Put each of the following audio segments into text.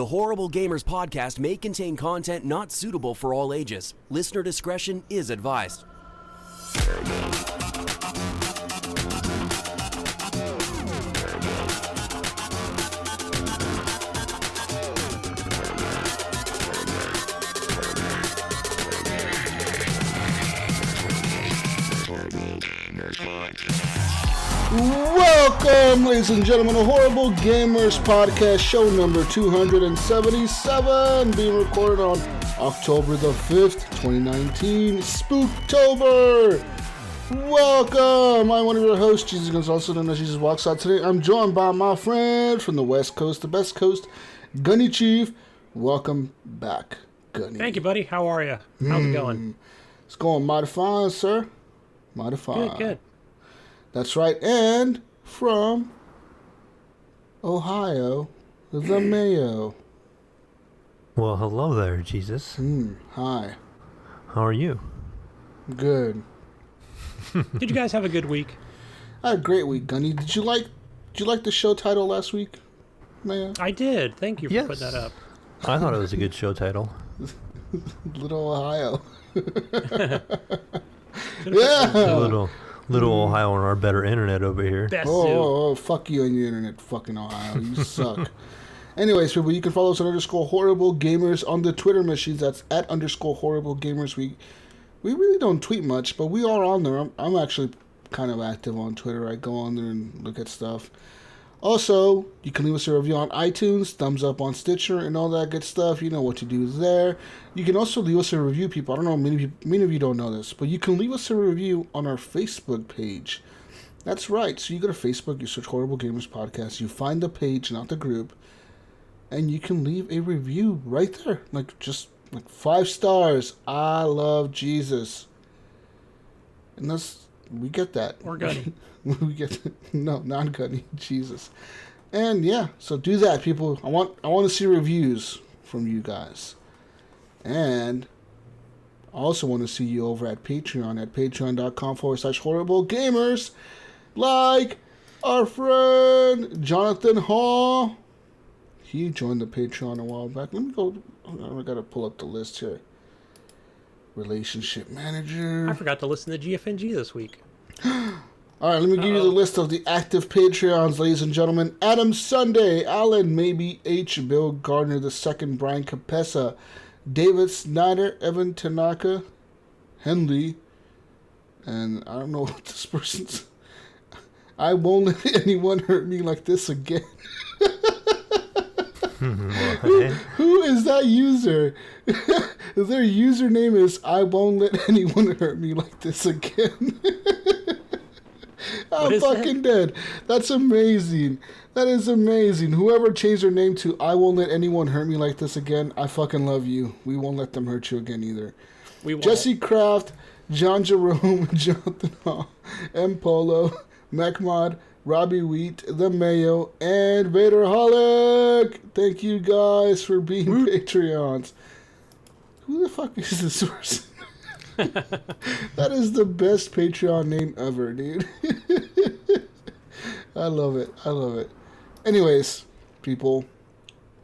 The Horrible Gamers podcast may contain content not suitable for all ages. Listener discretion is advised. Welcome, ladies and gentlemen, to Horrible Gamers Podcast, show number 277, being recorded on October the 5th, 2019, Spooktober. Welcome, I'm one of your hosts, Jesus Gonzalez, known as Jesus Walks Out. Today, I'm joined by my friend from the West Coast, the best coast, Gunny Chief. Welcome back, Gunny. Thank you, buddy. How are you? How's it going? It's going mighty fine, sir. Mighty fine. Good. That's right, and from Ohio, the Mayo. Well, hello there, Jesus. Hi. How are you? Good. Did you guys have a good week? I had a great week, Gunny. Did you like the show title last week, Mayo? I did. Thank you for putting that up. I thought it was a good show title. Little Ohio. Yeah. Little Ohio and our better internet over here. Oh, fuck you and your internet, fucking Ohio. You suck. Anyways, people, you can follow us on _Horrible Gamers on the Twitter machines. That's at _Horrible Gamers. We really don't tweet much, but we are on there. I'm actually kind of active on Twitter. I go on there and look at stuff. Also, you can leave us a review on iTunes, thumbs up on Stitcher, and all that good stuff. You know what to do there. You can also leave us a review, people. I don't know, many of you don't know this, but you can leave us a review on our Facebook page. That's right. So you go to Facebook, you search Horrible Gamers Podcast, you find the page, not the group, and you can leave a review right there. Just 5 stars. I love Jesus. And we get that. Or Gunny. We get no, not Gunny, Jesus. And yeah, so do that, people. I want to see reviews from you guys. And I also want to see you over at Patreon at patreon.com/Horrible Gamers. Like our friend Jonathan Hall. He joined the Patreon a while back. Let me go. I gotta pull up the list here. Relationship manager. I forgot to listen to GFNG this week. All right, let me give you the list of the active Patreons, ladies and gentlemen. Adam Sunday, Alan Maybe H, Bill Gardner II, Brian Capessa, David Snyder, Evan Tanaka, Henley, and I don't know what this person's. I won't let anyone hurt me like this again. Who is that user? Their username is I won't let anyone hurt me like this again. I'm fucking dead. That's amazing. That is amazing. Whoever changed their name to I won't let anyone hurt me like this again, I fucking love you. We won't let them hurt you again either. We won't. Jesse Kraft, John Jerome, Jonathan Hall, M. Polo, Macmod, Robbie Wheat, The Mayo, and Vaderholic. Thank you guys for being Patreons. Who the fuck is this person? That is the best Patreon name ever, dude. I love it. Anyways, people,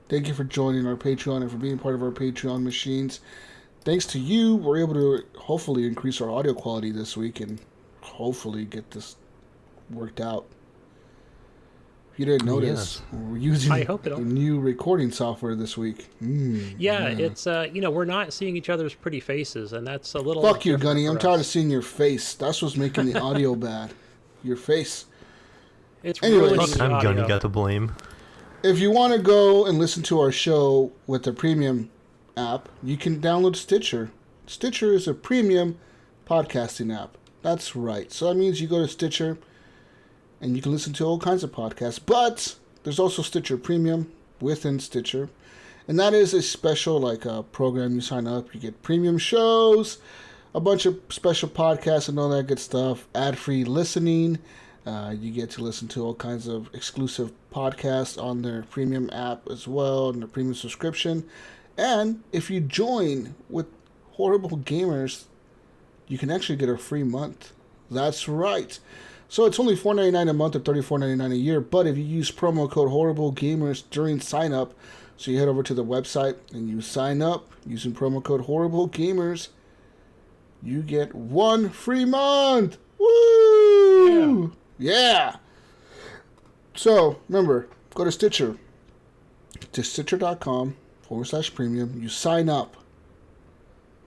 thank you for joining our Patreon and for being part of our Patreon machines. Thanks to you, we're able to hopefully increase our audio quality this week and hopefully get this worked out. If you didn't notice, we're using a new recording software this week. It's, we're not seeing each other's pretty faces, and that's a little... Fuck you, Gunny. I'm tired of seeing your face. That's what's making the audio bad. Your face. It's really I'm Gunny got to blame. If you want to go and listen to our show with the premium app, you can download Stitcher. Stitcher is a premium podcasting app. That's right. So that means you go to Stitcher and you can listen to all kinds of podcasts. But there's also Stitcher Premium within Stitcher. And that is a special program. You sign up, you get premium shows, a bunch of special podcasts and all that good stuff. Ad-free listening. You get to listen to all kinds of exclusive podcasts on their premium app as well, and their premium subscription. And if you join with Horrible Gamers, you can actually get a free month. That's right. So it's only $4.99 a month or $34.99 a year. But if you use promo code Horrible Gamers during sign up So you head over to the website and you sign up using promo code HorribleGamers. You get 1 free month. Woo! Yeah. So remember, go to Stitcher. To Stitcher.com/premium. You sign up.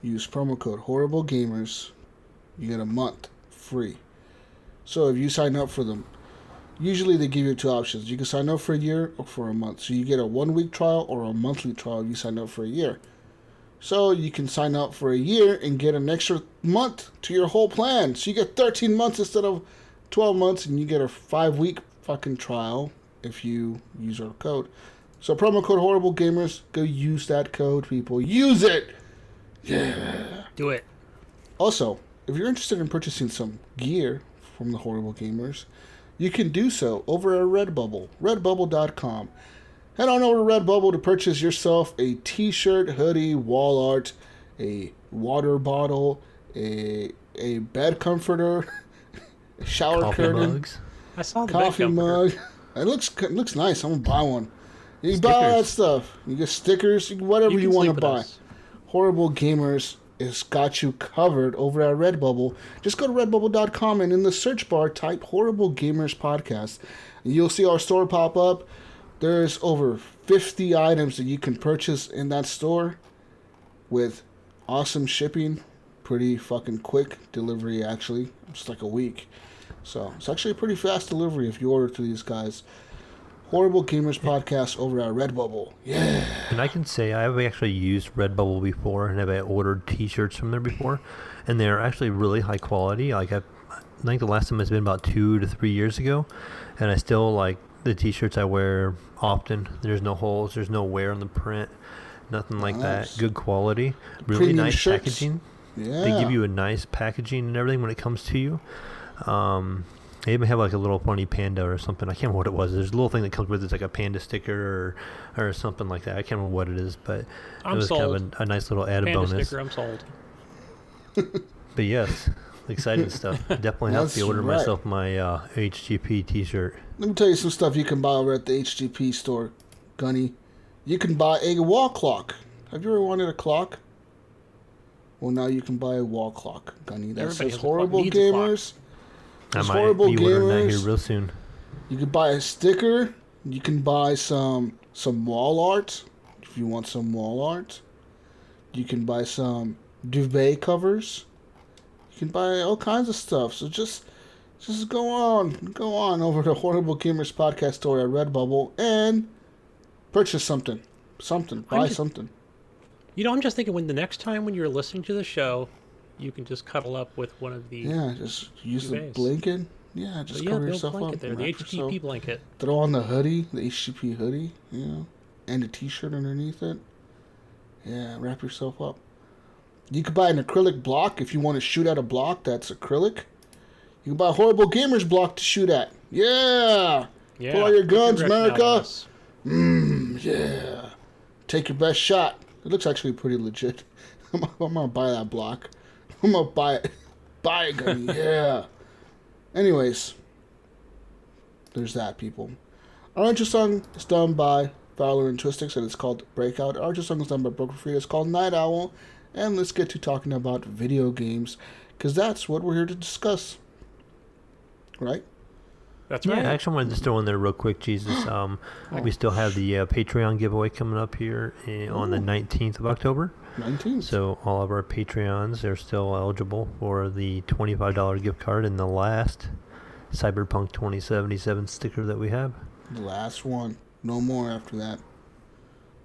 Use promo code HorribleGamers. You get a month free. So if you sign up for them, usually they give you 2 options. You can sign up for a year or for a month. So you get a 1-week trial or a monthly trial if you sign up for a year. So you can sign up for a year and get an extra month to your whole plan. So you get 13 months instead of 12 months, and you get a 5-week fucking trial if you use our code. So promo code HorribleGamers, go use that code, people. Use it! Yeah. Do it. Also, if you're interested in purchasing some gear from the Horrible Gamers, you can do so over at Redbubble, redbubble.com. Head on over to Redbubble to purchase yourself a t-shirt, hoodie, wall art, a water bottle, a bed comforter, a shower Coffee curtain, mugs. I saw the coffee bed mug. It looks nice. I'm going to buy one. You can buy all that stuff. You get stickers, whatever you want to buy. Horrible Gamers has got you covered over at Redbubble. Just go to redbubble.com and in the search bar type Horrible Gamers Podcast. And you'll see our store pop up. There's over 50 items that you can purchase in that store with awesome shipping. Pretty fucking quick delivery, actually. It's like a week. So it's actually a pretty fast delivery if you order to these guys. Horrible Gamers Podcast over at Redbubble. Yeah. And I can say I have actually used Redbubble before, and I've ordered T-shirts from there before, and they're actually really high quality. Like I think the last time has been about 2 to 3 years ago, and I still like the T-shirts I wear often. There's no holes, there's no wear on the print, nothing like that. Good quality, really Premium nice shirts. packaging. Yeah. They give you a nice packaging and everything when it comes to you. They even have like a little funny panda or something. I can't remember what it was. There's a little thing that comes with it. It's like a panda sticker or something like that. I can't remember what it is, but I'm it was sold. kind of a nice little added Panda bonus. sticker, I'm sold. But yes, exciting stuff. Definitely have to That's order right. myself my HGP T-shirt. Let me tell you some stuff you can buy over at the HGP store, Gunny. You can buy a wall clock. Have you ever wanted a clock? Well, now you can buy a wall clock, Gunny. That Everybody says has a clock, Horrible needs a clock. Gamers. I It's might Horrible be ordering that Gamers. here real soon. You can buy a sticker. You can buy some wall art if you want some wall art. You can buy some duvet covers. You can buy all kinds of stuff. So just go on over to Horrible Gamers Podcast store at Redbubble and purchase something. Buy something. You know, I'm just thinking when the next time when you're listening to the show, you can just cuddle up with one of the Yeah, just use the duvets. blanket. Yeah, just cover the old yourself blanket up. there, the wrap HGP yourself. blanket. Throw on the hoodie, the HGP hoodie, and a t-shirt underneath it. Yeah, wrap yourself up. You could buy an acrylic block if you want to shoot at a block that's acrylic. You can buy a Horrible Gamers block to shoot at. Yeah! Yeah. Pull out your get guns, written out on America! us. Yeah. Take your best shot. It looks actually pretty legit. I'm gonna buy that block. I'm gonna buy it. Buy it, Gunny. Yeah. Anyways. There's that, people. Our intro song is done by Fowler and Twistix, and it's called Breakout. Our intro song is done by Broken Free. It's called Night Owl. And let's get to talking about video games, because that's what we're here to discuss. Right? That's Yeah, right. I actually wanted to throw in there real quick, Jesus. We still have the Patreon giveaway coming up here on the 19th of October. 19. So all of our Patreons are still eligible for the $25 gift card and the last Cyberpunk 2077 sticker that we have. The last one. No more after that.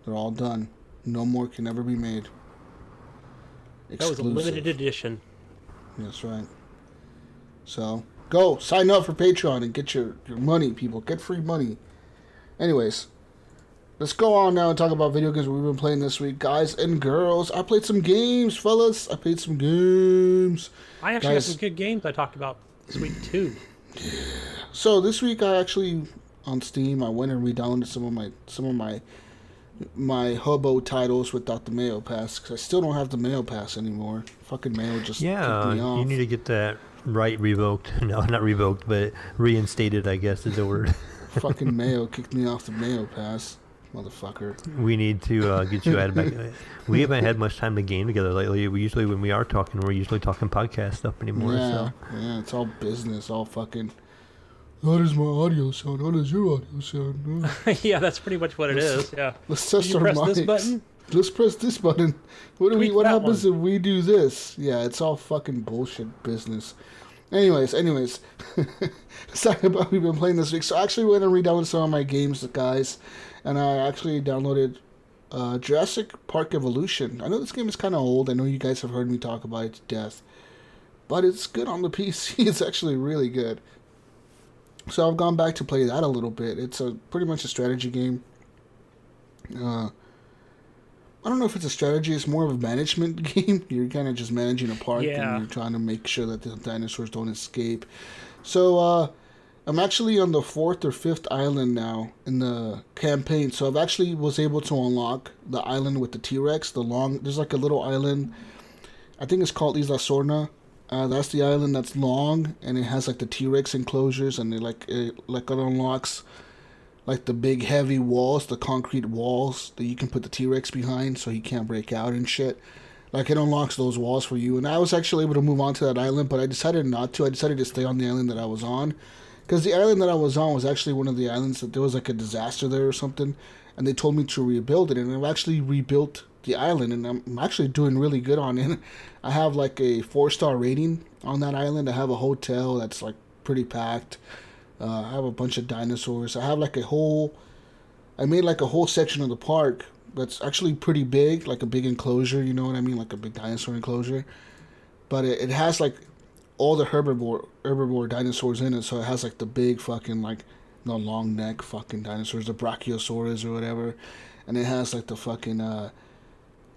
They're all done. No more can ever be made. That was a limited edition. That's right. So, go. Sign up for Patreon and get your money, people. Get free money. Anyways, let's go on now and talk about video games we've been playing this week. Guys and girls, I played some games, fellas. I played some games. I actually Guys. have some good games I talked about this week, too. So, this week I actually, on Steam, I went and re-downloaded some of my hobo titles without the Mayo Pass, because I still don't have the Mayo Pass anymore. Fucking Mayo just kicked me off. You need to get that right revoked. No, not revoked, but reinstated, I guess is the word. Fucking Mayo kicked me off the Mayo Pass. motherfucker. We need to get you added back. We haven't had much time to game together lately. We usually, when we are talking, we're usually talking podcast stuff anymore. Yeah, it's all business, all fucking. How does my audio sound? How does your audio sound? Yeah, that's pretty much what it is. Yeah. Let's test You our press mics. this button. Let's press this button. Tweak What that happens one. if we do this? Yeah, it's all fucking bullshit business. Anyways, let's talk about what we've been playing this week. So I actually went and re-downloaded some of my games, guys, and I actually downloaded Jurassic Park Evolution. I know this game is kind of old. I know you guys have heard me talk about it to death, but it's good on the PC. It's actually really good. So I've gone back to play that a little bit. It's pretty much a strategy game. I don't know if it's a strategy. It's more of a management game. You're kind of just managing a park, and you're trying to make sure that the dinosaurs don't escape. So I'm actually on the 4th or 5th island now in the campaign. So I've actually was able to unlock the island with the T-Rex. There's like a little island. I think it's called Isla Sorna. That's the island that's long, and it has like the T-Rex enclosures, and it unlocks like the big heavy walls, the concrete walls that you can put the T-Rex behind so he can't break out and shit. Like, it unlocks those walls for you. And I was actually able to move on to that island, but I decided not to. I decided to stay on the island that I was on. Because the island that I was on was actually one of the islands that there was like a disaster there or something. And they told me to rebuild it. And I've actually rebuilt the island, and I'm actually doing really good on it. I have like a 4-star rating on that island. I have a hotel that's like pretty packed. I have a bunch of dinosaurs. I have like I made like a whole section of the park that's actually pretty big, like a big enclosure, you know what I mean? Like a big dinosaur enclosure. But it has like all the herbivore dinosaurs in it, so it has like the big fucking like the long neck fucking dinosaurs, the Brachiosaurus or whatever. And it has like the fucking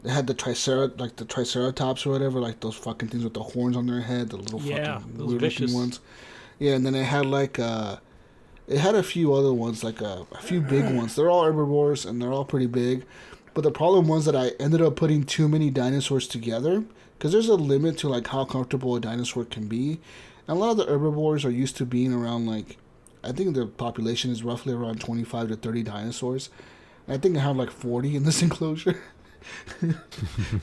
it had the Triceratops or whatever, like those fucking things with the horns on their head, the little fucking those weird vicious looking ones. Yeah, and then it had like it had a few other ones, like a few big ones. They're all herbivores and they're all pretty big. But the problem was that I ended up putting too many dinosaurs together, because there's a limit to like how comfortable a dinosaur can be. And a lot of the herbivores are used to being around like, I think the population is roughly around 25 to 30 dinosaurs. And I think I have like 40 in this enclosure.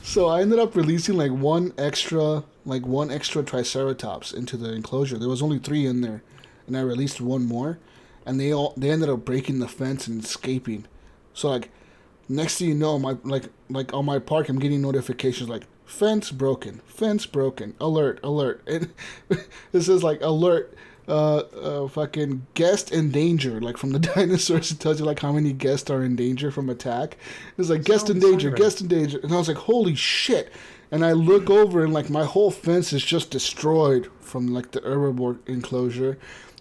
So I ended up releasing like one extra Triceratops into the enclosure. There was only 3 in there, and I released one more, and they ended up breaking the fence and escaping. So like, next thing you know, my like on my park, I'm getting notifications like fence broken, alert, and this is like alert. Fucking guest in danger, like from the dinosaurs. It tells you like how many guests are in danger from attack. It's like guest in danger, and I was like, holy shit. And I look over and like my whole fence is just destroyed from like the herbivore enclosure.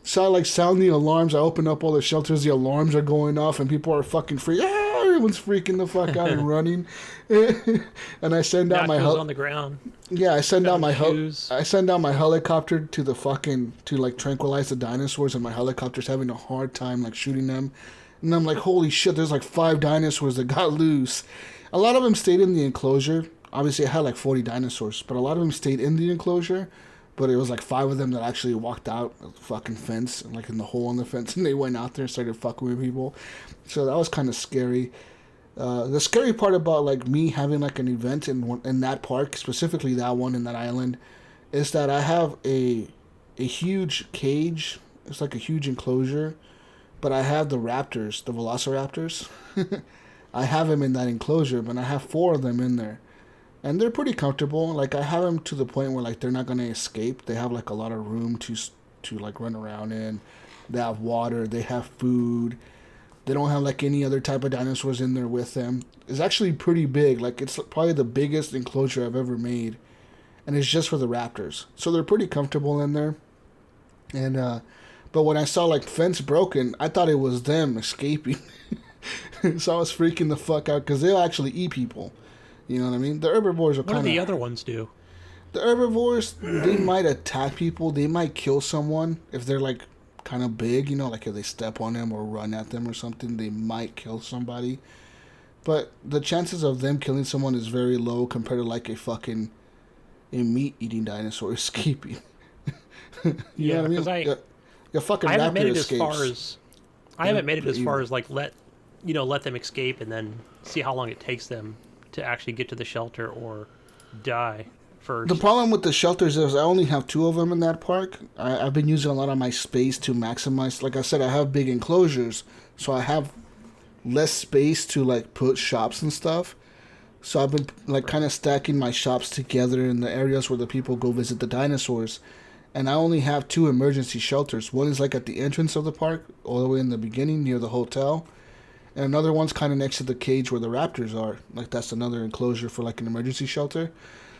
So I like sound the alarms. I open up all the shelters, the alarms are going off, and people are fucking everyone's freaking the fuck out and running. And I send out my on the ground. Yeah, I send out my helicopter to the fucking to like tranquilize the dinosaurs, and my helicopter's having a hard time like shooting them. And I'm like, holy shit, there's like 5 dinosaurs that got loose. A lot of them stayed in the enclosure. Obviously, I had like 40 dinosaurs, but a lot of them stayed in the enclosure. But it was like 5 of them that actually walked out of the fucking fence, like in the hole on the fence, and they went out there and started fucking with people. So that was kind of scary. The scary part about like me having like an event in that park, specifically that one in that island, is that I have a huge cage. It's like a huge enclosure, but I have the raptors, the velociraptors. I have them in that enclosure, but I have 4 of them in there. And they're pretty comfortable. Like, I have them to the point where, like, they're not going to escape. They have, like, a lot of room to like, run around in. They have water. They have food. They don't have, like, any other type of dinosaurs in there with them. It's actually pretty big. Like, it's probably the biggest enclosure I've ever made. And it's just for the raptors. So they're pretty comfortable in there. And, but when I saw, like, fence broken, I thought it was them escaping. So I was freaking the fuck out, because they'll actually eat people. You know what I mean? The herbivores are kind of... What do the other ones do? The herbivores, they might attack people. They might kill someone if they're, like, kind of big. You know, like if they step on them or run at them or something, they might kill somebody. But the chances of them killing someone is very low compared to, like, a meat-eating dinosaur escaping. You know what I mean? I Your fucking haven't raptor made it escapes. I haven't made it as far as, like, let let them escape and then see how long it takes them to actually get to the shelter or die first. The problem with the shelters is I only have 2 of them in that park. I've been using a lot of my space to maximize. Like I said, I have big enclosures, so I have less space to like put shops and stuff. So I've been like kind of stacking my shops together in the areas where the people go visit the dinosaurs. And I only have 2 emergency shelters. One is like at the entrance of the park, all the way in the beginning near the hotel. And another one's kind of next to the cage where the raptors are. Like that's another enclosure for like an emergency shelter.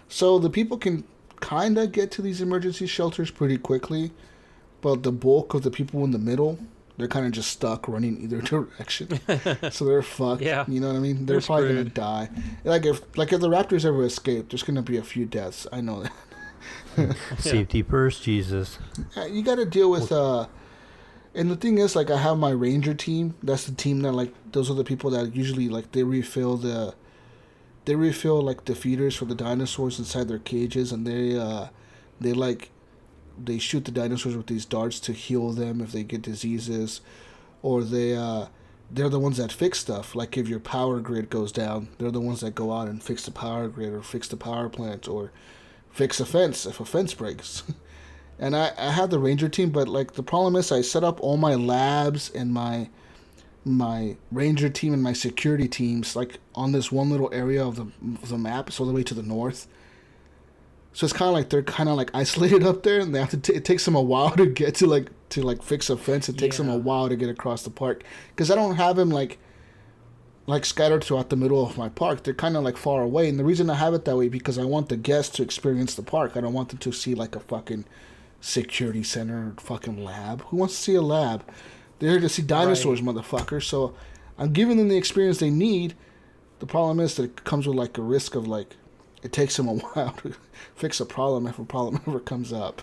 So the people can kind of get to these emergency shelters pretty quickly. But the bulk of the people in the middle, they're kind of just stuck running either direction. So they're fucked. Yeah. You know what I mean? They're probably going to die. Like if the raptors ever escape, there's going to be a few deaths. I know that. Safety first, Jesus. You got to deal with... And the thing is, like, I have my ranger team. That's the team that, like, those are the people that usually, like, they refill like the feeders for the dinosaurs inside their cages, and they shoot the dinosaurs with these darts to heal them if they get diseases, or they're the ones that fix stuff. Like if your power grid goes down, they're the ones that go out and fix the power grid or fix the power plant or fix a fence if a fence breaks. And I have the ranger team, but like the problem is I set up all my labs and my ranger team and my security teams like on this one little area of the map. It's all the way to the north. So it's kind of like they're kind of like isolated up there, and they have to. It takes them a while to get to fix a fence. It takes them a while to get across the park because I don't have them like scattered throughout the middle of my park. They're kind of like far away, and the reason I have it that way because I want the guests to experience the park. I don't want them to see like a fucking security center or fucking lab. Who wants to see a lab? They're here to see dinosaurs, right, motherfucker. So I'm giving them the experience they need. The problem is that it comes with like a risk of like it takes them a while to fix a problem if a problem ever comes up.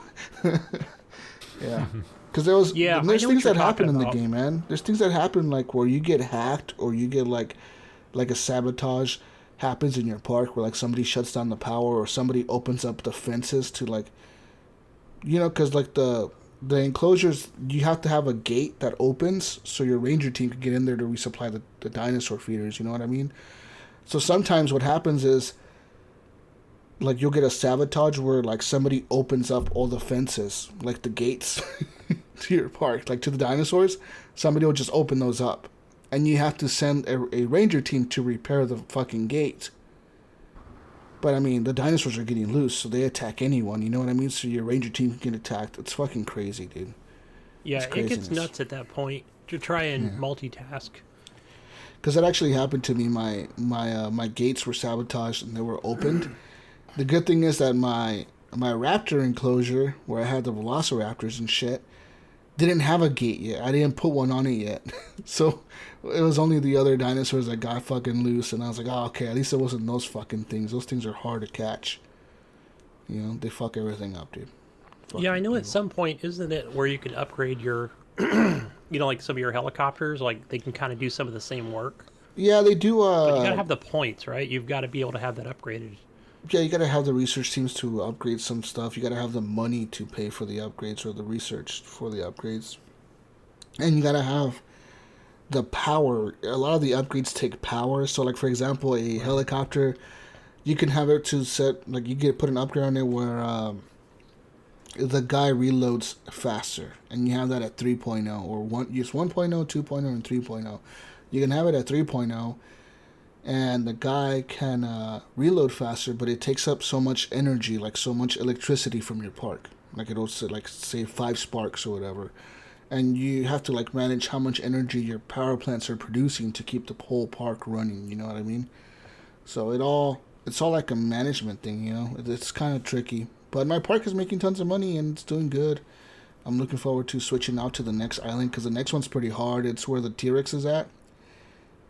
Yeah. Because there's things that happen in the game, man. There's things that happen like where you get hacked or you get like a sabotage happens in your park where like somebody shuts down the power or somebody opens up the fences to like, because like the enclosures, you have to have a gate that opens so your ranger team can get in there to resupply the dinosaur feeders, you know what I mean? So sometimes what happens is like you'll get a sabotage where like somebody opens up all the fences, like the gates to your park, like to the dinosaurs. Somebody will just open those up. And you have to send a ranger team to repair the fucking gate. But I mean, the dinosaurs are getting loose, so they attack anyone, you know what I mean? So your ranger team can get attacked. It's fucking crazy, dude. Yeah, it gets nuts at that point to try and multitask. Because that actually happened to me. My gates were sabotaged and they were opened. The good thing is that my raptor enclosure, where I had the velociraptors and shit, didn't have a gate yet. I didn't put one on it yet. So it was only the other dinosaurs that got fucking loose, and I was like, oh, okay, at least it wasn't those fucking things. Those things are hard to catch. They fuck everything up, dude. Yeah, I know at some point, isn't it, where you can upgrade your, like some of your helicopters, like they can kind of do some of the same work? Yeah, they do. But you gotta have the points, right? You've got to be able to have that upgraded. Yeah, you gotta have the research teams to upgrade some stuff. You gotta have the money to pay for the upgrades or the research for the upgrades. And you gotta have the power. A lot of the upgrades take power. So, like, for example, a helicopter, you can have it to set, like, you get put an upgrade on it where the guy reloads faster. And you have that at 3.0 or use 1.0, 2.0, and 3.0. You can have it at 3.0. And the guy can reload faster, but it takes up so much energy, like so much electricity from your park. Like it'll say 5 sparks or whatever. And you have to like manage how much energy your power plants are producing to keep the whole park running, you know what I mean? So it's all like a management thing, It's kind of tricky. But my park is making tons of money and it's doing good. I'm looking forward to switching out to the next island because the next one's pretty hard. It's where the T-Rex is at.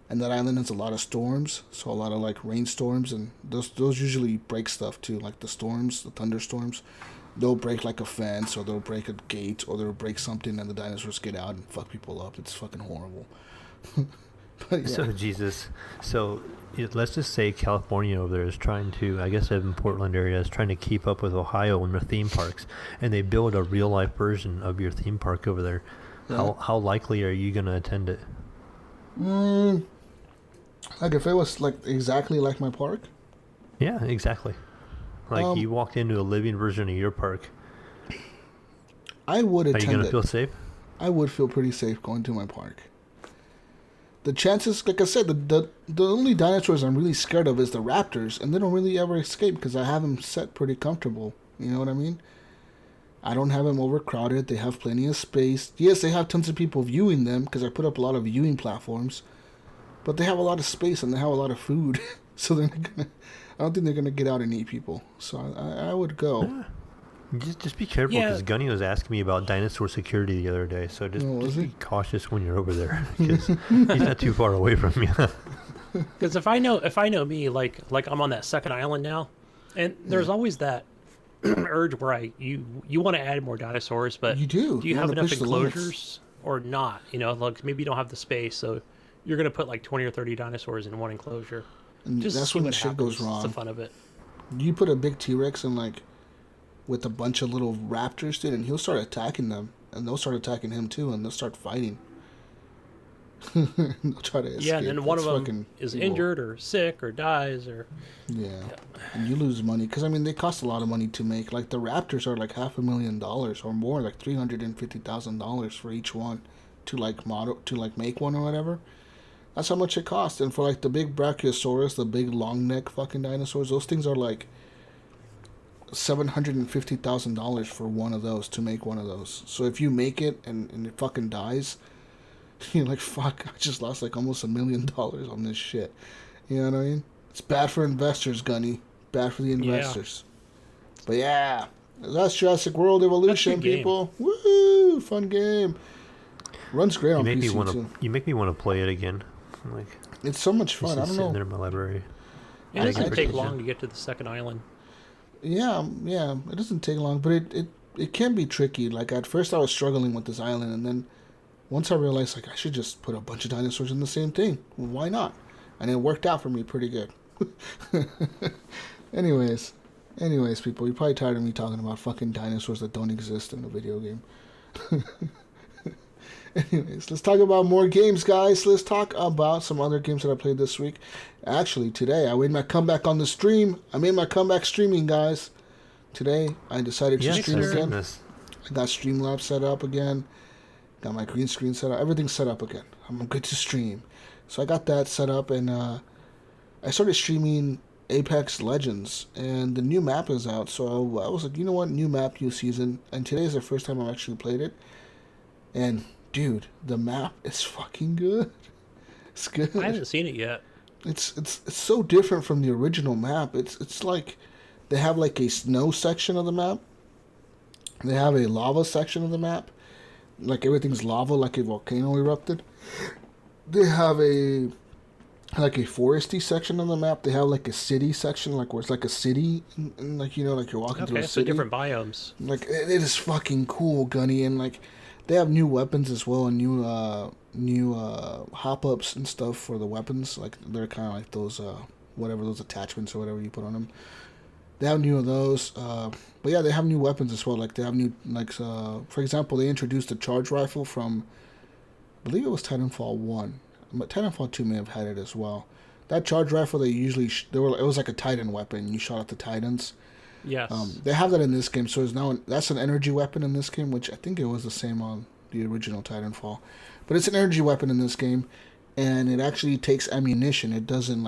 And that island has a lot of storms, so a lot of like rainstorms, and those usually break stuff too, like the storms, the thunderstorms. They'll break like a fence, or they'll break a gate, or they'll break something, and the dinosaurs get out and fuck people up. It's fucking horrible. But, yeah. So Jesus, let's just say California over there is trying to, I guess in Portland area, is trying to keep up with Ohio and their theme parks, and they build a real life version of your theme park over there. Yeah. How likely are you going to attend it? Like if it was like exactly like my park. Yeah, exactly. Like you walked into a living version of your park. I would attend. Are you gonna feel safe? I would feel pretty safe going to my park. The chances, like I said, the only dinosaurs I'm really scared of is the raptors, and they don't really ever escape because I have them set pretty comfortable. You know what I mean? I don't have them overcrowded. They have plenty of space. Yes, they have tons of people viewing them because I put up a lot of viewing platforms, but they have a lot of space and they have a lot of food, so they're not gonna. I don't think they're gonna get out and eat people. So I would go. Yeah. Just be careful because Gunny was asking me about dinosaur security the other day. So just be cautious when you're over there because he's not too far away from you. Because if I know me, like I'm on that second island now, and there's always that urge where you want to add more dinosaurs, but do you have enough enclosures or not? You know, like maybe you don't have the space, so you're gonna put like 20 or 30 dinosaurs in one enclosure. And just that's when the shit goes wrong. It's the fun of it. You put a big T-Rex in like with a bunch of little raptors, dude, and he'll start attacking them, and they'll start attacking him too, and they'll start fighting. They'll try to escape. Yeah, and then one of them is injured or sick or dies or. Yeah, and you lose money because I mean they cost a lot of money to make. Like the raptors are like $500,000 or more, like $350,000 for each one to like make one or whatever. That's how much it costs. And for like the big Brachiosaurus, the big long neck fucking dinosaurs, those things are like $750,000 for one of those to make one of those. So if you make it and it fucking dies, you're like, fuck, I just lost like almost $1 million on this shit. You know what I mean? It's bad for investors, Gunny. Bad for the investors. Yeah. But yeah, that's Jurassic World Evolution, people. Woo! Fun game. Runs great on PC too. You make me want to play it again. Like it's so much fun. I don't know. There in my library. It doesn't take long to get to the second island. Yeah, it doesn't take long, but it can be tricky. Like at first I was struggling with this island, and then once I realized like I should just put a bunch of dinosaurs in the same thing. Well, why not? And it worked out for me pretty good. Anyways, people, you're probably tired of me talking about fucking dinosaurs that don't exist in a video game. Anyways, let's talk about more games, guys. Let's talk about some other games that I played this week. Actually, today I made my comeback on the stream. I made my comeback streaming, guys. Today I decided to stream again. I got Streamlabs set up again. Got my green screen set up. Everything's set up again. I'm good to stream. So I got that set up, and I started streaming Apex Legends, and the new map is out. So I was like, you know what, new map, new season. And today is the first time I've actually played it. And dude, the map is fucking good. It's good. I haven't seen it yet. It's so different from the original map. It's like they have like a snow section of the map. They have a lava section of the map. Like everything's lava, like a volcano erupted. They have a foresty section of the map. They have like a city section, like where it's like a city, and like you know, like you're walking through a city. So different biomes. Like it is fucking cool, Gunny, and like they have new weapons as well, and new hop ups and stuff for the weapons. Like they're kind of like those those attachments or whatever you put on them. They have new of those. But yeah, they have new weapons as well. Like they have new for example, they introduced the charge rifle from, I believe it was Titanfall 1. But Titanfall 2 may have had it as well. That charge rifle, they usually it was like a Titan weapon. You shot at the Titans. Yes. They have that in this game, so that's an energy weapon in this game, which I think it was the same on the original Titanfall. But it's an energy weapon in this game, and it actually takes ammunition. It doesn't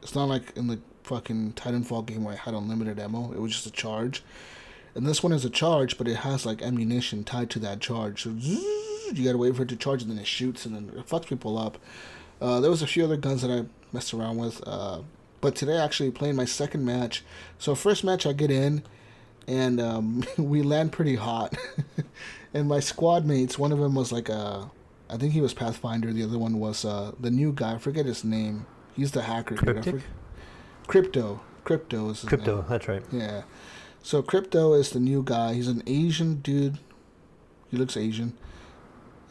it's not like in the fucking Titanfall game where I had unlimited ammo. It was just a charge. And this one is a charge, but it has like ammunition tied to that charge. So you gotta wait for it to charge, and then it shoots, and then it fucks people up. There was a few other guns that I messed around with. But today, actually playing my second match. So first match, I get in, and we land pretty hot. And my squad mates, one of them was like I think he was Pathfinder. The other one was the new guy. I forget his name. He's the hacker. Crypto. Crypto is his name. That's right. Yeah. So Crypto is the new guy. He's an Asian dude. He looks Asian.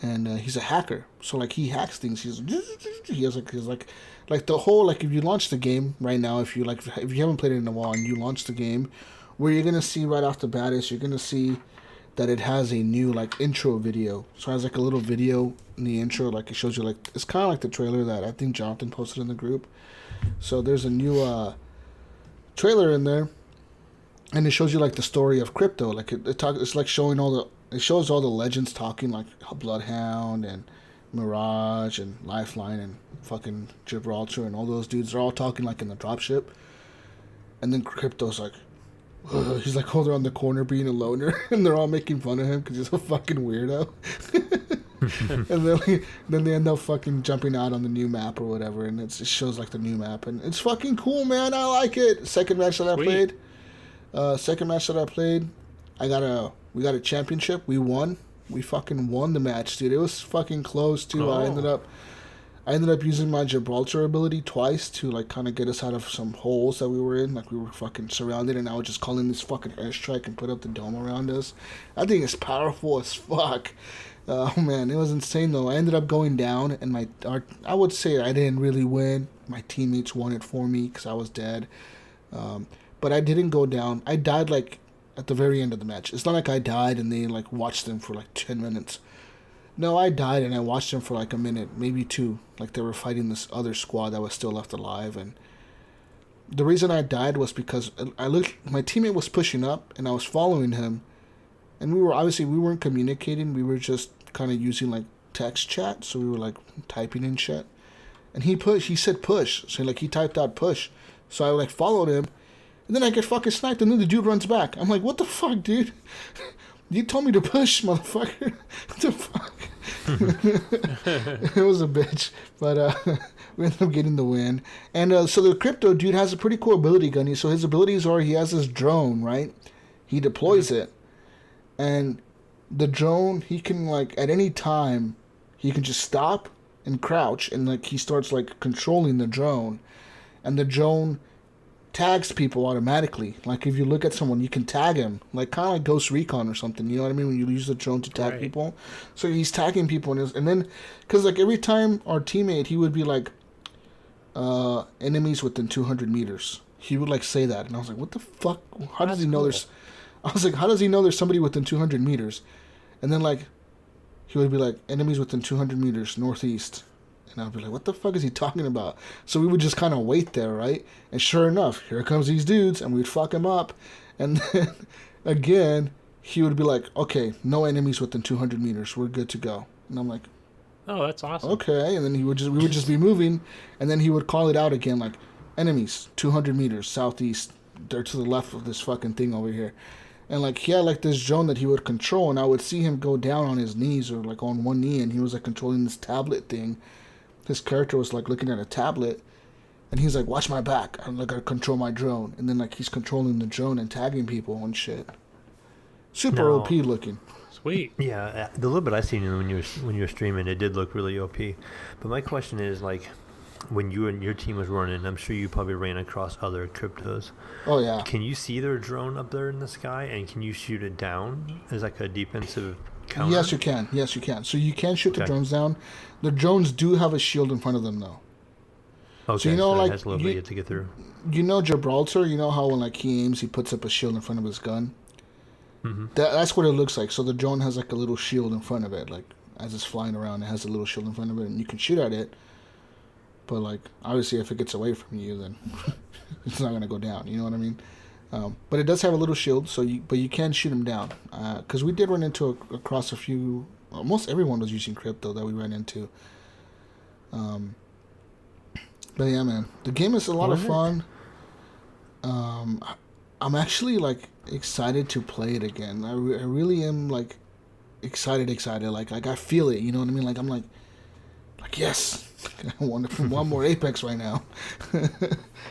And he's a hacker. So like he hacks things. He's like the whole, like if you launch the game right now, if you haven't played it in a while and you launch the game, where you're gonna see right off the bat is you're gonna see that it has a new like intro video. So it has like a little video in the intro, like it shows you like it's kind of like the trailer that I think Jonathan posted in the group. So there's a new trailer in there, and it shows you like the story of crypto. Like it's like showing it shows all the legends talking, like Bloodhound and Mirage and Lifeline and fucking Gibraltar and all those dudes. They're all talking like in the dropship, and then crypto's like. He's like over on the corner being a loner, and they're all making fun of him because he's a fucking weirdo. And then they end up fucking jumping out on the new map or whatever, and it shows like the new map, and it's fucking cool, man. I like it. Second match that I played, we got a championship. We won. We fucking won the match, dude. It was fucking close too. I ended up using my Gibraltar ability twice to like kind of get us out of some holes that we were in. Like we were fucking surrounded, and I was just calling this fucking airstrike and put up the dome around us. I think it's powerful as fuck. Oh man, it was insane though. I ended up going down, and I would say I didn't really win. My teammates won it for me because I was dead. But I didn't go down. I died like at the very end of the match. It's not like I died and they like watched them for like 10 minutes. No, I died and I watched them for like a minute, maybe two. Like they were fighting this other squad that was still left alive, and the reason I died was because my teammate was pushing up and I was following him, and we weren't communicating. We were just kind of using like text chat, so we were like typing in shit. And he said push, so like he typed out push, so I like followed him, and then I get fucking sniped, and then the dude runs back. I'm like, what the fuck, dude? You told me to push, motherfucker. What the fuck? It was a bitch. But we ended up getting the win. And so the crypto dude has a pretty cool ability, Gunny. So his abilities are he has this drone, right? He deploys it. And the drone, he can, like, at any time, he can just stop and crouch. And, like, he starts, like, controlling the drone. And the drone tags people automatically. Like if you look at someone, you can tag him, like kind of like Ghost Recon or something. You know what I mean? When you use the drone to tag people, so he's tagging people, and then because like every time our teammate, he would be like, enemies within 200 meters. He would like say that, and I was like, what the fuck? How does he know there's? I was like, how does he know there's somebody within 200 meters? And then like, he would be like, enemies within 200 meters northeast. And I'd be like, what the fuck is he talking about? So we would just kind of wait there, right? And sure enough, here comes these dudes, and we'd fuck him up. And then, again, he would be like, okay, no enemies within 200 meters. We're good to go. And I'm like, oh, that's awesome. Okay. And then we would just be moving, and then he would call it out again, like, enemies, 200 meters, southeast. They're to the left of this fucking thing over here. And, like, he had, like, this drone that he would control, and I would see him go down on his knees or, like, on one knee, and he was, like, controlling this tablet thing. His character was like looking at a tablet, and he's like, watch my back, I'm like, I control my drone. And then like he's controlling the drone and tagging people and shit. Super OP looking. Sweet. Yeah, the little bit I seen when you were streaming, it did look really OP. But my question is, like, when you and your team was running, I'm sure you probably ran across other cryptos. Oh yeah. Can you see their drone up there in the sky, and can you shoot it down as like a defensive counter? Yes, you can. Yes, you can. So you can shoot the drones down. The drones do have a shield in front of them, though. Okay, so you know, like, it has a little bit to get through. You know Gibraltar. You know how when like he aims, he puts up a shield in front of his gun. Mm-hmm. That's what it looks like. So the drone has like a little shield in front of it, like as it's flying around, it has a little shield in front of it, and you can shoot at it. But like obviously, if it gets away from you, then it's not gonna go down. You know what I mean? But it does have a little shield, so you can shoot him down. Because we did run into across a few. Almost everyone was using crypto that we ran into. But yeah, man, the game is a lot of fun. I'm actually like excited to play it again. I really am like excited. Like I feel it. You know what I mean? Like I'm like yes, I want one more Apex right now.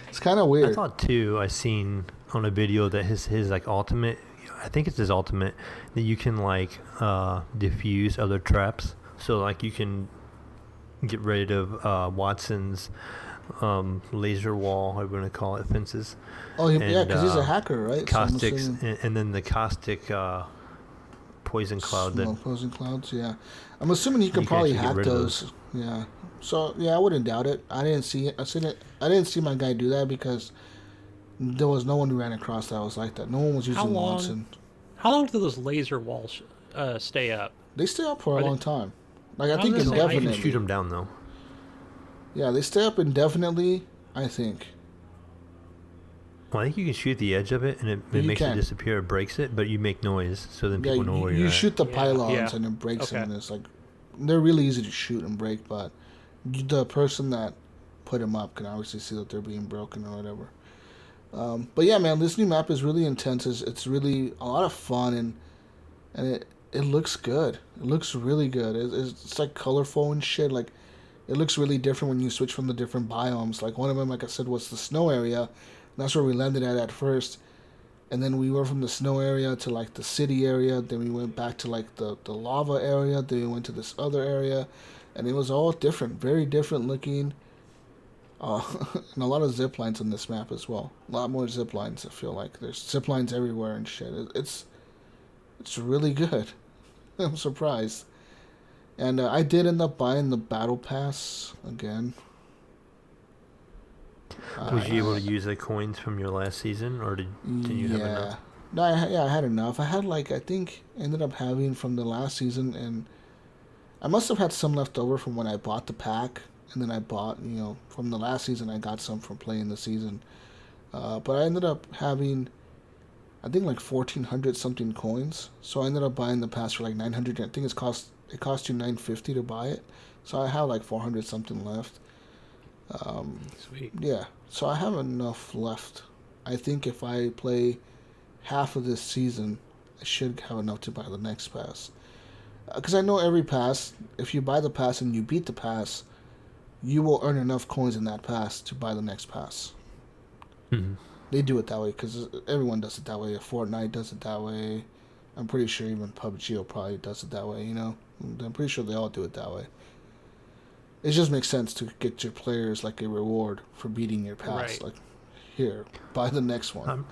It's kind of weird. I thought too. I seen on a video that his like ultimate. I think it's his ultimate that you can like diffuse other traps. So like you can get rid of Watson's laser wall, I'm going to call it, fences. Oh yeah, because he's a hacker, right? Caustics, so and then the caustic poison cloud. Poison clouds, yeah. I'm assuming he could probably hack those. Yeah. So yeah, I wouldn't doubt it. I didn't see it. I didn't see my guy do that because there was no one who ran across that was like that. No one was using Watson. How long do those laser walls stay up? They stay up for a long time. Like, I I think was gonna say, You indefinitely. can shoot them down though. Yeah, they stay up indefinitely, I think. Well, I think you can shoot the edge of it, and it You makes can. it disappear. It breaks it, but you make noise, so then Yeah, people know where you're you at. shoot the Yeah, pylons yeah. and it breaks them. Okay. And it's like, they're really easy to shoot and break, but the person that put them up can obviously see that they're being broken or whatever. But yeah, man, this new map is really intense. It's really a lot of fun, and it looks good. It looks really good. It's like colorful and shit. Like, it looks really different when you switch from the different biomes. Like, one of them, like I said, was the snow area. That's where we landed at first. And then we went from the snow area to, like, the city area. Then we went back to, like, the lava area. Then we went to this other area. And it was all different. Very different looking. And a lot of zip lines on this map as well. A lot more zip lines, I feel like. There's zip lines everywhere and shit. It's really good. I'm surprised. And I did end up buying the battle pass again. Was you able to use the coins from your last season, or did you have enough? No, I had enough. I had, like, I think ended up having from the last season, and I must have had some left over from when I bought the pack, and then I bought, from the last season, I got some from playing the season. But I ended up having, I think, like 1,400 something coins. So I ended up buying the pass for like 900. I think it cost you 950 to buy it. So I have like 400 something left. Sweet. Yeah, so I have enough left. I think if I play half of this season, I should have enough to buy the next pass. Because I know every pass, if you buy the pass and you beat the pass, you will earn enough coins in that pass to buy the next pass. Mm-hmm. They do it that way because everyone does it that way. Fortnite does it that way. I'm pretty sure even PUBG probably does it that way, I'm pretty sure they all do it that way. It just makes sense to get your players like a reward for beating your pass. Right. Like, here, buy the next one.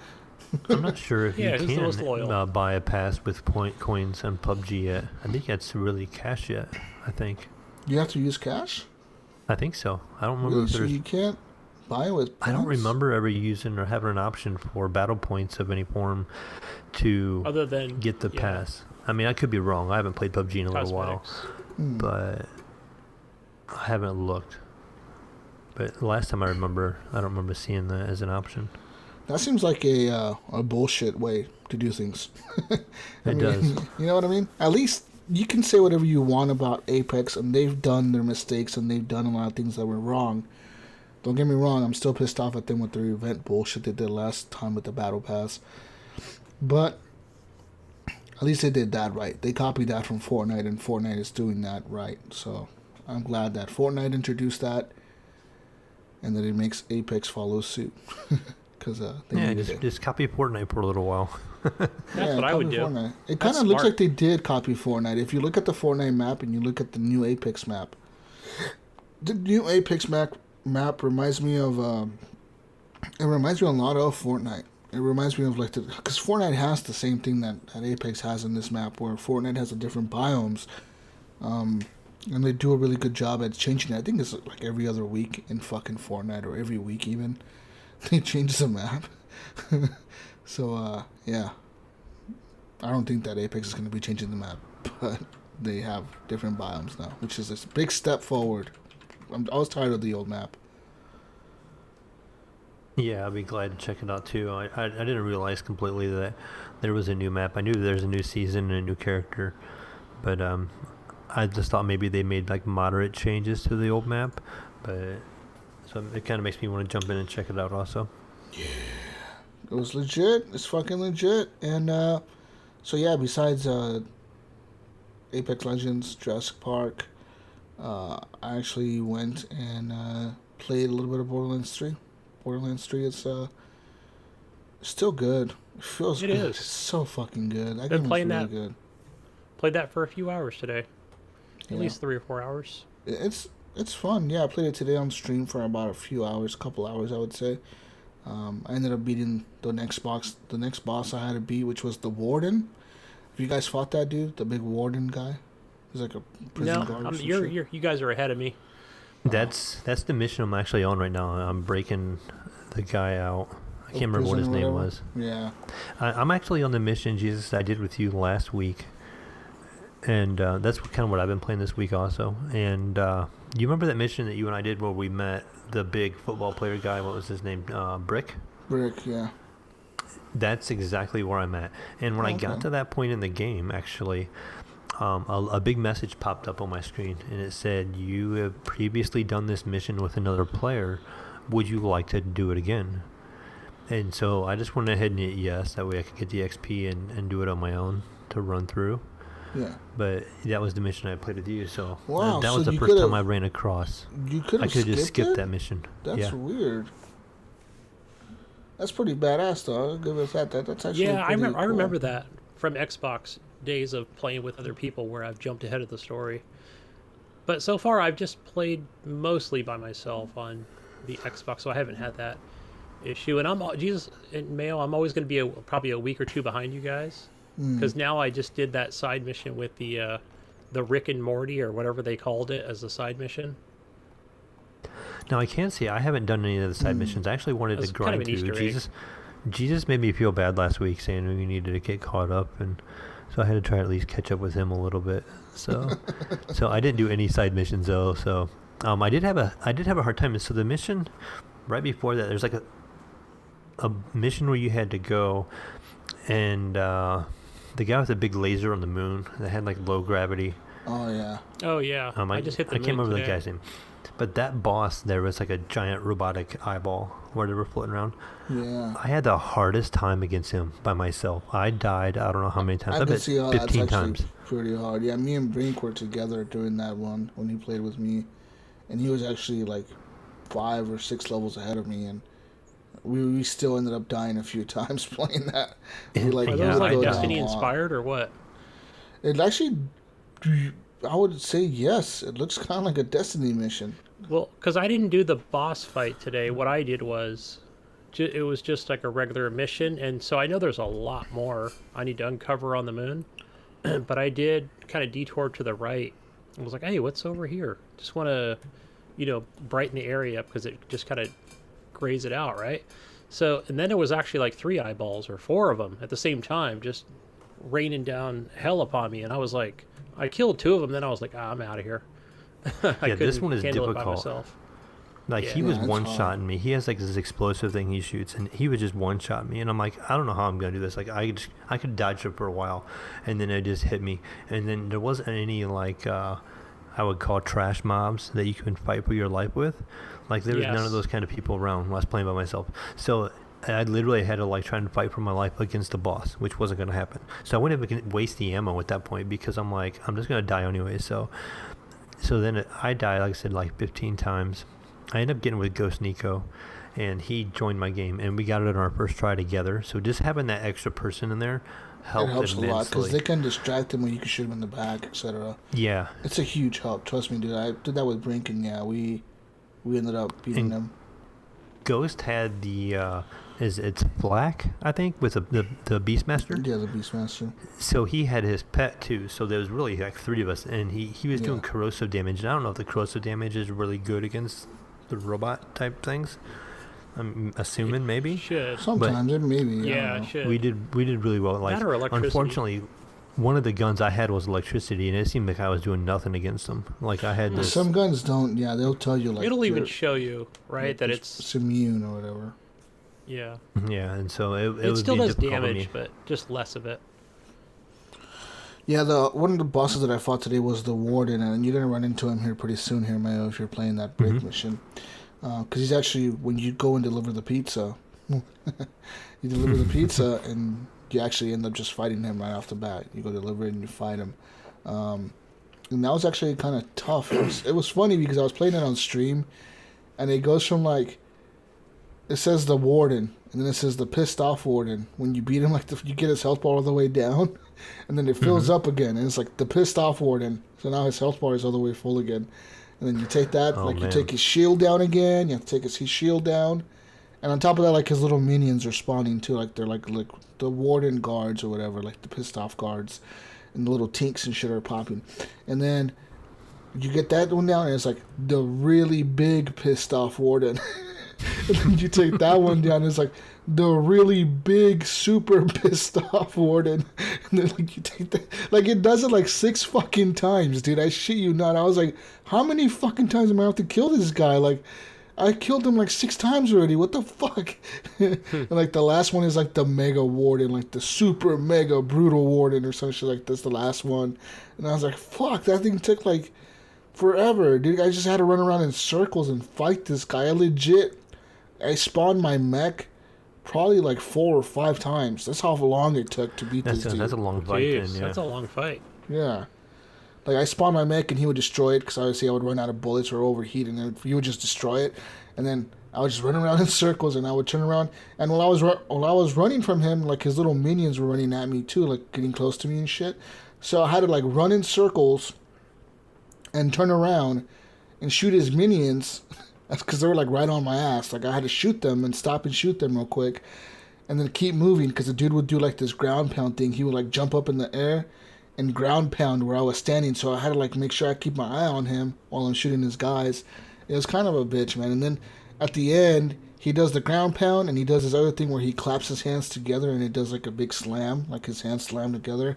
I'm not sure if Yeah, you who's the most can loyal? buy a pass with coins on PUBG yet. I think that's really cash yet. I think You have to use cash? so. I don't remember Really? if So there's. you can't buy it with I don't points? remember ever using or having an option for battle points of any form to Other than get the pass. I mean, I could be wrong. I haven't played PUBG in a little while, cosmetics. but I haven't looked. But the last time I don't remember seeing that as an option. That seems like a bullshit way to do things. It does. You know what I mean? At least you can say whatever you want about Apex, and they've done their mistakes, and they've done a lot of things that were wrong. Don't get me wrong, I'm still pissed off at them with their event bullshit they did last time with the Battle Pass. But at least they did that right. They copied that from Fortnite, and Fortnite is doing that right. So I'm glad that Fortnite introduced that, and that it makes Apex follow suit. Because they needed it. just copy Fortnite for a little while. That's what I would copy do. Fortnite. It That's kind of looks smart. like they did copy Fortnite. If you look at the Fortnite map and you look at the new Apex map, the new Apex map reminds me of it reminds me a lot of Fortnite. It reminds me of like because Fortnite has the same thing that Apex has in this map, where Fortnite has the different biomes, and they do a really good job at changing it. I think it's like every other week in fucking Fortnite, or every week even. They change the map. So, yeah. I don't think that Apex is going to be changing the map, but they have different biomes now, which is a big step forward. I was tired of the old map. Yeah, I'd be glad to check it out too. I didn't realize completely that there was a new map. I knew there's a new season and a new character, but I just thought maybe they made like moderate changes to the old map, but so it kind of makes me want to jump in and check it out also. Yeah. It was legit. It's fucking legit. And so yeah, besides Apex Legends, Jurassic Park, I actually went and played a little bit of Borderlands 3. Borderlands 3 is still good. It feels It good. is. It's so fucking good. That Been game is playing really that. good. Played that for a few hours today. Yeah. At least 3 or 4 hours. It's fun. Yeah, I played it today on stream for about a few hours, couple hours, I would say. I ended up beating the next boss I had to beat, which was the Warden. Have you guys fought that dude, the big Warden guy? He's like a prison guard. No, or some you shit. guys are ahead of me. That's the mission I'm actually on right now. I'm breaking the guy out. I can't remember what his name was. Yeah. I'm actually on the mission, Jesus, I did with you last week. And that's kind of what I've been playing this week also. And you remember that mission that you and I did where we met the big football player guy? What was his name? Brick? Brick, yeah. That's exactly where I'm at. And when I got to that point in the game, actually, a big message popped up on my screen. And it said, you have previously done this mission with another player. Would you like to do it again? And so I just went ahead and hit yes. That way I could get the XP and do it on my own to run through. Yeah. But that was the mission I played with you, so wow, that so was the first time I ran across. You could have just skipped that mission. That's weird. That's pretty badass, though. I'll give us that. That's actually I cool. remember that from Xbox days of playing with other people where I've jumped ahead of the story. But so far, I've just played mostly by myself on the Xbox, so I haven't had that issue. And Jesus and Mayo, I'm always going to be probably a week or two behind you guys. Because now I just did that side mission with the Rick and Morty or whatever they called it as a side mission. Now I can't say I haven't done any of the side missions. I actually wanted to grind through. Jesus made me feel bad last week, saying we needed to get caught up, and so I had to try at least catch up with him a little bit. So, so I didn't do any side missions though. So I did have a hard time. So the mission right before that, there's like a mission where you had to go and. The guy with the big laser on the moon that had like low gravity. Oh yeah. Oh yeah. I just hit the moon I can't remember today. the guy's name, but that boss there was like a giant robotic eyeball where they were floating around. Yeah. I had the hardest time against him by myself. I died. I don't know how many times. I bet see how 15 that's times. Pretty hard. Yeah, me and Brink were together during that one when he played with me, and he was actually like 5 or 6 levels ahead of me, and. We still ended up dying a few times playing that. Are those like Destiny inspired or what? It actually, I would say yes. It looks kind of like a Destiny mission. Well, because I didn't do the boss fight today. What I did was, it was just like a regular mission, and so I know there's a lot more I need to uncover on the moon. But I did kind of detour to the right. I was like, hey, what's over here? Just want to, brighten the area up because it just kind of graze it out, right? So, and then it was actually like 3 eyeballs or 4 of them at the same time, just raining down hell upon me. And I was like, I killed 2 of them. Then I was like, I'm out of here. Yeah, this one is difficult. Like he was one-shotting me. He has like this explosive thing he shoots, and he would just one-shot me. And I'm like, I don't know how I'm gonna do this. Like I could dodge it for a while, and then it just hit me. And then there wasn't any like I would call trash mobs that you can fight for your life with. Like there was none of those kind of people around when I was playing by myself. So I literally had to like try and fight for my life against the boss, which wasn't going to happen. So I wouldn't even waste the ammo at that point because I'm like, I'm just going to die anyway. So then I died, like I said, like 15 times. I ended up getting with Ghost Nico, and he joined my game, and we got it on our first try together. So just having that extra person in there helped immensely. A lot because they can distract them when you can shoot them in the back, etc. Yeah, it's a huge help. Trust me, dude. I did that with Brink, and we ended up beating them. Ghost had the it's Black, I think, with the Beastmaster. Yeah, the Beastmaster. So he had his pet too. So there was really like 3 of us, and he was doing corrosive damage. And I don't know if the corrosive damage is really good against the robot type things. I'm assuming maybe. Should. Sometimes it maybe. Yeah, it should. We did really well. Like, that or electricity. Unfortunately, one of the guns I had was electricity, and it seemed like I was doing nothing against them. Like I had this. Some guns don't. Yeah, they'll tell you like. It'll even show you, right, that it's immune or whatever. Yeah. Yeah, and so it still does damage, but just less of it. Yeah, one of the bosses that I fought today was the Warden, and you're gonna run into him here pretty soon, here, Mayo, if you're playing that break mission. Because he's actually, when you go and deliver the pizza, you deliver the pizza, and you actually end up just fighting him right off the bat. You go deliver it and you fight him. And that was actually kind of tough. It was funny because I was playing it on stream, and it goes from like, it says the Warden, and then it says the pissed off Warden. When you beat him, like you get his health bar all the way down, and then it fills up again, and it's like the pissed off Warden. So now his health bar is all the way full again. And then you take that, you take his shield down again. You have to take his shield down, and on top of that, like his little minions are spawning too. Like they're like the Warden guards or whatever, like the pissed off guards, and the little tinks and shit are popping. And then you get that one down, and it's like the really big pissed off Warden. And then you take that one down, it's like the really big, super pissed off warden. And then like you take that, like it does it like 6 fucking times, dude. I shit you not. I was like, how many fucking times am I have to kill this guy? Like, I killed him like 6 times already. What the fuck? And like the last one is like the mega warden, like the super mega brutal warden or some shit like that's the last one. And I was like, fuck, that thing took like forever, dude. I just had to run around in circles and fight this guy. I spawned my mech probably like 4 or 5 times. That's how long it took to beat this dude. That's a long fight. Jeez, Then, yeah. that's a long fight. Yeah. Like, I spawned my mech and he would destroy it because obviously I would run out of bullets or overheat, and then he would just destroy it. And then I would just run around in circles, and I would turn around. And while I was running from him, like, his little minions were running at me too, like, getting close to me and shit. So I had to, like, run in circles and turn around and shoot his minions. That's because they were, like, right on my ass. Like, I had to shoot them and stop and shoot them real quick. And then keep moving because the dude would do, like, this ground pound thing. He would, like, jump up in the air and ground pound where I was standing, so I had to like make sure I keep my eye on him while I'm shooting his guys. It was kind of a bitch, man. And then at the end, he does the ground pound and he does this other thing where he claps his hands together and it does like a big slam, like his hands slam together.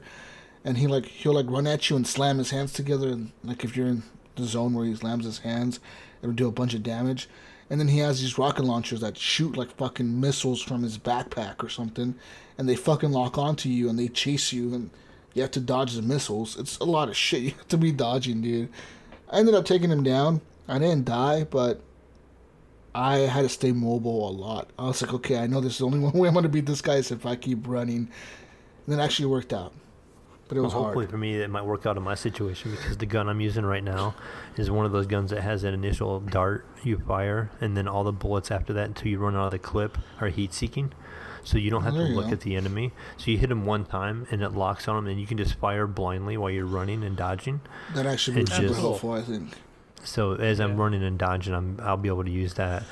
And he'll like run at you and slam his hands together, and like if you're in the zone where he slams his hands, it'll do a bunch of damage. And then he has these rocket launchers that shoot like fucking missiles from his backpack or something, and they fucking lock onto you and they chase you, and you have to dodge the missiles. It's a lot of shit you have to be dodging, dude. I ended up taking him down. I didn't die, but I had to stay mobile a lot. I was like, okay, I know this is the only one way I'm going to beat this guy is if I keep running. And it actually worked out. But it was hopefully hard. for me, it might work out in my situation because the gun I'm using right now is one of those guns that has an initial dart you fire, and then all the bullets after that until you run out of the clip are heat-seeking. So you don't have to look at the enemy. So you hit him one time, and it locks on him, and you can just fire blindly while you're running and dodging. That actually was super helpful, I think. So as I'm running and dodging, I'll be able to use that.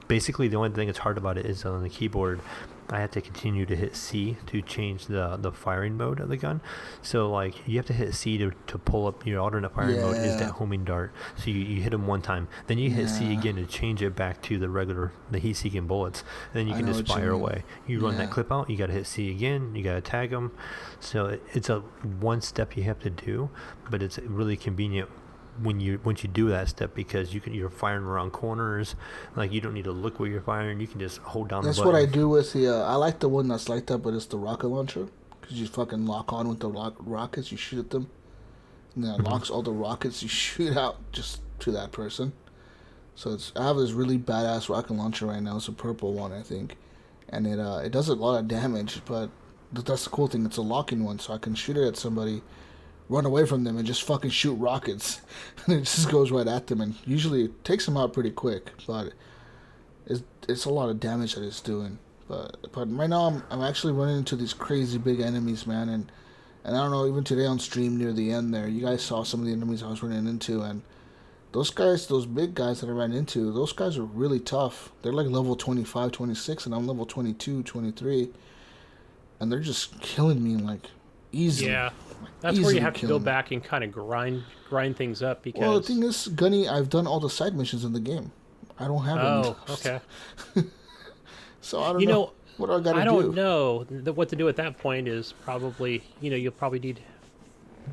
Basically, the only thing that's hard about it is on the keyboard, I have to continue to hit C to change the firing mode of the gun. So like you have to hit C to pull up your alternate firing mode is that homing dart. So you hit them one time, then you hit C again to change it back to the heat-seeking bullets. And then you can just fire away. You run that clip out, you got to hit C again, you got to tag them. So it's a one step you have to do, but it's really convenient once you do that step because you're firing around corners. Like you don't need to look where you're firing, you can just hold down the button. That's what I do with the I like the one that's like that, but it's the rocket launcher, because you fucking lock on with the rockets, you shoot at them, and then it locks all the rockets you shoot out just to that person. So I have this really badass rocket launcher right now. It's a purple one, I think, and it does a lot of damage, but that's the cool thing, it's a locking one, so I can shoot it at somebody, run away from them, and just fucking shoot rockets. And it just goes right at them, and usually it takes them out pretty quick, but it's a lot of damage that it's doing. But right now I'm actually running into these crazy big enemies, man, and I don't know, even today on stream near the end there, you guys saw some of the enemies I was running into, and those big guys that I ran into, those guys are really tough. They're like level 25, 26, and I'm level 22, 23, and they're just killing me like easily. Yeah. That's where you have to go back and kind of grind things up because... Well, the thing is, Gunny, I've done all the side missions in the game. I don't have any. Oh, okay. So I don't know. What do I got to do? I don't know. What to do at that point is probably, you'll probably need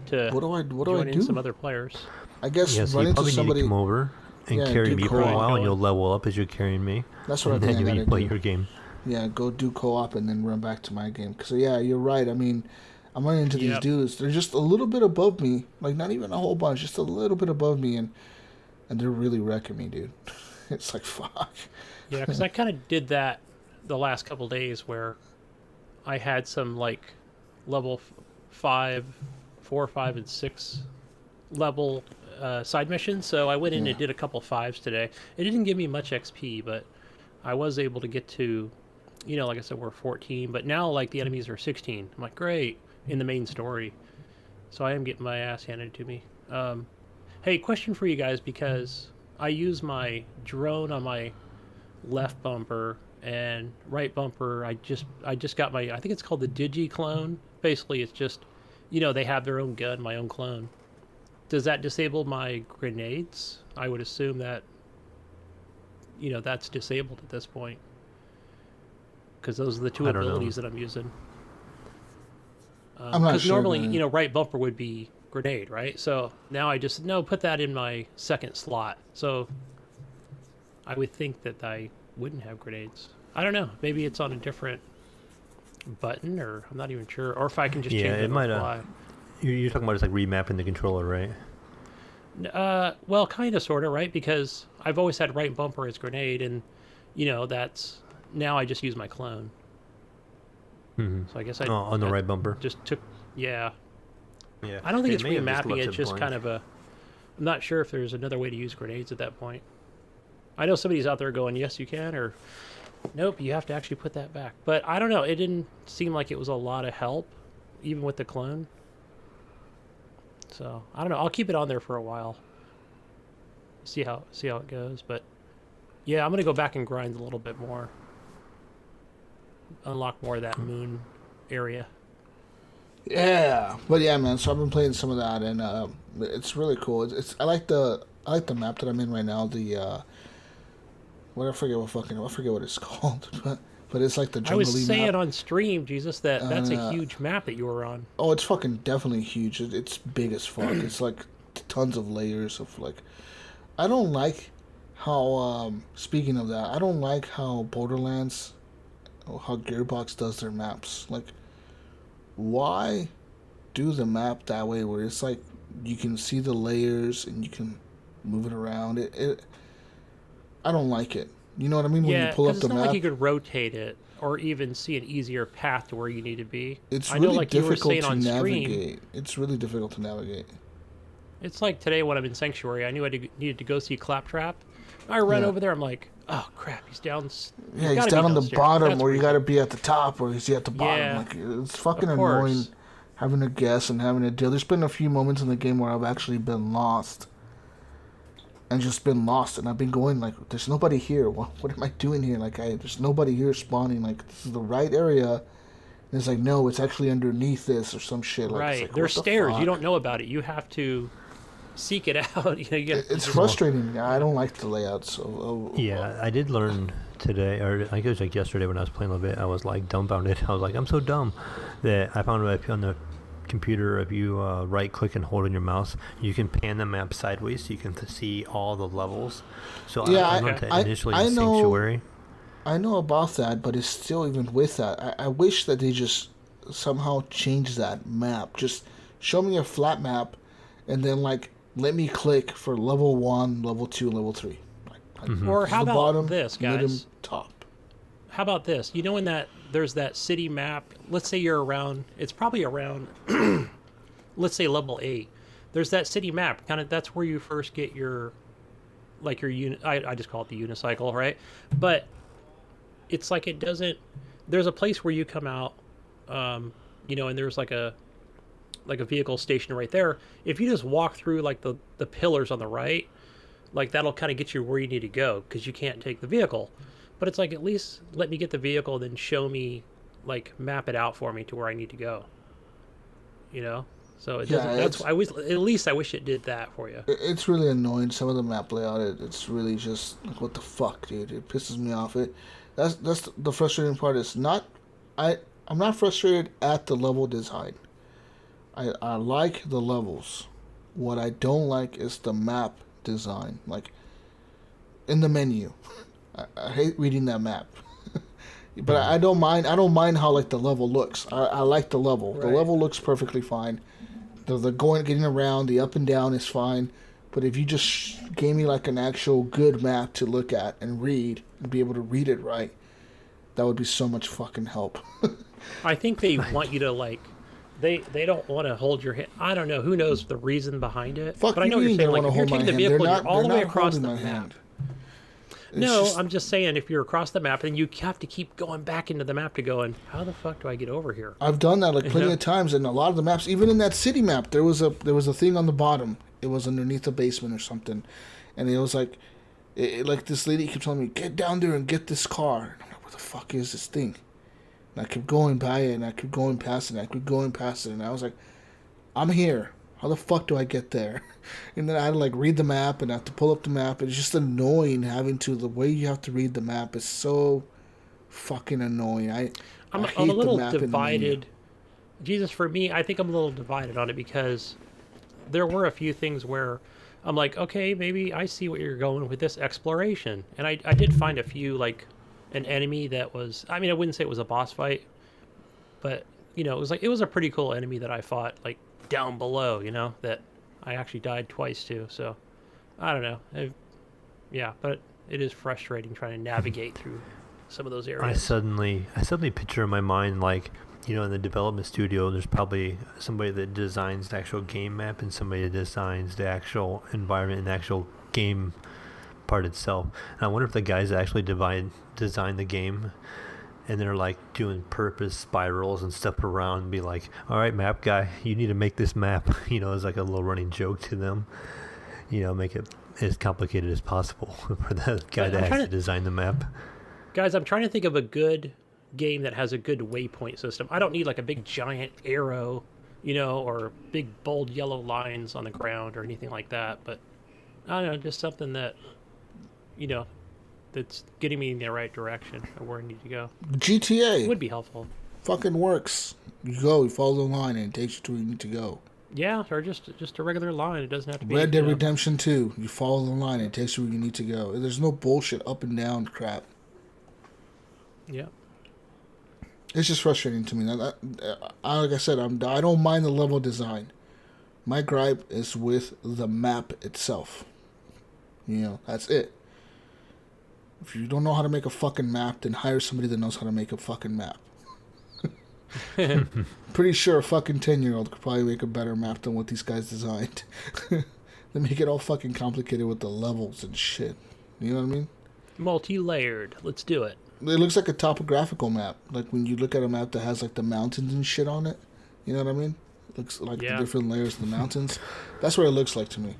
to join in some other players. I guess so run you into probably somebody... need to come over and carry me for a while, and you'll level up as you're carrying me. That's what I think I got to do. Play your game. Yeah, go do co-op and then run back to my game. So yeah, you're right. I mean, I'm running into these dudes. They're just a little bit above me. Like, not even a whole bunch. Just a little bit above me. And they're really wrecking me, dude. It's like, fuck. Yeah, because I kind of did that the last couple days where I had some, like, level 4, 5, and 6 level side missions. So I went in and did a couple 5s today. It didn't give me much XP, but I was able to get to, like I said, we're 14. But now, like, the enemies are 16. I'm like, great. In the main story. So I am getting my ass handed to me. Hey, question for you guys, because I use my drone on my left bumper and right bumper. I just got my, I think it's called the Digi clone. Basically, it's just, they have their own gun, my own clone. Does that disable my grenades? I would assume that that's disabled at this point. Because those are the two I don't know. abilities that I'm using. I'm not Because sure, normally, man. right bumper would be grenade, right? So now I just, no, put that in my second slot. So I would think that I wouldn't have grenades. I don't know. Maybe it's on a different button, or I'm not even sure. Or if I can just change it it might. on the fly. You're talking about just like remapping the controller, right? Well, kind of, sort of, right? Because I've always had right bumper as grenade, and that's now I just use my clone. Mm-hmm. So I guess on the right bumper. Just took, yeah. Yeah. I don't think it's may have just remapping. left It's just blank. kind of a. I'm not sure if there's another way to use grenades at that point. I know somebody's out there going, yes, you can, or nope, you have to actually put that back. But I don't know. It didn't seem like it was a lot of help, even with the clone. So I don't know. I'll keep it on there for a while. See how it goes. But yeah, I'm gonna go back and grind a little bit more. Unlock more of that moon area. Yeah, but yeah, man. So I've been playing some of that, and it's really cool. I like the map that I'm in right now. The I forget what it's called, but it's like the I was jungly saying map. on stream, Jesus, that's a huge map that you were on. Oh, it's fucking definitely huge. It's big as fuck. It's like tons of layers of like. I don't like how. Speaking of that, I don't like how Borderlands, how Gearbox does their maps. Like, why do the map that way where it's like you can see the layers and you can move it around? I don't like it. You know what I mean? When Yeah, you pull up it's the not map, like you could rotate it or even see an easier path to where you need to be. it's I really know, like you were difficult saying to on stream, navigate. It's really difficult to navigate. it's like today when I'm in Sanctuary, I knew I needed to go see Claptrap. I run Yeah. over there, I'm like, oh crap, he's down. Yeah, he's gotta down be on the downstairs. bottom, That's or you where got to be at the top, or is he at the bottom? Yeah, Like, it's fucking of course. annoying having to guess and having to deal. There's been a few moments in the game where I've actually been lost. And just been lost, and I've been going like, there's nobody here. What am I doing here? Like, there's nobody here spawning. Like, this is the right area. And it's like, no, it's actually underneath this or some shit. Like, right. it's like, There's what the stairs. fuck? You don't know about it. You have to seek it out. It's frustrating. I don't like the layouts. Yeah, I did learn today, or I think it was like yesterday when I was playing a little bit. I was like dumbfounded. I was like, I'm so dumb that I found on the computer, if you right click and hold on your mouse, you can pan the map sideways so you can see all the levels. So Yeah, I learned that initially in know- Sanctuary. I know about that, but it's still, even with that, I wish that they just somehow change that map. Just show me a flat map, and then like let me click for level 1, level 2, level 3. Or how the about bottom, this, middle, guys? top. How about this? You know, in that there's that city map. Let's say you're around. It's probably around. Let's say level 8. There's that city map. Kind of that's where you first get your, like your unit. I just call it the unicycle, right? But it's like it doesn't. There's a place where you come out, and there's like a vehicle station right there. If you just walk through like the pillars on the right, like that'll kind of get you where you need to go because you can't take the vehicle. But it's like, at least let me get the vehicle, then show me, like map it out for me to where I need to go. So it doesn't. That's I wish, at least I wish it did that for you. It's really annoying. Some of the map layout, it's really just like, what the fuck, dude. It pisses me off. That's the frustrating part. It's not. I'm not frustrated at the level design. I like the levels. What I don't like is the map design. Like in the menu, I hate reading that map. But I don't mind. I don't mind how like the level looks. I like the level. Right. The level looks perfectly fine. The getting around, the up and down is fine. But if you just gave me like an actual good map to look at and read and be able to read it right, that would be so much fucking help. I think they want you to like. They don't want to hold your hand. I don't know. Who knows the reason behind it? Fuck but I know what you you're mean saying. they Like, wanna if you're hold my taking the hand. vehicle, They're you're all the not way across the holding my map. hand. It's No, just- I'm just saying, if you're across the map, then you have to keep going back into the map to go, and how the fuck do I get over here? I've done that like plenty Yeah. of times, and a lot of the maps, even in that city map, there was a thing on the bottom. It was underneath a basement or something, and it was like, like this lady kept telling me, "Get down there and get this car." And I'm like, "What the fuck is this thing?" And I kept going by it, and I kept going past it, and I kept going past it, and I was like, "I'm here. How the fuck do I get there? And then I had to like read the map and I have to pull up the map. It's just annoying having to. The way you have to read the map is so fucking annoying. I'm hate a little the map in the menu. divided. Jesus, for me, I think I'm a little divided on it because there were a few things where I'm like, okay, maybe I see what you're going with this exploration. And I did find a few, like an enemy that was, I mean, I wouldn't say it was a boss fight, but, you know, it was a pretty cool enemy that I fought, like, down below, you know, that I actually died twice to. So, I don't know. Yeah, but it is frustrating trying to navigate through some of those areas. I suddenly picture in my mind, like, you know, in the development studio, there's probably somebody that designs the actual game map and somebody that designs the actual environment and the actual game part itself. And I wonder if the guys that actually design the game, and they're like doing purpose spirals and stuff around, and be like, all right, map guy, you need to make this map, you know, as like a little running joke to them, you know, make it as complicated as possible for the guy that has to design the map. Guys, I'm trying to think of a good game that has a good waypoint system. I don't need like a big giant arrow, you know, or big bold yellow lines on the ground or anything like that, but I don't know, just something that, you know, that's getting me in the right direction of where I need to go. GTA It would be helpful. fucking works. You go, you follow the line, and it takes you to where you need to go. Yeah, or just a regular line. It doesn't have to be Red Dead you know, Redemption 2, you follow the line, and it takes you where you need to go. There's no bullshit up and down crap. Yeah. It's just frustrating to me. Like I said, I don't mind the level design. My gripe is with the map itself. You know, that's it. If you don't know how to make a fucking map, then hire somebody that knows how to make a fucking map. Pretty sure a fucking 10-year-old could probably make a better map than what these guys designed. They make it all fucking complicated with the levels and shit. You know what I mean? Multi-layered. Let's do it. It looks like a topographical map. Like when you look at a map that has like the mountains and shit on it. You know what I mean? It looks like the different layers of the mountains. That's what it looks like to me.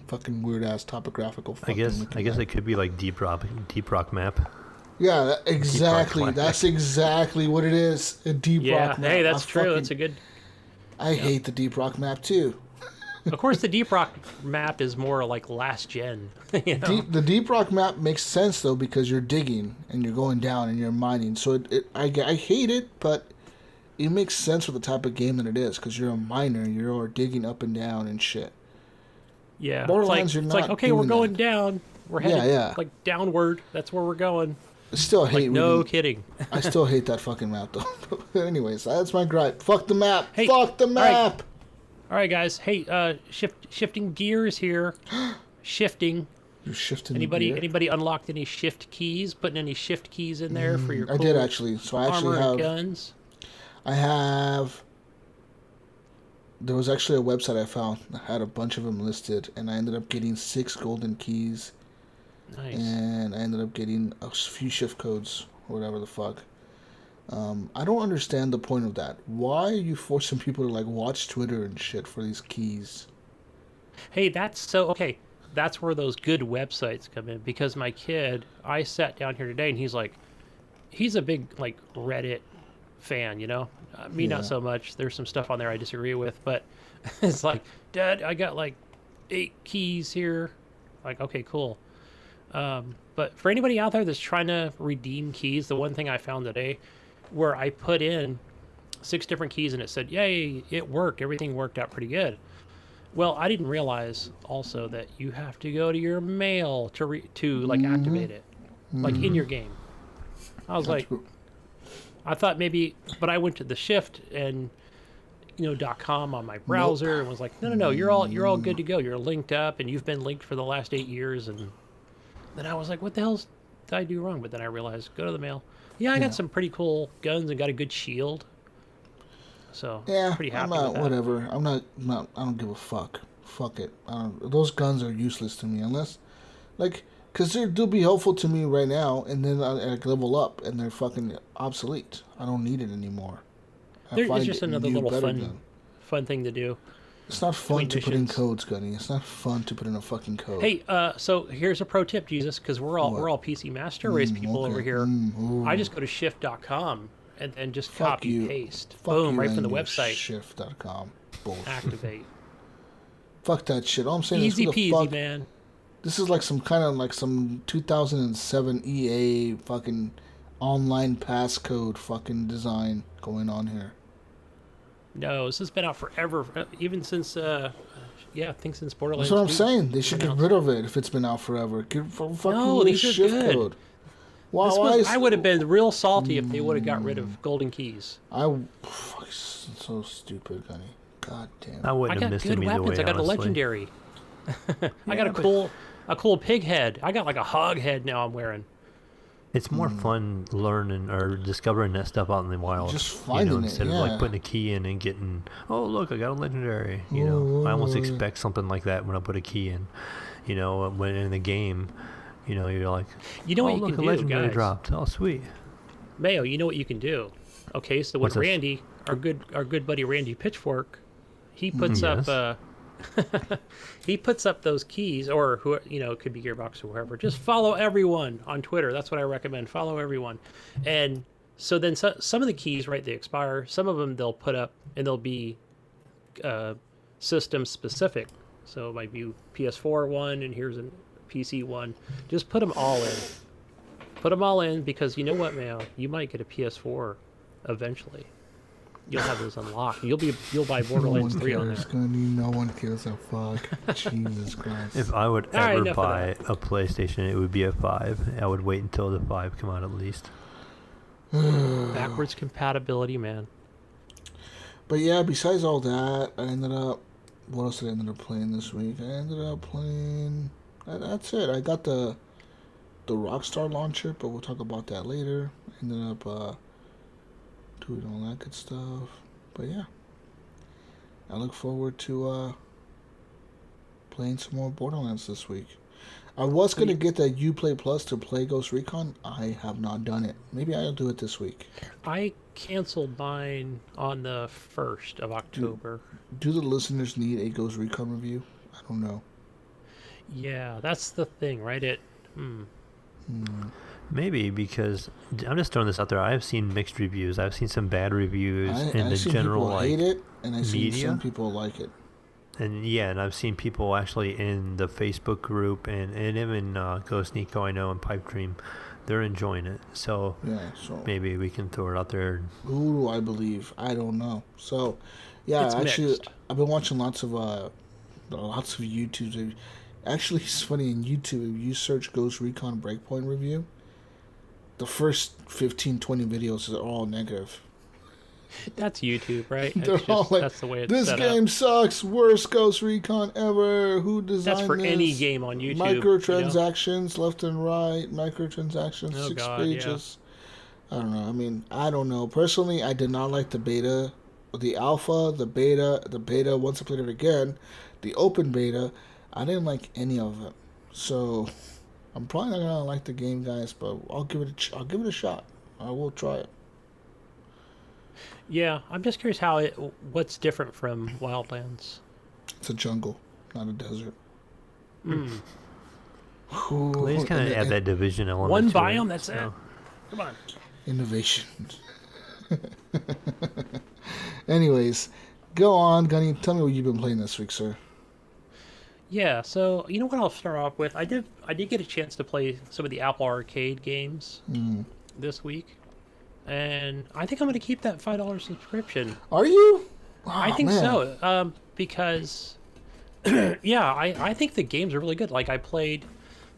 Fucking weird ass topographical. I guess it could be like deep rock map. Yeah, exactly. That's exactly what it is. A deep rock map. Hey, that's true. That's a good. I hate the deep rock map too. Of course, the deep rock map is more like last gen. You know? The deep rock map makes sense though because you're digging and you're going down and you're mining. So I hate it, but it makes sense for the type of game that it is because you're a miner, you're digging up and down and shit. Yeah, Borderlands, it's like okay, we're going down. We're heading like downward. That's where we're going. I still hate. No kidding. I still hate that fucking map though. But anyways, that's my gripe. Fuck the map. Hey, fuck the map. All right, guys. Hey, shifting gears here. Shifting. You're shifting. Anybody unlocked any shift keys? Putting any shift keys in there for your? Cool I did actually. So I actually have guns. I have. There was actually a website I found that had a bunch of them listed, and I ended up getting 6 golden keys. Nice. And I ended up getting a few shift codes, or whatever the fuck. I don't understand the point of that. Why are you forcing people to like watch Twitter and shit for these keys? Hey, okay. That's where those good websites come in because my kid, I sat down here today and he's a big like Reddit fan, you know. Me not so much. There's some stuff on there I disagree with, but it's like, Dad, I got like 8 keys here. Like, okay, cool. But for anybody out there that's trying to redeem keys, the one thing I found today where I put in 6 different keys and it said, yay, it worked. Everything worked out pretty good. Well, I didn't realize also that you have to go to your mail to like activate it, like in your game. I was like, I thought maybe, but I went to the Shift and .com on my browser and was like, no, you're all good to go. You're linked up and you've been linked for the last 8 years. And then I was like, what the hell did I do wrong? But then I realized, go to the mail. Yeah, I got some pretty cool guns and got a good shield. So pretty happy with that. Whatever. I don't give a fuck. Fuck it. Those guns are useless to me unless, like, because they'll be helpful to me right now, and then I level up, and they're fucking obsolete. I don't need it anymore. It's just another little fun thing to do. It's not fun to put in codes, Gunny. It's not fun to put in a fucking code. Hey, so here's a pro tip, Jesus, because we're all PC Master Race people over here. I just go to shift.com and just copy paste. Boom, right from the website. Shift.com. Bullshit. Activate. Fuck that shit. All I'm saying Easy is, who the peasy, fuck? man. This is like some kind of like some 2007 EA fucking online passcode fucking design going on here. No, this has been out forever. Even since, I think since Borderlands. That's what I'm 2 saying. They should get announced. rid of it if it's been out forever. Get fucking No, rid of these are shift good. code. I would have been real salty if they would have got rid of golden keys. Fuck, so stupid, Gunny. God damn. I I wouldn't have got missed good him either weapons. way, I got a honestly. legendary. I got a cool pig head. I got like a hog head now I'm wearing. It's more fun learning or discovering that stuff out in the wild. Just finding it, instead of yeah. like putting a key in and getting, oh look, I got a legendary. I almost expect something like that when I put a key in. When in the game, you're like, You know oh what you look, can a do, legendary guys? dropped. Oh sweet. Mayo, you know what you can do. Okay, so when What's this? Randy, our good buddy Randy Pitchfork, he puts Yes. up he puts up those keys, or who it could be Gearbox or whoever. Just follow everyone on Twitter. That's what I recommend. Follow everyone, and so then some of the keys, right? They expire. Some of them they'll put up, and they'll be system specific. So it might be PS4 one, and here's a PC one. Just put them all in. Put them all in, because you know what, Mayo? You might get a PS4 eventually. You'll have those unlocked. You'll buy Borderlands 3 on there. Gunny. No one cares a fuck. Jesus Christ. If I would All right, ever enough of buy a PlayStation, it would be a 5. I would wait until the 5 come out at least. Backwards compatibility, man. But yeah, besides all that, I ended up... What else did I end up playing this week? I ended up playing... That's it. I got the Rockstar launcher, but we'll talk about that later. I ended up doing all that good stuff. But yeah. I look forward to playing some more Borderlands this week. I was going to get that Uplay Plus to play Ghost Recon. I have not done it. Maybe I'll do it this week. I canceled mine on the 1st of October. Do the listeners need a Ghost Recon review? I don't know. Yeah, that's the thing, right? Maybe, because I'm just throwing this out there. I've seen mixed reviews. I've seen some bad reviews in I've the seen general people hate it, and I've seen media. some people like it. And I've seen people actually in the Facebook group and even Ghost Nico, I know, and Pipe Dream, they're enjoying it. So Yeah, so maybe we can throw it out there. who do I believe? I don't know. So, yeah, It's actually, mixed. I've been watching lots of YouTubes. Actually, it's funny, in YouTube, if you search Ghost Recon Breakpoint review, the first 15, 20 videos are all negative. That's YouTube, right? They're It's all just, like, that's the way it's this set game up. sucks, worst Ghost Recon ever, who designed That's for this? any game on YouTube. Microtransactions left and right, microtransactions, Oh, 6 God, pages. I don't know. I mean, I don't know. Personally, I did not like the beta, the alpha, the beta, once I played it again, the open beta. I didn't like any of it. So, I'm probably not going to like the game, guys, but I'll give it a shot. I will try it. Yeah, I'm just curious what's different from Wildlands. It's a jungle, not a desert. Mm. Ooh, They just kind of add that division element. One to it, biome, that's it. so. Come on. Innovation. Anyways, go on, Gunny. Tell me what you've been playing this week, sir. Yeah, so you know what I'll start off with? I did get a chance to play some of the Apple Arcade games this week, and I think I'm going to keep that $5 subscription. Are you? I think so, because yeah, I think the games are really good. Like I played,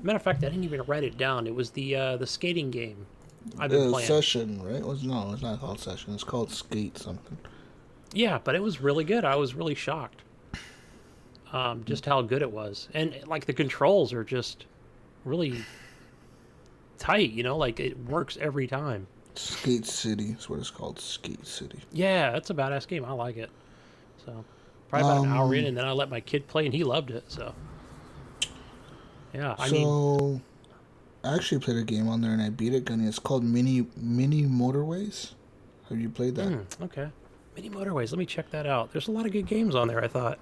matter of fact, I didn't even write it down. It was the skating game I've been playing. Session, right? No, it's not called Session. It's called Skate something. Yeah, but it was really good. I was really shocked. Just how good it was. And like the controls are just really tight, like it works every time. Skate City is what it's called. Skate City. Yeah, that's a badass game. I like it. So probably about an hour in, and then I let my kid play, and he loved it. So yeah, I actually played a game on there and I beat it, Gunny. It's called Mini Motorways. Have you played that? Okay. Mini Motorways. Let me check that out. There's a lot of good games on there, I thought.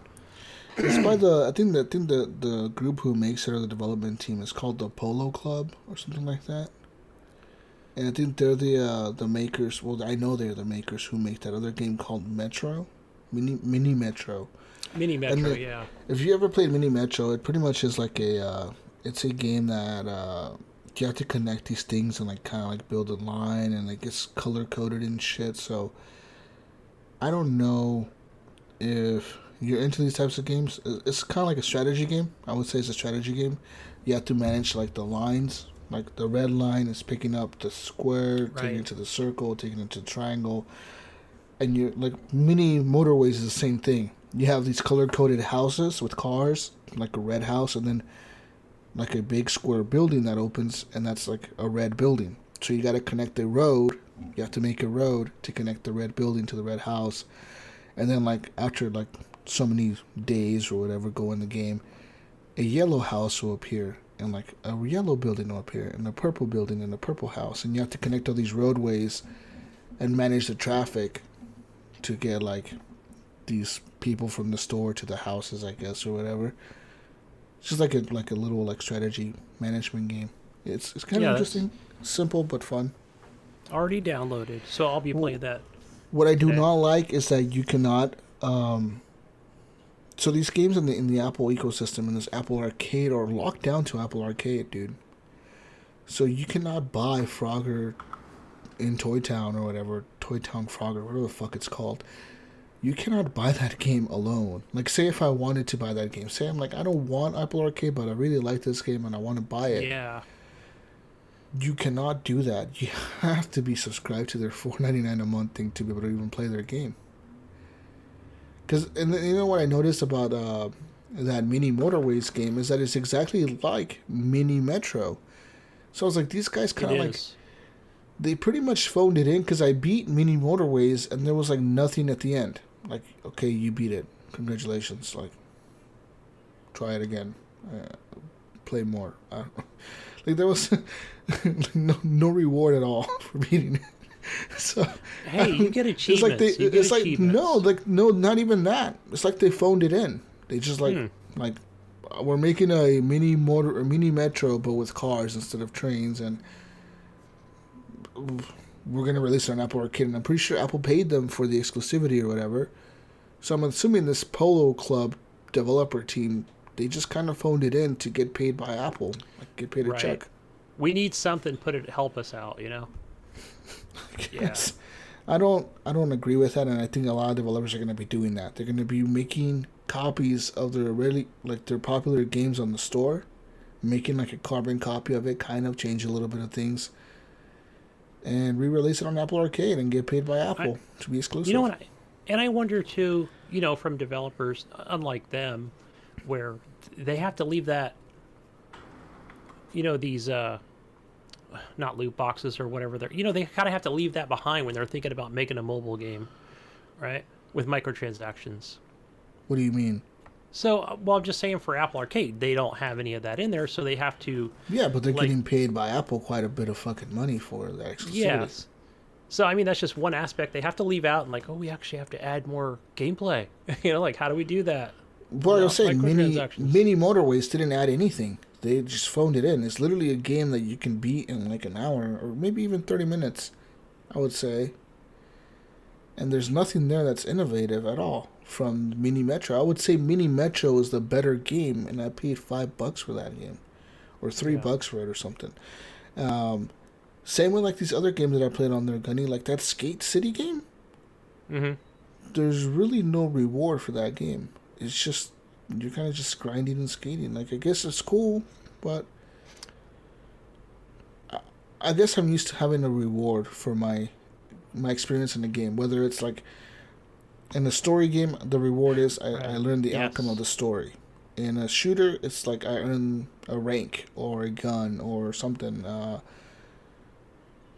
It's by I think the group who makes it, or the development team, is called the Polo Club or something like that. And I think they're the makers. Well, I know they're the makers who make that other game called Metro. Mini Metro. Mini Metro, And yeah. if you ever played Mini Metro, it pretty much is like it's a game that you have to connect these things and like kind of like build a line, and like it's color coded and shit. So I don't know if you're into these types of games. It's kind of like a strategy game. I would say it's a strategy game. You have to manage like the lines. Like the red line is picking up the square, taking it to the circle, taking it to the triangle. And you're like mini motorways is the same thing. You have these color coded houses with cars, like a red house, and then like a big square building that opens, and that's like a red building. So you got to connect the road. You have to make a road to connect the red building to the red house. And then like after like so many days or whatever go in the game, a yellow house will appear, and like a yellow building will appear, and a purple building and a purple house, and you have to connect all these roadways and manage the traffic to get like these people from the store to the houses, I guess, or whatever. It's just like a little like strategy management game. It's kind of interesting, simple but fun. Already downloaded, so I'll be playing that. What I do not like is that you cannot. So these games in the Apple ecosystem and this Apple Arcade are locked down to Apple Arcade, dude. So you cannot buy Frogger in Toy Town or whatever, Toy Town Frogger, whatever the fuck it's called. You cannot buy that game alone. Like, say if I wanted to buy that game, say I'm like, I don't want Apple Arcade, but I really like this game and I want to buy it. Yeah. You cannot do that. You have to be subscribed to their $4.99 a month thing to be able to even play their game. Because, and you know what I noticed about that Mini Motorways game is that it's exactly like Mini Metro. So I was like, these guys kind of like, they pretty much phoned it in, because I beat Mini Motorways and there was like nothing at the end. Like, okay, you beat it. Congratulations. Like, try it again. Play more. Like, there was no reward at all for beating it. So, hey, you get achievements. It's like no, not even that. It's like they phoned it in. They just like we're making a mini metro, but with cars instead of trains, and we're gonna release it on Apple Arcade. And I'm pretty sure Apple paid them for the exclusivity or whatever. So I'm assuming this Polo Club developer team, they just kind of phoned it in to get paid by Apple, like get paid a check. We need something to help us out, you know. Yes. I don't agree with that, and I think a lot of developers are going to be doing that. They're going to be making copies of their popular games on the store, making like a carbon copy of it, kind of change a little bit of things, and re-release it on Apple Arcade and get paid by Apple to be exclusive. You know what? And I wonder too, you know, from developers unlike them, where they have to leave that, you know, these not loot boxes or whatever they're, you know, they kind of have to leave that behind when they're thinking about making a mobile game, right? With microtransactions. What do you mean? So, well, I'm just saying for Apple Arcade, they don't have any of that in there, so they have to... Yeah, but they're getting paid by Apple quite a bit of fucking money for that exclusivity. Yes. So, I mean, that's just one aspect they have to leave out, and like, oh, we actually have to add more gameplay. You know, like, how do we do that? Well, I was saying, Mini Motorways didn't add anything. They just phoned it in. It's literally a game that you can beat in like an hour or maybe even 30 minutes, I would say. And there's nothing there that's innovative at all from Mini Metro. I would say Mini Metro is the better game, and I paid $5 for that game, or $3 for it or something. Same with like these other games that I played on there, Gunny, like that Skate City game. Mm-hmm. There's really no reward for that game. It's just, you're kind of just grinding and skating. Like, I guess it's cool, but I guess I'm used to having a reward for my experience in the game. Whether it's like in a story game, the reward is I learn the outcome of the story. In a shooter, it's like I earn a rank or a gun or something,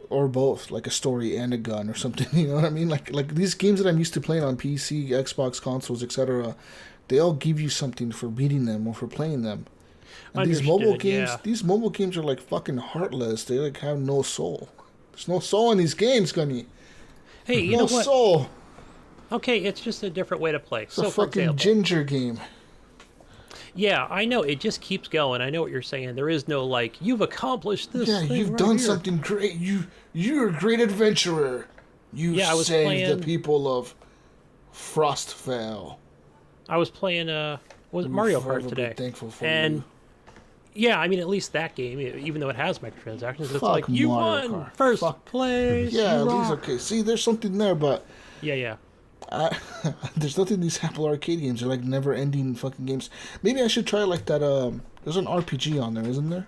or both, like a story and a gun or something. You know what I mean? Like these games that I'm used to playing on PC, Xbox consoles, etc. They all give you something for beating them or for playing them. And these mobile games are like fucking heartless. They like have no soul. There's no soul in these games, Gunny. Hey, you know what? No soul. Okay, it's just a different way to play. It's a fucking ginger game. Yeah, I know. It just keeps going. I know what you're saying. There is no like, you've accomplished this. Yeah, you've done something great. You're a great adventurer. You saved the people of Frostfell. I was playing was it Mario Kart today? Thankful for and you. yeah, I mean, at least that game, even though it has microtransactions, it's Fuck like you Mario won Kart. first Fuck. place. Yeah, you at least rock. okay. See, there's something there, but Yeah. there's nothing in these Apple Arcade games. They're like never-ending fucking games. Maybe I should try like that. There's an RPG on there, isn't there?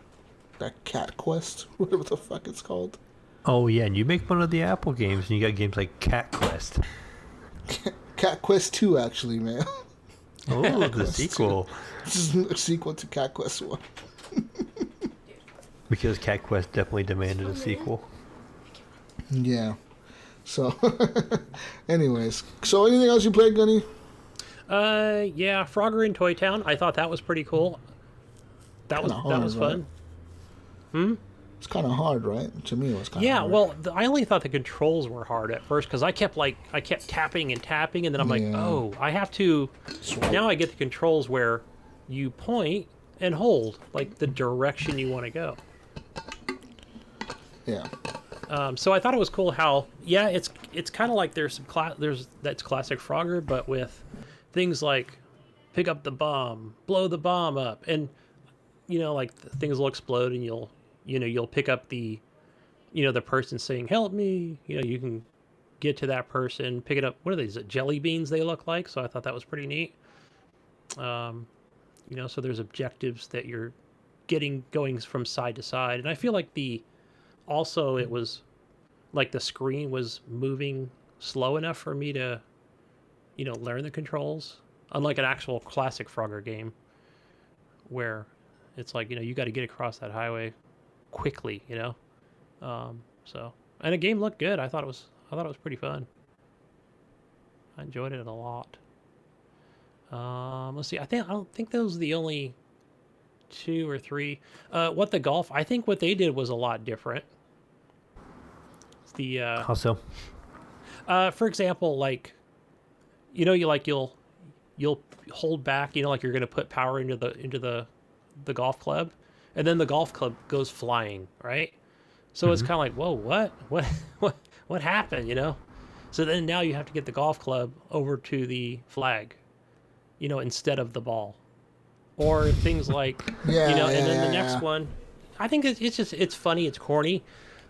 That Cat Quest, whatever the fuck it's called. Oh yeah, and you make fun of the Apple games, and you got games like Cat Quest. Cat Quest 2, actually, man. Oh, the sequel. This is a sequel to Cat Quest 1. Because Cat Quest definitely demanded a sequel. Yeah. So, anyways. So, anything else you played, Gunny? Yeah, Frogger in Toy Town. I thought that was pretty cool. That was fun. It's kind of hard, right? To me, it was kind of Yeah, hard. well, I only thought the controls were hard at first because I kept tapping and tapping, and then I'm like, Yeah. oh, I have to. Swipe. Now I get the controls where you point and hold like the direction you want to go. Yeah. So I thought it was cool how it's kind of like there's that's classic Frogger, but with things like pick up the bomb, blow the bomb up, and like things will explode, and you'll pick up the the person saying help me. You can get to that person, pick it up. What are these? Jelly beans they look like. So I thought that was pretty neat. So there's objectives that you're going from side to side, and I feel like it was like the screen was moving slow enough for me to learn the controls, unlike an actual classic Frogger game where it's like you got to get across that highway quickly. So and the game looked good. I thought it was pretty fun. I enjoyed it a lot. Let's see. I don't think those are the only 2 or 3. What the golf? I think what they did was a lot different. How so? For example, like, you'll hold back, like you're gonna put power into the golf club, and then the golf club goes flying, right? So it's kind of like, whoa, what happened, So then now you have to get the golf club over to the flag, instead of the ball, or things like, and then the next one, I think it's funny, it's corny.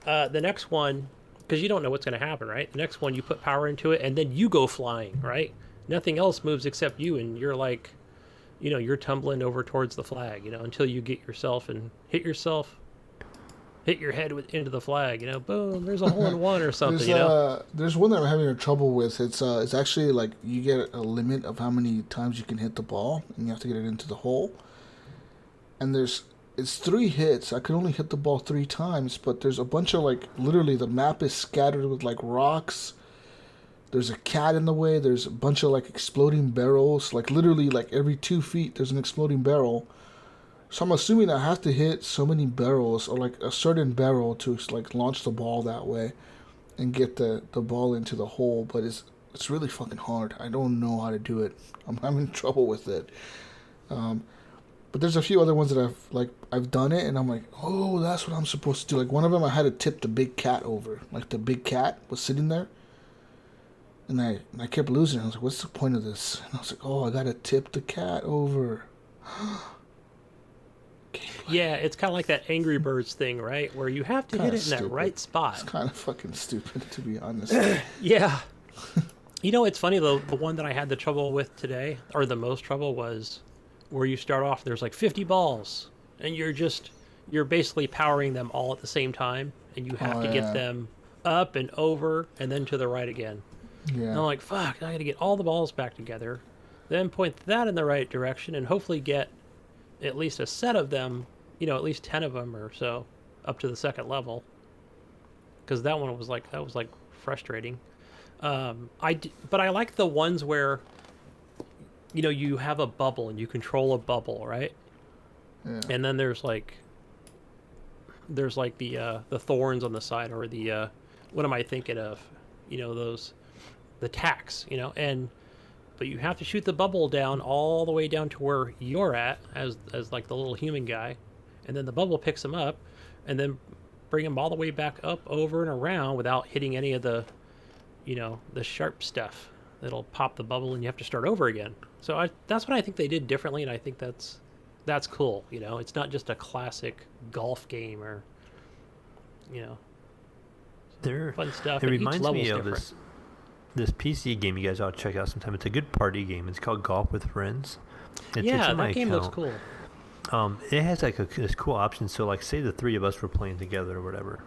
The next one, because you don't know what's going to happen, right? The next one, you put power into it, and then you go flying, right? Nothing else moves except you, and you're like, you're tumbling over towards the flag, until you get yourself and hit your head into the flag, boom, there's a hole in one or something, There's one that I'm having trouble with. It's actually like you get a limit of how many times you can hit the ball, and you have to get it into the hole. And it's 3 hits. I can only hit the ball 3 times, but there's a bunch of literally the map is scattered with rocks. There's a cat in the way. There's a bunch of exploding barrels. Literally every 2 feet there's an exploding barrel. So I'm assuming I have to hit so many barrels or a certain barrel to launch the ball that way and get the ball into the hole. But it's really fucking hard. I don't know how to do it. I'm having trouble with it. But there's a few other ones that I've done it, and I'm like, oh, that's what I'm supposed to do. One of them I had to tip the big cat over. The big cat was sitting there, and I kept losing. I was like, what's the point of this? And I was like, oh, I gotta tip the cat over. Yeah, it's kind of like that Angry Birds thing, right? Where you have to hit it in that right spot. It's kind of fucking stupid, to be honest. Yeah. It's funny, though, the one that I had the trouble with today, or the most trouble, was where you start off, there's 50 balls, and you're basically powering them all at the same time, and you have to get them up and over, and then to the right again. Yeah. And I'm like, fuck, I gotta get all the balls back together, then point that in the right direction, and hopefully get at least a set of them, at least 10 of them or so, up to the second level. Because that was frustrating. But I like the ones where you have a bubble and you control a bubble, right? Yeah. And then there's the thorns on the side, or the what am I thinking of? The tacks, but you have to shoot the bubble down all the way down to where you're at as the little human guy, and then the bubble picks them up, and then bring them all the way back up, over and around without hitting any of the the sharp stuff it'll pop the bubble and you have to start over again. So that's what I think they did differently, and I think that's cool. You know, it's not just a classic golf game or, you know, fun stuff. It reminds me of different. this PC game you guys ought to check out sometime. It's a good party game. It's called Golf with Friends. It's in my that game account. looks cool. It has like this cool option. So like, say the three of us were playing together or whatever,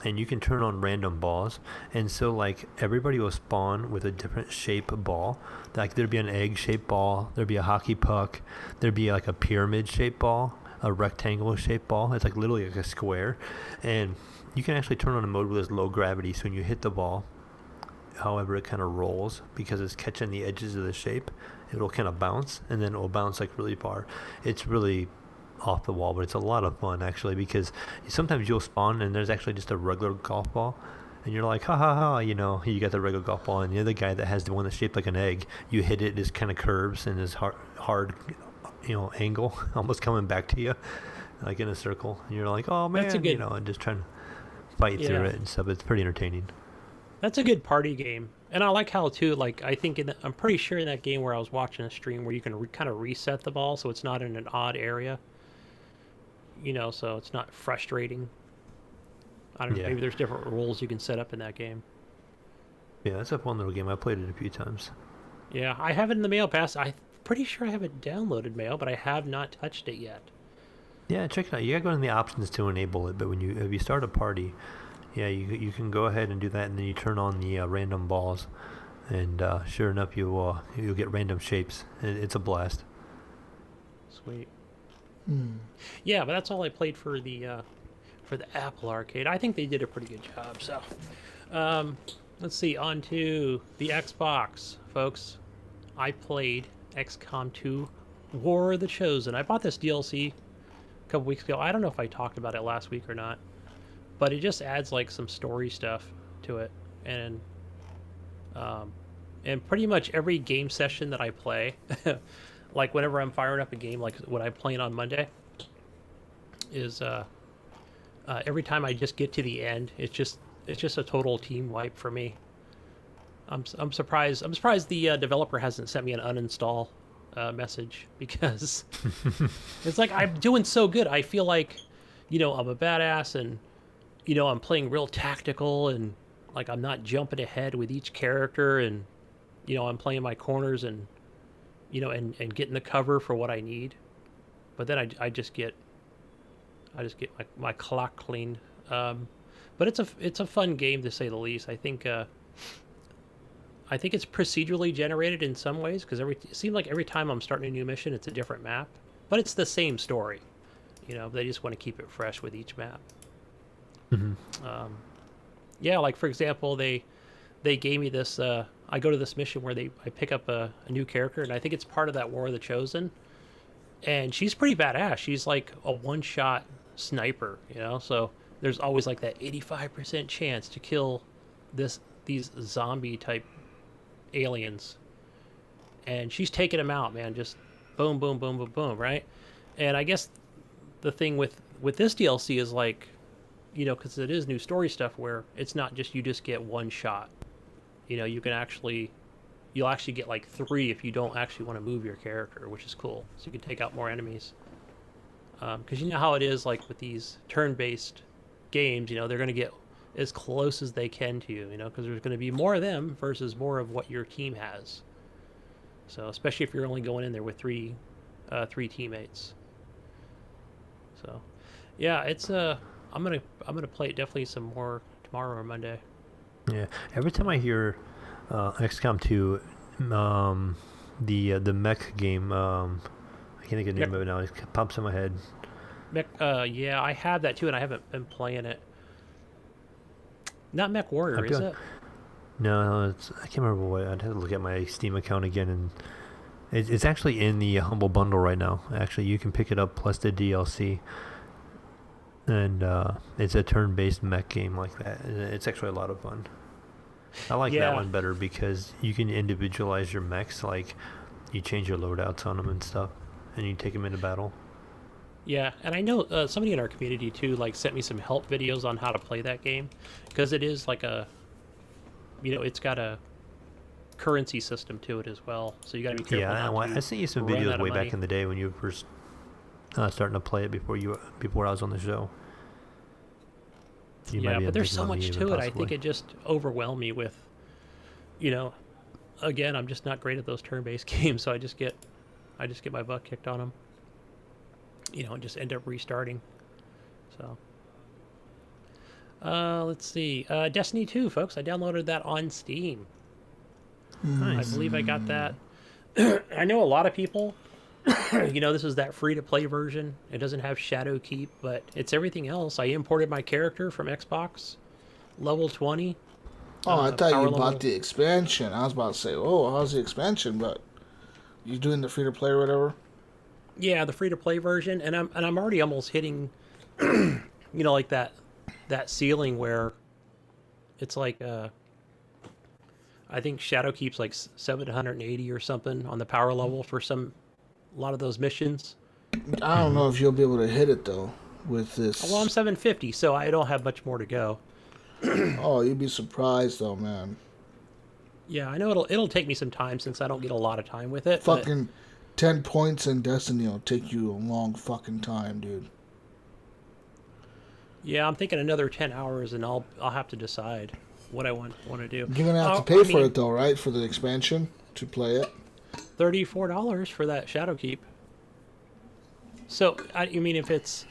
and you can turn on random balls, and so like everybody will spawn with a different shape ball. Like there'd be an egg-shaped ball, there'd be a hockey puck, there'd be like a pyramid-shaped ball, a rectangle-shaped ball. It's like literally like a square, and you can actually turn on a mode with this low gravity. So when you hit the ball, however it kind of rolls because it's catching the edges of the shape, it'll kind of bounce, and then it'll bounce like really far. It's really off the wall, but it's a lot of fun actually, because sometimes you'll spawn and there's actually just a regular golf ball, and you're like, ha ha ha, you know, you got the regular golf ball, and the other guy that has the one that's shaped like an egg, you hit it, it kind of curves and is hard, you know, angle, almost coming back to you, like in a circle, and you're like, oh man, you know, and just trying to fight through it and stuff. It's pretty entertaining. That's a good party game. And I like how, too, like, I think I'm pretty sure in that game where I was watching a stream where you can kind of reset the ball so it's not in an odd area. You know, so it's not frustrating. I don't know, maybe there's different rules you can set up in that game. Yeah, that's a fun little game. I played it a few times. Yeah, I have it in the Mail Pass. I'm pretty sure I have it downloaded, Mail, but I have not touched it yet. Yeah, check it out. You gotta go in the options to enable it, but if you start a party, yeah, you can go ahead and do that, and then you turn on the random balls, and sure enough, you'll get random shapes. It's a blast. Sweet. Yeah, but that's all I played for the Apple Arcade. I think they did a pretty good job. So, let's see. On to the Xbox, folks. I played XCOM 2: War of the Chosen. I bought this DLC a couple weeks ago. I don't know if I talked about it last week or not, but it just adds like some story stuff to it, and pretty much every game session that I play, like whenever I'm firing up a game, like what I'm playing on Monday, is every time I just get to the end, it's just a total team wipe for me. I'm surprised the developer hasn't sent me an uninstall message, because it's like I'm doing so good. I feel like, you know, I'm a badass, and you know, I'm playing real tactical, and like I'm not jumping ahead with each character, and you know, I'm playing my corners, and you know, and getting the cover for what I need. But then I just get my clock cleaned. But it's a fun game, to say the least. I think it's procedurally generated in some ways, because it seems like every time I'm starting a new mission, it's a different map, but it's the same story. You know, they just want to keep it fresh with each map. Mm-hmm. Yeah, like for example, they gave me this. I go to this mission where I pick up a new character, and I think it's part of that War of the Chosen, and she's pretty badass. She's like a one-shot sniper, you know. So there's always like that 85% chance to kill these zombie type aliens, and she's taking them out, man. Just boom, boom, boom, boom, boom, right? And I guess the thing with this DLC is like, you know, because it is new story stuff where it's not just you just get one shot. You know, you'll actually get like 3 if you don't actually want to move your character, which is cool. So you can take out more enemies. Because you know how it is, like with these turn-based games, you know, they're going to get as close as they can to you, you know, because there's going to be more of them versus more of what your team has. So especially if you're only going in there with three teammates. So, yeah, it's I'm gonna play it definitely some more tomorrow or Monday. Yeah, every time I hear XCOM 2, the mech game, I can't think of the name of it now. It pops in my head. Mech, yeah, I have that too, and I haven't been playing it. Not Mech Warrior, is it? No, I can't remember what. I'd have to look at my Steam account again, and it's actually in the Humble Bundle right now. Actually, you can pick it up plus the DLC. And it's a turn-based mech game like that. And it's actually a lot of fun. I like that one better because you can individualize your mechs. Like, you change your loadouts on them and stuff, and you take them into battle. Yeah, and I know somebody in our community too, like, sent me some help videos on how to play that game, because it is like a, you know, it's got a currency system to it as well. So you got to be careful. Yeah, I seen you some videos way back in the day when you were first starting to play it before I was on the show. Yeah, but there's so much to it. I think it just overwhelmed me with, again, I'm just not great at those turn-based games, so I just get my butt kicked on them. And just end up restarting. So, let's see. Destiny 2, folks. I downloaded that on Steam. Nice. I believe I got that. I know a lot of people, this is that free-to-play version. It doesn't have Shadow Keep, but it's everything else. I imported my character from Xbox, level 20. Oh, I thought you bought the expansion. I was about to say, oh, how's the expansion? But you doing the free-to-play or whatever? Yeah, the free-to-play version, and I'm already almost hitting, like that ceiling where it's like, I think Shadow Keep's like 780 or something on the power level for a lot of those missions. I don't know if you'll be able to hit it though with this. Well, I'm 750, so I don't have much more to go. Oh, you'd be surprised though, man. Yeah, I know it'll take me some time since I don't get a lot of time with it. Fucking 10 points in Destiny will take you a long fucking time, dude. Yeah, I'm thinking another 10 hours, and I'll have to decide what I want to do. You're gonna have to pay for it though, right? For the expansion to play it. $34 for that Shadow Keep. So, if it's,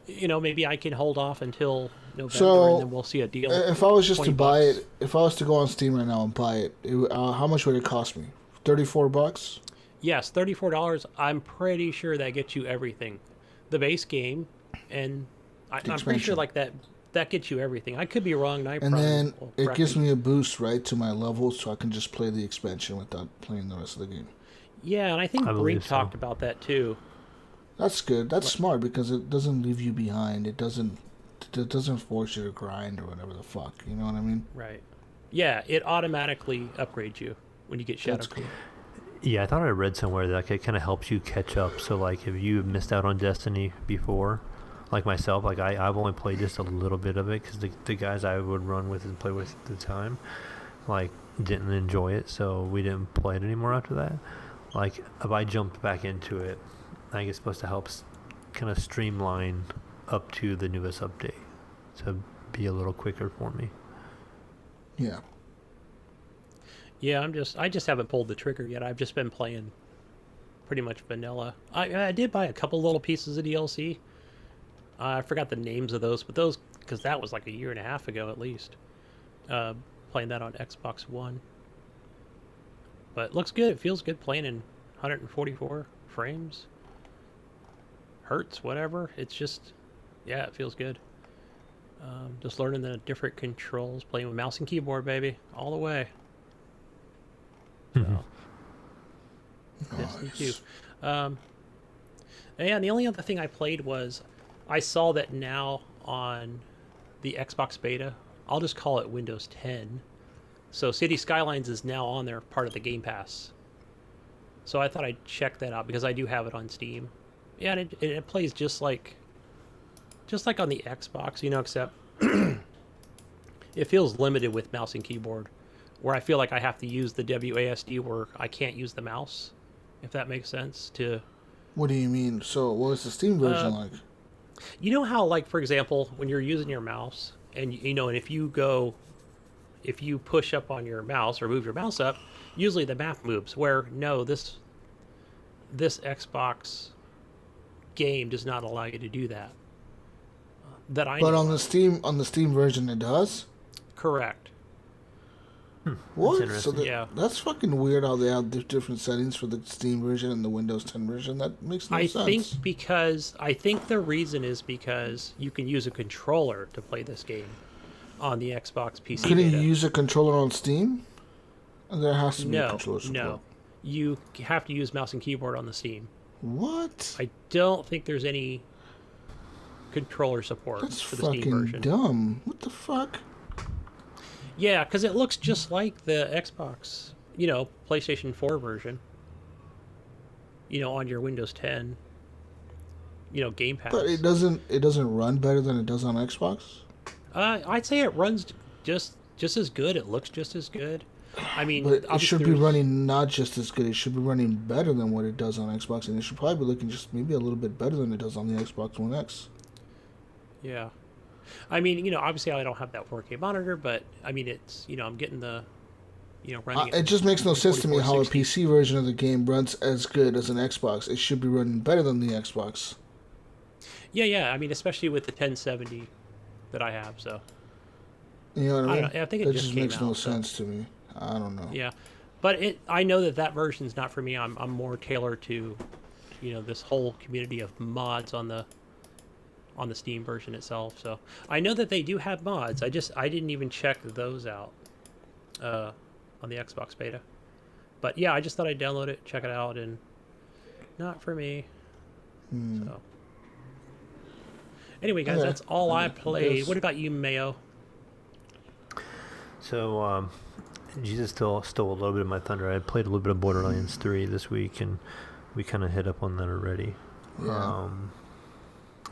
maybe I can hold off until November, and then we'll see a deal. If I was just to buy it, if I was to go on Steam right now and buy it, how much would it cost me? $34? Yes, $34. I'm pretty sure that gets you everything. The base game, and I'm pretty sure like that gets you everything. I could be wrong. And then it gives me a boost, right, to my levels, so I can just play the expansion without playing the rest of the game. Yeah, and I think Brink talked about that too. That's good. That's smart because it doesn't leave you behind. It doesn't force you to grind or whatever the fuck. You know what I mean? Right. Yeah, it automatically upgrades you when you get Shadow Keep. Yeah, I thought I read somewhere that it kind of helps you catch up. So, like, if you missed out on Destiny before, like myself, like I've only played just a little bit of it because the guys I would run with and play with at the time, like, didn't enjoy it, so we didn't play it anymore after that. Like, if I jumped back into it, I think it's supposed to help kind of streamline up to the newest update to be a little quicker for me. Yeah. Yeah, I just haven't pulled the trigger yet. I've just been playing pretty much vanilla. I did buy a couple little pieces of DLC. I forgot the names of those, but those, because that was like a year and a half ago at least. Playing that on Xbox One. But it looks good. It feels good playing in 144 frames. Hertz, whatever. It's just, yeah, it feels good. Just learning the different controls, playing with mouse and keyboard, baby, all the way. So, Nice. and the only other thing I played was I saw that now on the Xbox beta, I'll just call it Windows 10. So City Skylines is now on there, part of the Game Pass. So I thought I'd check that out because I do have it on Steam. Yeah, and it plays just like on the Xbox, except it feels limited with mouse and keyboard, where I feel like I have to use the WASD where I can't use the mouse, if that makes sense. What do you mean? So what was the Steam version like? You know how, like, for example, when you're using your mouse, and and if you push up on your mouse or move your mouse up, usually the map moves. Where no, this Xbox game does not allow you to do that. But on the Steam version, it does. Correct. What? So yeah, that's fucking weird how they have different settings for the Steam version and the Windows 10 version. That makes no sense. I think the reason is because you can use a controller to play this game on the Xbox PC. Can you use a controller on Steam? There has to be a controller support. No. You have to use mouse and keyboard on the Steam. What? I don't think there's any controller support for the Steam version. That's fucking dumb. What the fuck? Yeah, because it looks just like the Xbox, PlayStation 4 version. On your Windows 10, Game Pass. But it doesn't run better than it does on Xbox? I'd say it runs just as good. It looks just as good. I mean, But it should be there's- running not just as good. It should be running better than what it does on Xbox, and it should probably be looking just maybe a little bit better than it does on the Xbox One X. Yeah. I mean, obviously I don't have that 4K monitor, but I mean, it's, I'm getting the, running It just makes no sense to me how a 4460. PC version of the game runs as good as an Xbox. It should be running better than the Xbox. Yeah. I mean, especially with the 1070 that I have, so. You know what I mean? don't know. I think it that just just came makes no out, so. sense to me. I don't know. Yeah. But I know that version's not for me. I'm more tailored to, this whole community of mods on the Steam version itself. So I know that they do have mods. I didn't even check those out on the Xbox beta. But yeah, I just thought I'd download it, check it out, and not for me. So anyway, guys, Okay. that's all I played. Yes. What about you, Mayo? So, Jesus stole a little bit of my thunder. I played a little bit of Borderlands 3 this week, and we kind of hit up on that already. Yeah.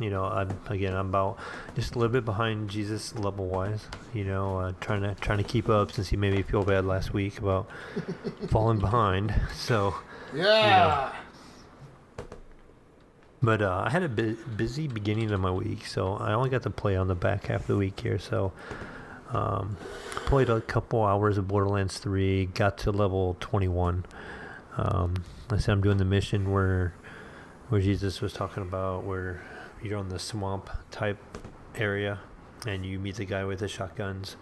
I'm about just a little bit behind Jesus level wise. Trying to keep up since he made me feel bad last week about falling behind. So, Yeah. but I had a busy beginning of my week, so I only got to play on the back half of the week here. So, played a couple hours of Borderlands 3, got to level 21. I said I'm doing the mission where Jesus was talking about where you're on the swamp type area and you meet the guy with the shotguns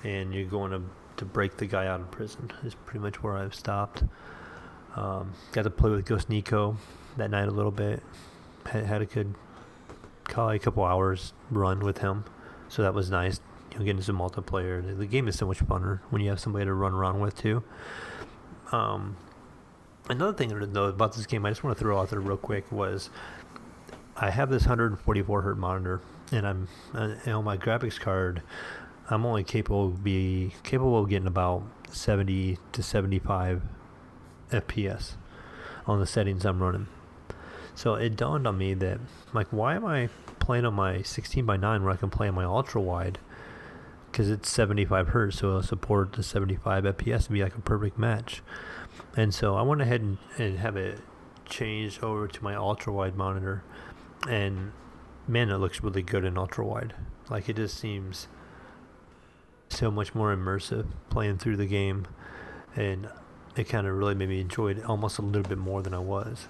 and you're going to break the guy out of prison is pretty much where I've stopped. Got to play with Ghost Nico that night a little bit. Had a good a couple hours run with him, so that was nice. Getting some multiplayer. The game is so much funner when you have somebody to run around with too. Another thing to know about this game, I just want to throw out there real quick, was I have this 144 hertz monitor, and I'm on my graphics card. I'm only capable of getting about 70 to 75 FPS on the settings I'm running. So it dawned on me that, why am I playing on my 16:9 where I can play on my ultra wide? Because it's 75 hertz, so it'll support the 75 FPS to be like a perfect match. And so I went ahead and have it changed over to my ultra wide monitor, and man, it looks really good in ultra wide. It just seems so much more immersive playing through the game, and it kind of really made me enjoy it almost a little bit more than I was.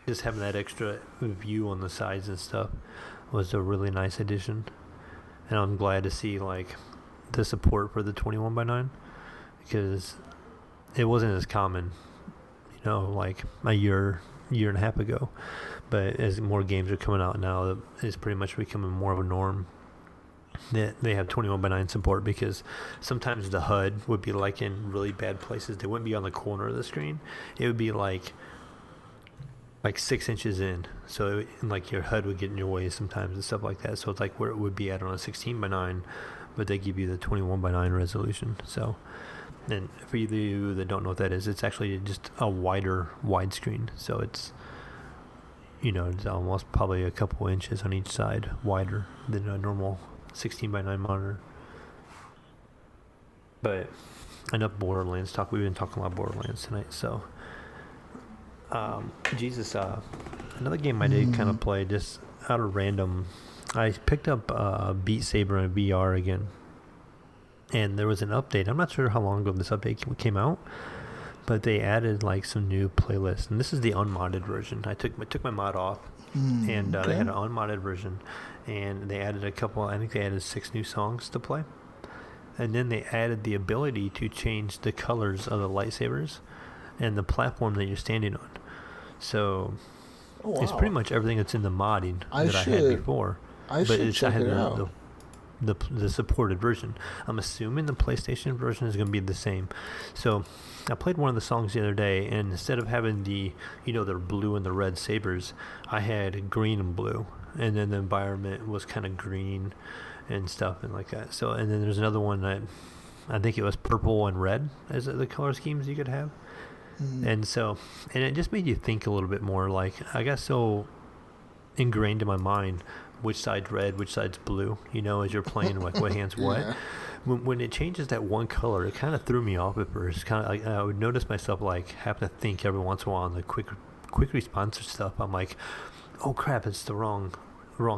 Just having that extra view on the sides and stuff was a really nice addition. And I'm glad to see the support for the 21:9, because it wasn't as common, a year and a half ago. But as more games are coming out now, it's pretty much becoming more of a norm that they have 21:9 support, because sometimes the HUD would be in really bad places. They wouldn't be on the corner of the screen. It would be like 6 inches in, so your HUD would get in your way sometimes and stuff like that. So it's where it would be at on a 16:9, but they give you the 21:9 resolution. So, and for you that don't know what that is, it's actually just a wider widescreen. So it's it's almost probably a couple inches on each side wider than a normal 16:9 monitor. But enough Borderlands talk. We've been talking about Borderlands tonight, so. Jesus, another game I did kind of play just out of random. I picked up Beat Saber in VR again, and there was an update. I'm not sure how long ago this update came out, but they added some new playlists, and this is the unmodded version. I took my mod off, and they had an unmodded version, and they added a couple. I think they added 6 new songs to play, and then they added the ability to change the colors of the lightsabers and the platform that you're standing on. So it's pretty much everything that's in the modding I had before. I should check it out. The supported version. I'm assuming the PlayStation version is going to be the same. So I played one of the songs the other day, and instead of having the blue and the red sabers, I had green and blue, and then the environment was kind of green and stuff and like that. So, and then there's another one that I think it was purple and red as the color schemes you could have. And so, and it just made you think a little bit more. I got so ingrained in my mind which side's red, which side's blue, as you're playing, what hand's what. when it changes that one color, it kind of threw me off at first. Kind of like I would notice myself like having to think every once in a while on the quick response stuff. I'm like, oh crap, it's the wrong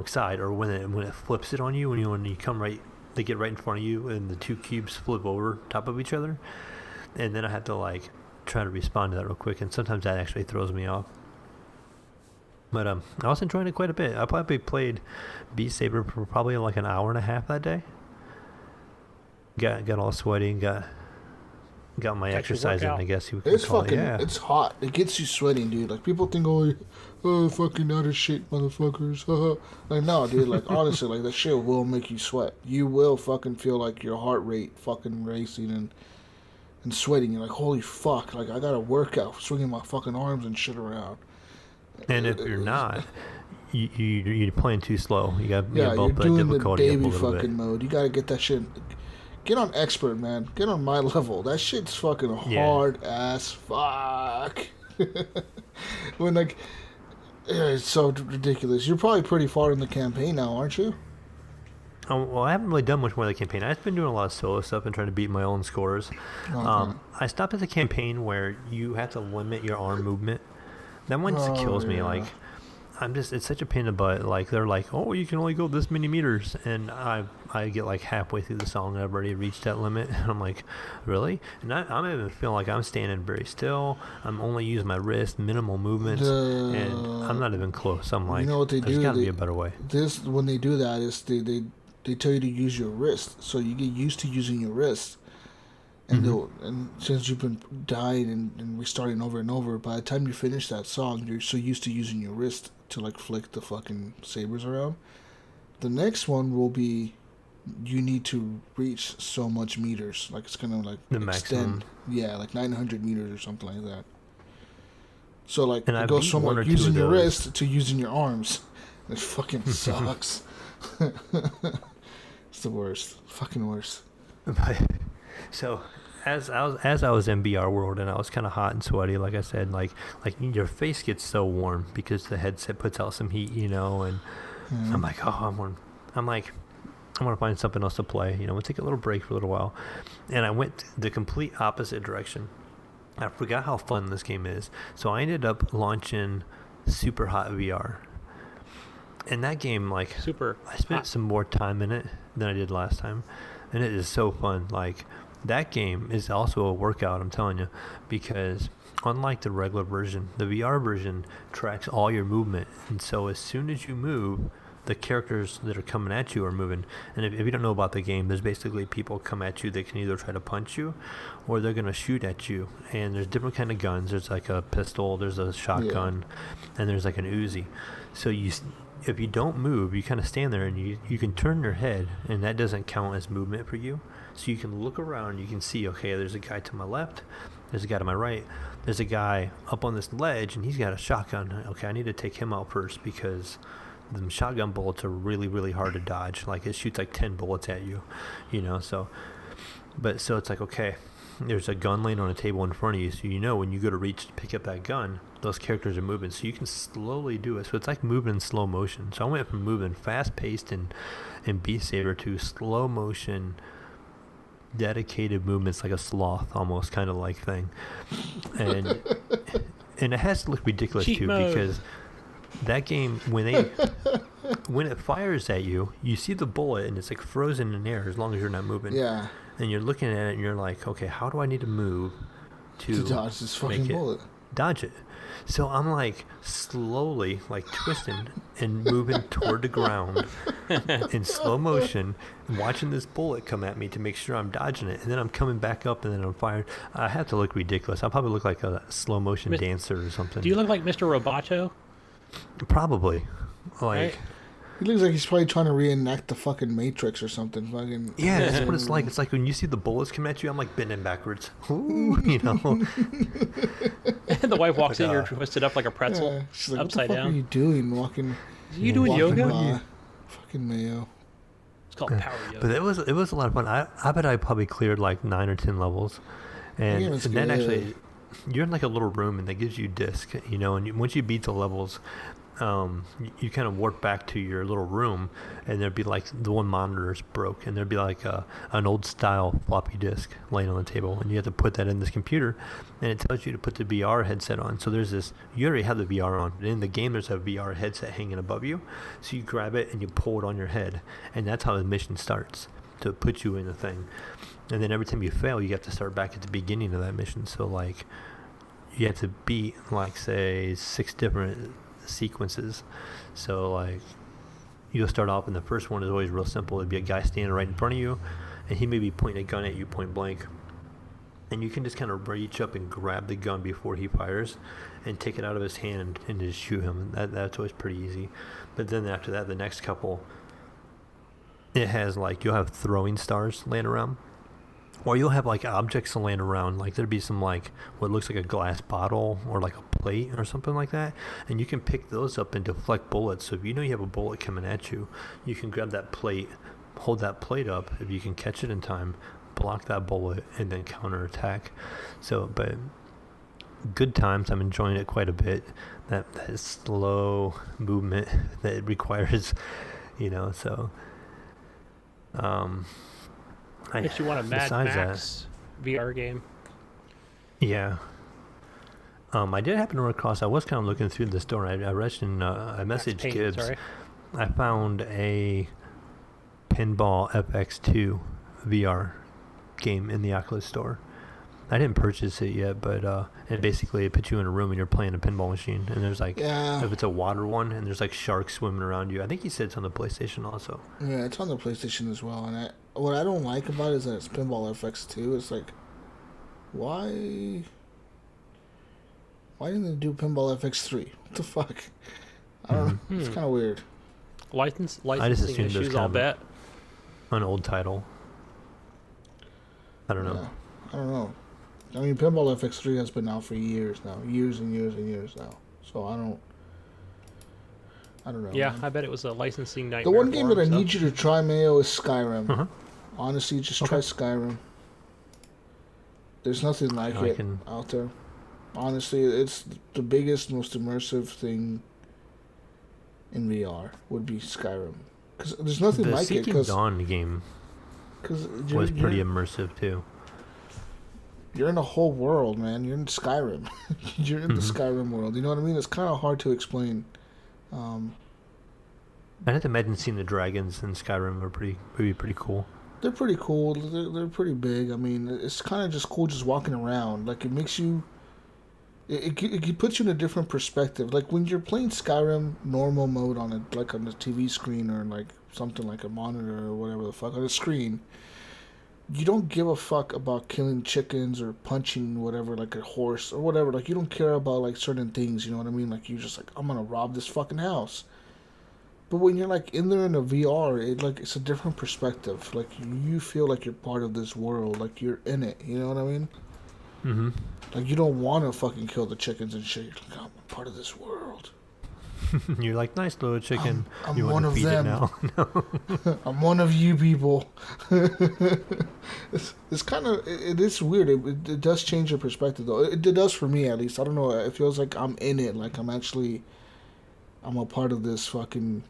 side. Or when it flips it on you, when you come right, they get right in front of you, and the two cubes flip over top of each other, and then I have to like try to respond to that real quick, and sometimes that actually throws me off. But I was enjoying it quite a bit. I probably played Beat Saber for probably like an hour and a half that day. Got all sweaty and got my exercise in, I guess you would call it. Yeah. It's hot. It gets you sweating, dude. Like, people think, oh, fucking out of shape, motherfuckers. Like, no, dude. Like, honestly, like, that shit will make you sweat. You will fucking feel like your heart rate fucking racing and sweating. You're like, holy fuck. Like, I got to work out swinging my fucking arms and shit around. And if you're not, you're playing too slow. You got you're both the doing difficulty the up a baby little fucking bit. mode. You got to get that shit. Get on expert, man. Get on my level. That shit's fucking hard as fuck. When, like, it's so ridiculous. You're probably pretty far in the campaign now, aren't you? Well, I haven't really done much more of the campaign. I've been doing a lot of solo stuff and trying to beat my own scores. Okay. I stopped at the campaign where you have to limit your arm movement. That one just kills me. Like, it's such a pain in the butt. Like, they're like, oh, you can only go this many meters, and I get like halfway through the song and I've already reached that limit, and I'm like, really? And I'm even feeling like I'm standing very still. I'm only using my wrist, minimal movements, and I'm not even close. I'm like, you know what they do? There's got to be a better way. When they do that is they tell you to use your wrist, so you get used to using your wrist. And and since you've been dying and restarting over and over, by the time you finish that song, you're so used to using your wrist to like flick the fucking sabers around. The next one will be you need to reach so much meters. Like, it's gonna like the extend. maximum. Yeah, like 900 meters or something like that. So like and it goes from like using your wrist to using your arms. It fucking sucks. It's the worst. Fucking worst. So as I was in VR world and I was kind of hot and sweaty, like I said, like your face gets so warm because the headset puts out some heat, and I'm like, oh, I'm warm. I'm like, I want to find something else to play. We'll take a little break for a little while, and I went the complete opposite direction. I forgot how fun this game is, so I ended up launching Super Hot VR. And that game, like, I spent some more time in it than I did last time, and it is so fun. Like, that game is also a workout, I'm telling you, because unlike the regular version, the VR version tracks all your movement, and so as soon as you move, the characters that are coming at you are moving. And if you don't know about the game, there's basically people come at you that can either try to punch you or they're going to shoot at you. And there's different kind of guns. There's like a pistol, there's a shotgun, and there's like an Uzi. So if you don't move, you kind of stand there and you can turn your head, and that doesn't count as movement for you. So you can look around, you can see, okay, there's a guy to my left, there's a guy to my right, there's a guy up on this ledge, and he's got a shotgun. Okay, I need to take him out first because the shotgun bullets are really, really hard to dodge. Like, it shoots like 10 bullets at you, so it's like, okay, there's a gun laying on a table in front of you, so when you go to reach to pick up that gun, those characters are moving, so you can slowly do it. So it's like moving in slow motion. So I went from moving fast-paced in Beat Saber to slow motion, dedicated movements, like a sloth almost kind of like thing. And it has to look ridiculous Cheat too mode. Because that game, when it fires at you, you see the bullet and it's like frozen in air as long as you're not moving. Yeah. And you're looking at it and you're like, okay, how do I need to move to dodge this fucking bullet? Dodge it. So I'm like slowly like twisting and moving toward the ground in slow motion, watching this bullet come at me to make sure I'm dodging it, and then I'm coming back up and then I'm fired. I have to look ridiculous. I'll probably look like a slow motion dancer or something. Do you look like Mr. Roboto? Probably. Like, right? He looks like he's probably trying to reenact the fucking Matrix or something. Fucking yeah, that's what it's like. It's like when you see the bullets coming at you, I'm like bending backwards. Ooh, And the wife walks in, you're twisted up like a pretzel, Yeah. She's like, upside what the fuck down. are you doing? Walking. You doing walking yoga? by. Fucking Mayo. It's called power yoga. but it was a lot of fun. I bet I probably cleared like 9 or 10 levels, and then good. actually, you're in like a little room and that gives you disc, and once you beat the levels, you kind of warp back to your little room, and there'd be like the one monitor's broke, and there'd be like an old style floppy disk laying on the table, and you have to put that in this computer, and it tells you to put the VR headset on. So there's this, you already have the VR on, but in the game there's a VR headset hanging above you, so you grab it and you pull it on your head, and that's how the mission starts, to put you in the thing. And then every time you fail, you have to start back at the beginning of that mission. So like you have to beat like say 6 different sequences. So like you'll start off, and the first one is always real simple. It'd be a guy standing right in front of you, and he may be pointing a gun at you point blank, and you can just kind of reach up and grab the gun before he fires and take it out of his hand and just shoot him. That's always pretty easy. But then after that, the next couple, it has like, you'll have throwing stars laying around, or you'll have like objects laying around, like there'd be some like what looks like a glass bottle or like a plate or something like that, and you can pick those up and deflect bullets. So if you know you have a bullet coming at you, you can grab that plate, hold that plate up, if you can catch it in time, block that bullet, and then counterattack. So, but good times. I'm enjoying it quite a bit. That slow movement that it requires, so Makes you want a Mad Max VR game. Yeah. I did happen to run across, I was kind of looking through the store. I messaged Gibbs. I found a Pinball FX2 VR game in the Oculus store. I didn't purchase it yet, but it basically puts you in a room and you're playing a pinball machine. And there's like, if it's a water one, and there's like sharks swimming around you. I think he said it's on the PlayStation also. Yeah, it's on the PlayStation as well. And what I don't like about it is that it's Pinball FX2. It's like, why didn't they do Pinball FX3? What the fuck? I don't know. It's kind of weird. Licensing I just assumed issues, I'll bet. An old title. I don't know. Yeah, I don't know. I mean, Pinball FX3 has been out for years now. Years and years and years now. So I don't know. Yeah, man. I bet it was a licensing nightmare. The one game that I need you to try, Mayo, is Skyrim. Uh-huh. Honestly, just try Skyrim. There's nothing like it out there. Honestly, it's the biggest, most immersive thing in VR would be Skyrim. Because there's nothing like it. The Dawn game was pretty immersive too. You're in a whole world, man. You're in Skyrim. You're in the Skyrim world. You know what I mean? It's kind of hard to explain. I have to imagine seeing the dragons in Skyrim are pretty cool. They're pretty cool. They're pretty big. I mean, it's kind of just cool just walking around. Like, it makes you... It puts you in a different perspective. Like, when you're playing Skyrim normal mode on a TV screen or like something like a monitor or whatever the fuck, on a screen, you don't give a fuck about killing chickens or punching whatever, like a horse or whatever. Like, you don't care about like certain things, you know what I mean? Like, you're just like, I'm gonna rob this fucking house. But when you're like in there in a VR, it's a different perspective. Like, you feel like you're part of this world, like you're in it, you know what I mean? Mm-hmm. Like, you don't want to fucking kill the chickens and shit. You're like, I'm a part of this world. You're like, nice little chicken. I'm you one want to of feed them. it now? No. I'm one of you people. It's kind of, it is weird. It does change your perspective, though. It does for me, at least. I don't know. It feels like I'm in it. Like, I'm a part of this fucking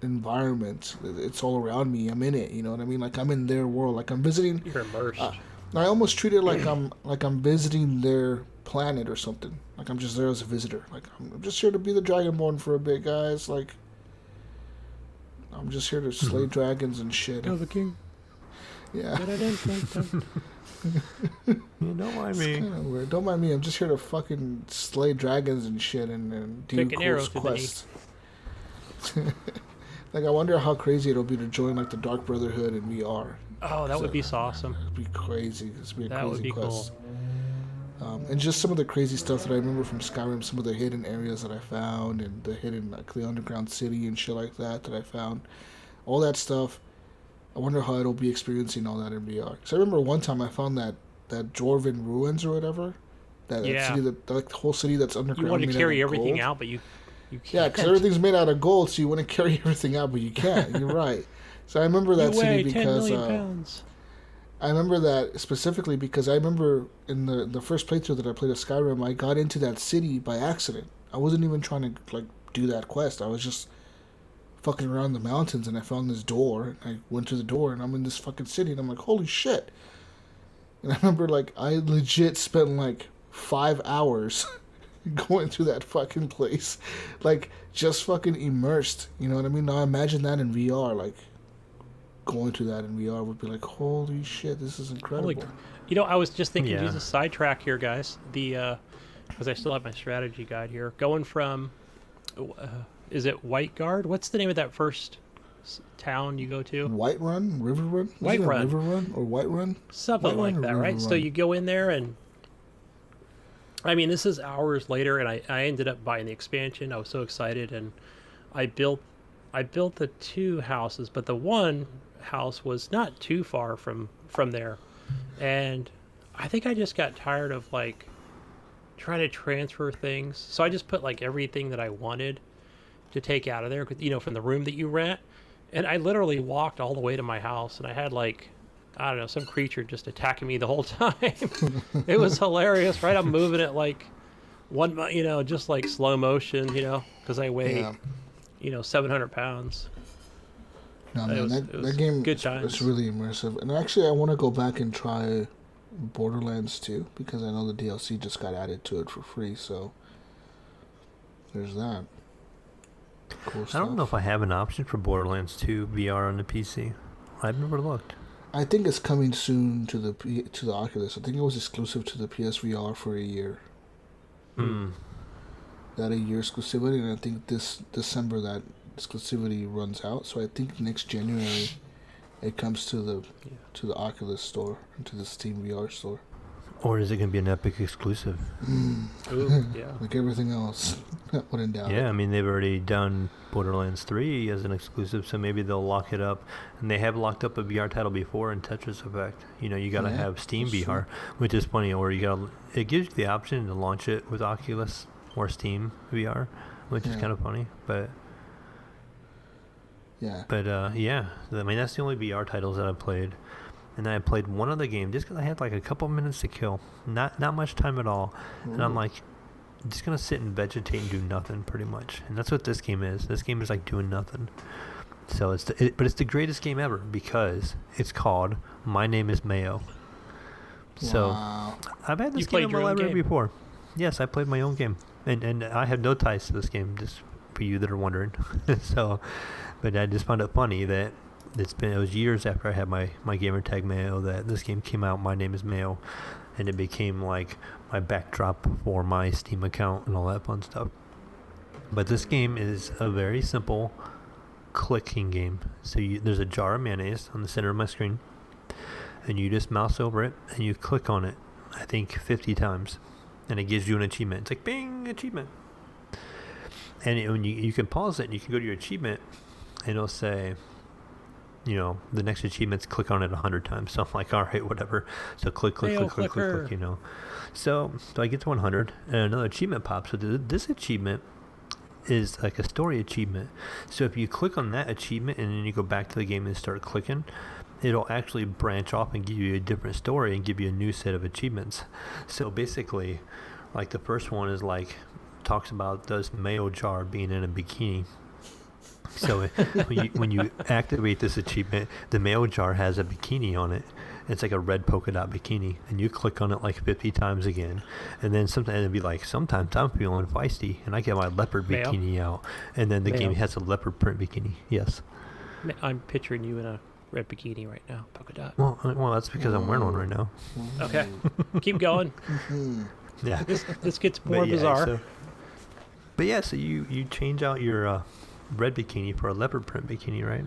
environment. It's all around me. I'm in it. You know what I mean? Like, I'm in their world. Like, I'm visiting. You're immersed. I almost treat it like I'm visiting their planet or something. Like, I'm just there as a visitor. Like, I'm just here to be the Dragonborn for a bit, guys. Like, I'm just here to slay dragons and shit. You're the king. Yeah. You don't mind me. It's kind of weird. Don't mind me. I'm just here to fucking slay dragons and shit and do cool quests. Like, I wonder how crazy it'll be to join like the Dark Brotherhood in VR. Oh, that would be so awesome. It'd be crazy. It'd be a that crazy would be quest. Cool. And just some of the crazy stuff that I remember from Skyrim, some of the hidden areas that I found, and the hidden, like, the underground city and shit like that I found. All that stuff. I wonder how it'll be experiencing all that in VR. Because I remember one time I found that Dwarven ruins or whatever. That city, like the whole city that's underground. You want to carry everything out, but you can't. Yeah, because everything's made out of gold, so you want to carry everything out, but you can't. You're right. So I remember that city because 10 million pounds. I remember that specifically because I remember in the first playthrough that I played of Skyrim, I got into that city by accident. I wasn't even trying to like do that quest. I was just fucking around the mountains, and I found this door. I went to the door, and I'm in this fucking city, and I'm like, holy shit. And I remember, like, I legit spent, like, 5 hours going through that fucking place. Like, just fucking immersed. You know what I mean? Now imagine that in VR, like, going through that in VR would be like, holy shit, this is incredible. You know, I was just thinking, Yeah. Jesus, sidetrack here, guys. Because I still have my strategy guide here. Going from, is it White Guard? What's the name of that first town you go to? White Run? River Run? White Run. River Run or White Run? Something White like Run or that, River right? So Run? you go in there, and I mean, this is hours later, and I ended up buying the expansion. I was so excited, and I built the 2 houses, but the one house was not too far from there, and I think I just got tired of like trying to transfer things, so I just put like everything that I wanted to take out of there, you know, from the room that you rent, and I literally walked all the way to my house, and I had like, I don't know, some creature just attacking me the whole time. It was hilarious, right? I'm moving it like you know, just like slow motion, you know, because I weigh, Yeah. you know, 700 pounds. No, It man, was that game good is times. really immersive. And actually, I want to go back and try Borderlands 2, because I know the DLC just got added to it for free, so there's that. Cool I stuff. don't know if I have an option for Borderlands 2 VR on the PC. I've never looked. I think it's coming soon to the Oculus. I think it was exclusive to the PSVR for a year. That a year exclusivity, and I think this December that exclusivity runs out. So I think next January it comes to the Oculus store and to the Steam VR store. Or is it going to be an Epic exclusive? Ooh, yeah. Like everything else, when in doubt. Yeah, I mean, they've already done Borderlands 3 as an exclusive, so maybe they'll lock it up. And they have locked up a VR title before in Tetris Effect. You know, you got to Yeah, have Steam that's VR, which is funny, or it gives you the option to launch it with Oculus or Steam VR, which is Yeah. kind of funny. But Yeah. yeah, I mean, that's the only VR titles that I've played. And then I played one other game just because I had like a couple minutes to kill. Not much time at all. And I'm like, just going to sit and vegetate and do nothing pretty much. And that's what this game is. This game is like doing nothing. So but it's the greatest game ever because it's called My Name is Mayo. So Wow. I've had this You game played in my your own library game? before. Yes, I played my own game. And I have no ties to this game, just for you that are wondering. So, but I just found it funny that it was years after I had my gamer tag Mayo that this game came out. My Name is Mayo, and it became like my backdrop for my Steam account and all that fun stuff. But this game is a very simple clicking game. So there's a jar of mayonnaise on the center of my screen, and you just mouse over it and you click on it, I think 50 times, and it gives you an achievement. It's like bing, achievement. And when you can pause it and you can go to your achievement, and it'll say, you know, the next achievement's click on it 100 times. So I'm like, all right, whatever. So click, you know. So I get to 100, and another achievement pops. So this achievement is like a story achievement. So if you click on that achievement and then you go back to the game and start clicking, it'll actually branch off and give you a different story and give you a new set of achievements. So basically, like the first one is like, talks about this mayo jar being in a bikini. So when you activate this achievement, the mayo jar has a bikini on it. It's like a red polka dot bikini, and you click on it like 50 times again, and then sometimes it'd be like, sometimes I'm feeling feisty, and I get my leopard Mayo? bikini out, and then the Mayo? game has a leopard print bikini. Yes. I'm picturing you in a red bikini right now, polka dot. Well, that's because I'm wearing one right now. Okay, keep going. Yeah. This gets more But yeah, bizarre. So you change out your red bikini for a leopard print bikini, right?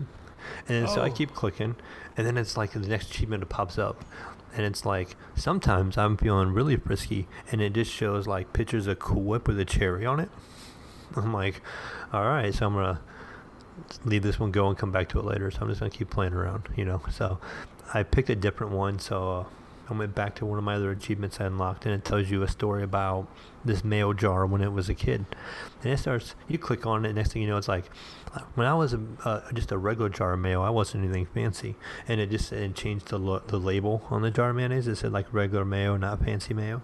And so I keep clicking, and then it's like the next achievement pops up, and it's like, sometimes I'm feeling really frisky, and it just shows like pictures of Cool Whip with a cherry on it. I'm like, all right, so I'm gonna leave this one go and come back to it later. So I'm just gonna keep playing around, you know. So I picked a different one. So I went back to one of my other achievements I unlocked, and it tells you a story about this mayo jar when it was a kid. And it starts, you click on it, next thing you know, it's like, when I was just a regular jar of mayo, I wasn't anything fancy. And it changed the label on the jar of mayonnaise. It said like regular mayo, not fancy mayo.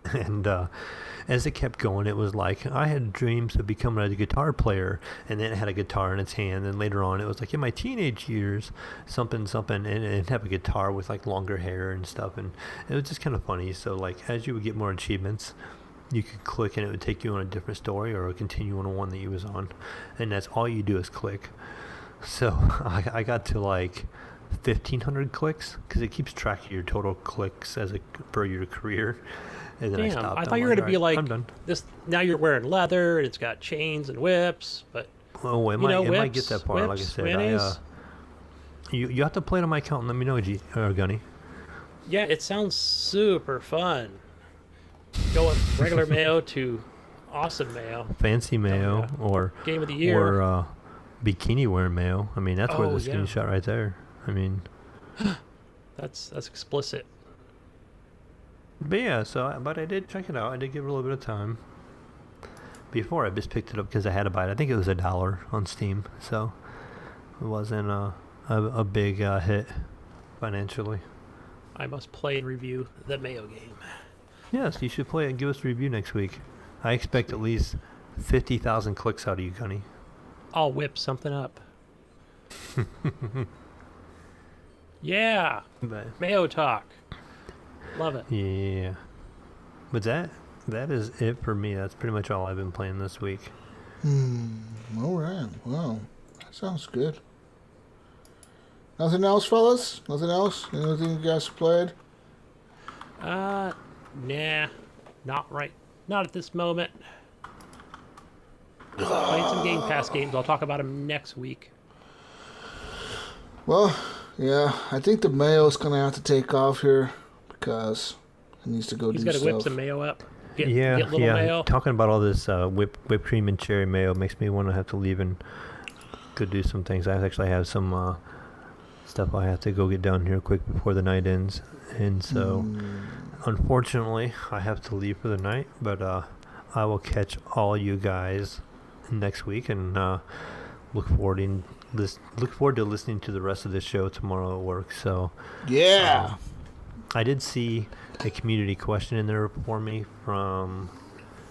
And as it kept going, it was like I had dreams of becoming a guitar player, and then it had a guitar in its hand. And later on, it was like in my teenage years, something, and have a guitar with like longer hair and stuff. And it was just kind of funny. So like as you would get more achievements, you could click and it would take you on a different story or continue on one that you was on, and that's all you do is click. So I got to like 1,500 clicks because it keeps track of your total clicks for your career. And then I stopped. I thought you were going to be "All right, like I'm done." this. Now you're wearing leather and it's got chains and whips, but Oh, it might get that far. Like I said, you have to play it on my account and let me know, Gunny. yeah, it sounds super fun. Going from regular Mayo to awesome Mayo, Fancy Mayo yeah. or Game of the Year. or bikini wearing Mayo. I mean, that's where the yeah. screenshot right there. I mean, That's explicit. but yeah. But I did check it out. I did give it a little bit of time. Before I just picked it up because I had to buy it. I think it was $1 on Steam, so it wasn't a big hit financially. I must play and review the Mayo game. Yes, you should play it and give us a review next week. I expect at least 50,000 clicks out of you, Gunny. I'll whip something up. Yeah, But Mayo talk. Love it. yeah, but that is it for me. That's pretty much all I've been playing this week. All right. Wow. That sounds good. Nothing else, fellas? Nothing else? Anything you guys played? Nah, not right. Not at this moment. Played some Game Pass games. I'll talk about them next week. Well, yeah. I think the Mayo's going to have to take off here because he needs to go He's do got to stuff. whip some Mayo up. Get yeah. little Mayo. Talking about all this whipped cream and cherry mayo makes me want to have to leave and go do some things. I actually have some stuff I have to go get done here quick before the night ends, and so unfortunately I have to leave for the night. But I will catch all you guys next week, and look forward to listening to the rest of this show tomorrow at work. So Yeah. I did see a community question in there for me from,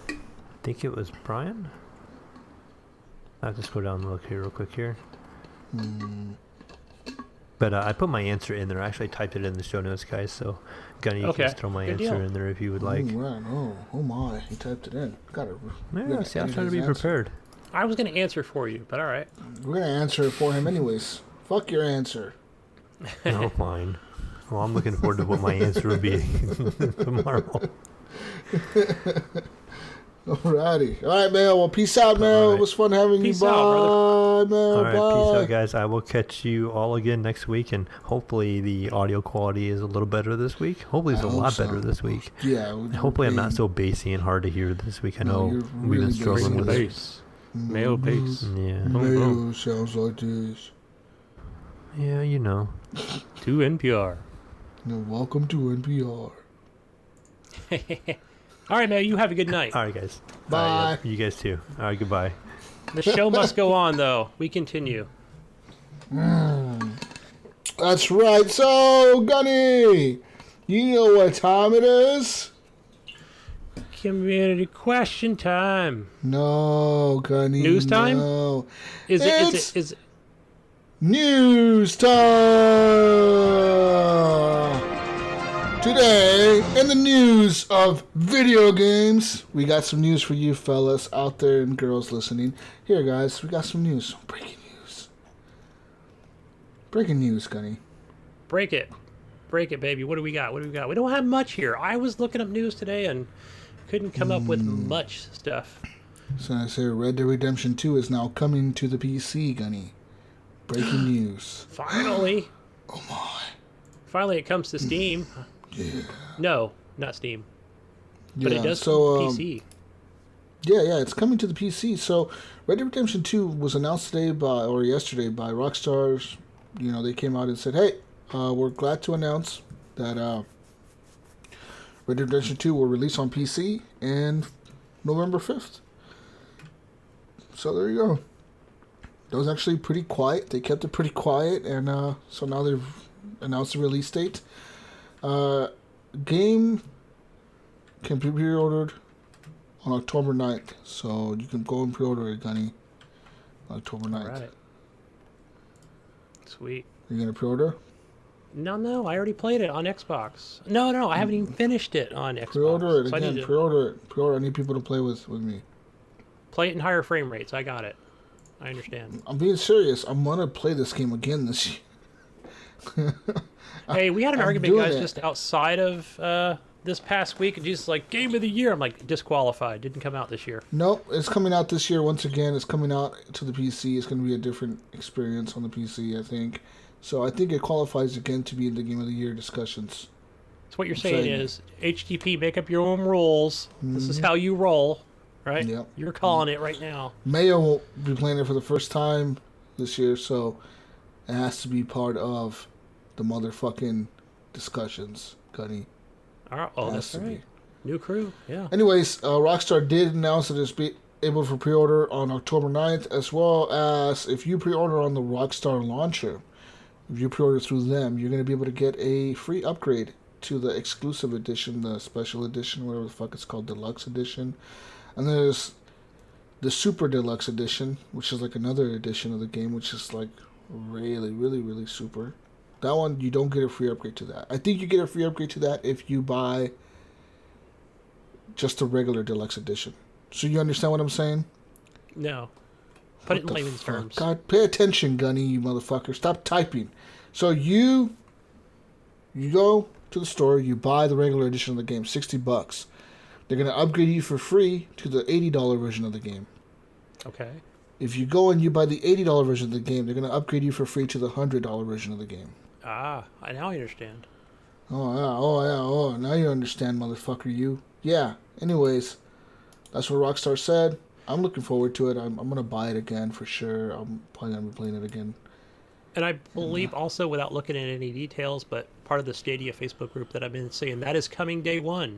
I think it was Brian. I have to scroll down and look here real quick here. But I put my answer in there. I actually typed it in the show notes, guys. So, Gunny, you can just throw my Good answer deal. in there if you would like. Right. Oh my. He typed it in. Yeah, see, I was trying to be prepared. I was going to answer for you, but all right. We're going to answer it for him anyways. Fuck your answer. No, fine. Well, I'm looking forward to what my answer will be tomorrow. Alrighty. Alright, Mayo. Well, peace out, Mayo. Alright. It was fun having Peace you. Bye, out, Mayo. All right, Bye. peace out, guys. I will catch you all again next week, and hopefully the audio quality is a little better this week. Hopefully it's a lot better this week. Yeah. Hopefully I'm not so bassy and hard to hear this week. I No, know you're we've really been struggling bassy. with it. Pace. Mayo pace. Yeah. Mayo sounds like this. Yeah, you know. To NPR. Now, welcome to NPR. All right, Mayo, you have a good night. All right, guys. Bye. All right, you guys too. All right, goodbye. The show must go on, though. We continue. That's right. So, Gunny, you know what time it is? Community question time. No, Gunny. News time? No. Is It's it news time! Today, in the news of video games, we got some news for you fellas out there and girls listening. Here, guys, we got some news. Breaking news. Breaking news, Gunny. break it, baby? What do we got? We don't have much here. I was looking up news today and couldn't come up with much stuff. So I say Red Dead Redemption 2 is now coming to the PC, Gunny. Breaking news. Finally. Oh my. Finally, it comes to Steam. Yeah. No, not Steam. But it does so, PC. Yeah, it's coming to the PC. So, Red Dead Redemption 2 was announced yesterday by Rockstar. You know, they came out and said, hey, we're glad to announce that Red Dead Redemption 2 will release on PC in November 5th. So, there you go. That was actually pretty quiet. They kept it pretty quiet, and so now they've announced the release date. Game can be pre-ordered on October 9th. So you can go and pre-order it, Gunny. October 9th. All right. Sweet. You're going to pre-order? No, I already played it on Xbox. No, I haven't even finished it on Xbox. Pre-order it So again. Pre-order it. Pre-order. I need people to play with me. Play it in higher frame rates. I got it. I understand. I'm being serious. I'm going to play this game again this year. Hey, we had an I'm argument, doing guys, it. just outside of this past week, and Jesus like, Game of the Year. I'm like, disqualified. Didn't come out this year. Nope, it's coming out this year once again. It's coming out to the PC. It's going to be a different experience on the PC, I think. So I think it qualifies again to be in the Game of the Year discussions. So what you're I'm saying saying is, HGP, make up your own rules. This is how you roll, right? Yep. You're calling it right now. Mayo won't be playing it for the first time this year, so it has to be part of the motherfucking discussions, Gunny. All right. Oh, Has that's to right. be. New crew. Yeah. Anyways, Rockstar did announce that it's able for pre-order on October 9th, as well as if you pre-order on the Rockstar launcher, if you pre-order through them, you're going to be able to get a free upgrade to the exclusive edition, the special edition, whatever the fuck it's called, deluxe edition. And there's the super deluxe edition, which is like another edition of the game, which is like really, really, really super. That one, you don't get a free upgrade to that. I think you get a free upgrade to that if you buy just the regular deluxe edition. So you understand what I'm saying? No. Put it in What the layman's fuck? terms. God, pay attention, Gunny, you motherfucker. Stop typing. So you go to the store, you buy the regular edition of the game, $60. They're going to upgrade you for free to the $80 version of the game. Okay. If you go and you buy the $80 version of the game, they're going to upgrade you for free to the $100 version of the game. Now I understand. Oh, now you understand, motherfucker, you. Yeah, anyways, that's what Rockstar said. I'm looking forward to it. I'm going to buy it again for sure. I'm probably going to be playing it again. And I believe also, without looking at any details, but part of the Stadia Facebook group that I've been saying, that is coming day one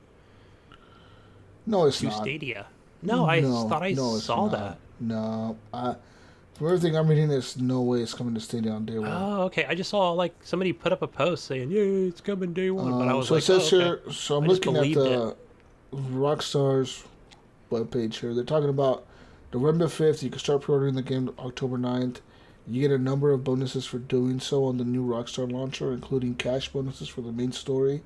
No, it's to not. Stadia. No, I thought I it's saw not. that. No, from everything I'm reading, there's no way it's coming to Stadia on day one. Oh, okay. I just saw like somebody put up a post saying, "Yeah, it's coming day one," but I was so like, it says oh, okay. here. So I'm I just looking at believed the Rockstar's webpage here. They're talking about November 5th. You can start pre-ordering the game October 9th. You get a number of bonuses for doing so on the new Rockstar launcher, including cash bonuses for the main story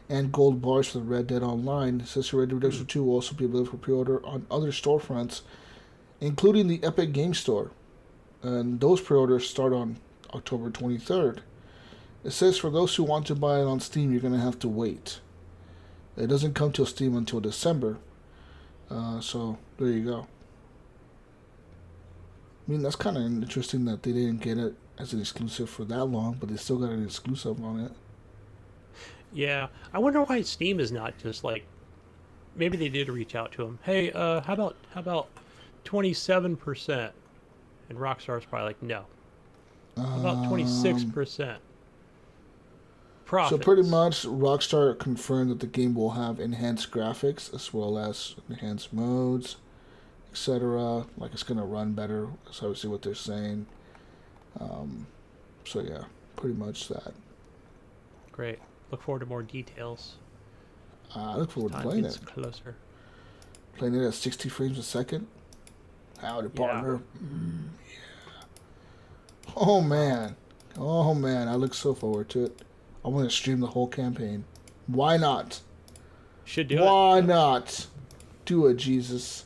and gold bars for the Red Dead Online. It says here Red Dead Redemption 2 will also be available for pre-order on other storefronts, including the Epic Game Store. And those pre-orders start on October 23rd. It says for those who want to buy it on Steam, you're going to have to wait. It doesn't come to Steam until December. So, there you go. I mean, that's kind of interesting that they didn't get it as an exclusive for that long, but they still got an exclusive on it. Yeah, I wonder why Steam is not just like. Maybe they did reach out to him. Hey, how about 27%? And Rockstar's probably like, no. How about 26%? Profits. So pretty much, Rockstar confirmed that the game will have enhanced graphics as well as enhanced modes, etc. Like it's gonna run better. That's obviously what they're saying. So yeah, pretty much that. Great. Look forward to more details. I look forward to Time playing gets it. closer. Playing it at 60 frames a second. Howdy, partner. Yeah. Oh man, I look so forward to it. I want to stream the whole campaign. Why not? Should do it. Why not? Do it, Jesus.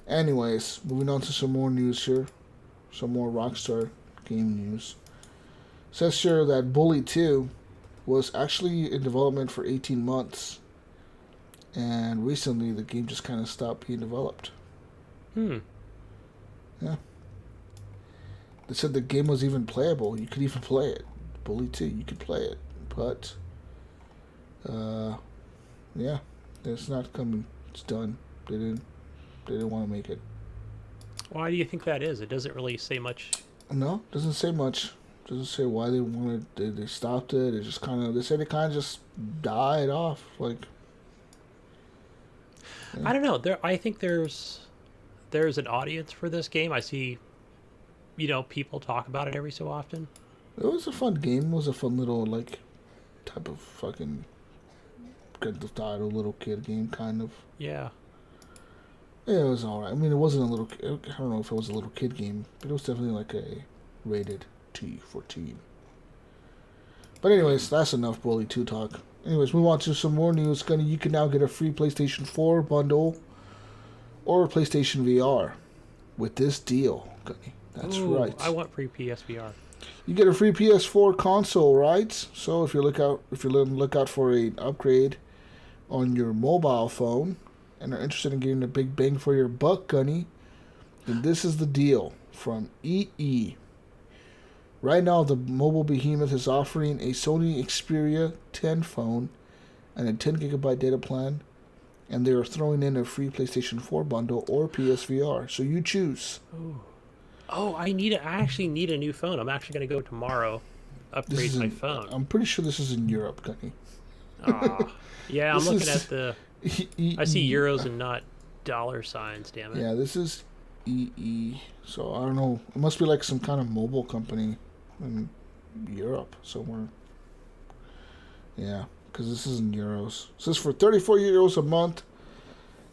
Anyways, moving on to some more news here. Some more Rockstar game news. It says here that Bully 2 was actually in development for 18 months. And recently the game just kind of stopped being developed. Hmm. Yeah. They said the game was even playable. You could even play it. Bully 2, you could play it. But, yeah, it's not coming. It's done. They didn't want to make it. Why do you think that is? It doesn't really say much. No, doesn't say much. Doesn't say why they wanted. They stopped it. It just kind of. They said it kind of just died off. Like. Yeah. I don't know. I think there's an audience for this game. I see, people talk about it every so often. It was a fun game. It was a fun little type of fucking forget the title. Little kid game, kind of. Yeah. Yeah, it was alright. I mean, it wasn't a little. I don't know if it was a little kid game, but it was definitely like a rated T for teen. But anyways, that's enough Bully 2 talk. Anyways, move on to some more news. Gunny, you can now get a free PlayStation 4 bundle or PlayStation VR with this deal, Gunny. That's right. I want free PSVR. You get a free PS4 console, right? So if you're look out for an upgrade on your mobile phone and are interested in getting a big bang for your buck, Gunny, then this is the deal from EE. Right now, the mobile behemoth is offering a Sony Xperia 10 phone and a 10 gigabyte data plan, and they are throwing in a free PlayStation 4 bundle or PSVR. So you choose. Oh, I actually need a new phone. I'm actually going to go tomorrow, upgrade my phone. I'm pretty sure this is in Europe, Gunny. Yeah, I'm looking at the... I see euros and not dollar signs, damn it. Yeah, this is EE. So I don't know. It must be like some kind of mobile company in Europe somewhere. Yeah, because this is in euros. It says for 34 euros a month,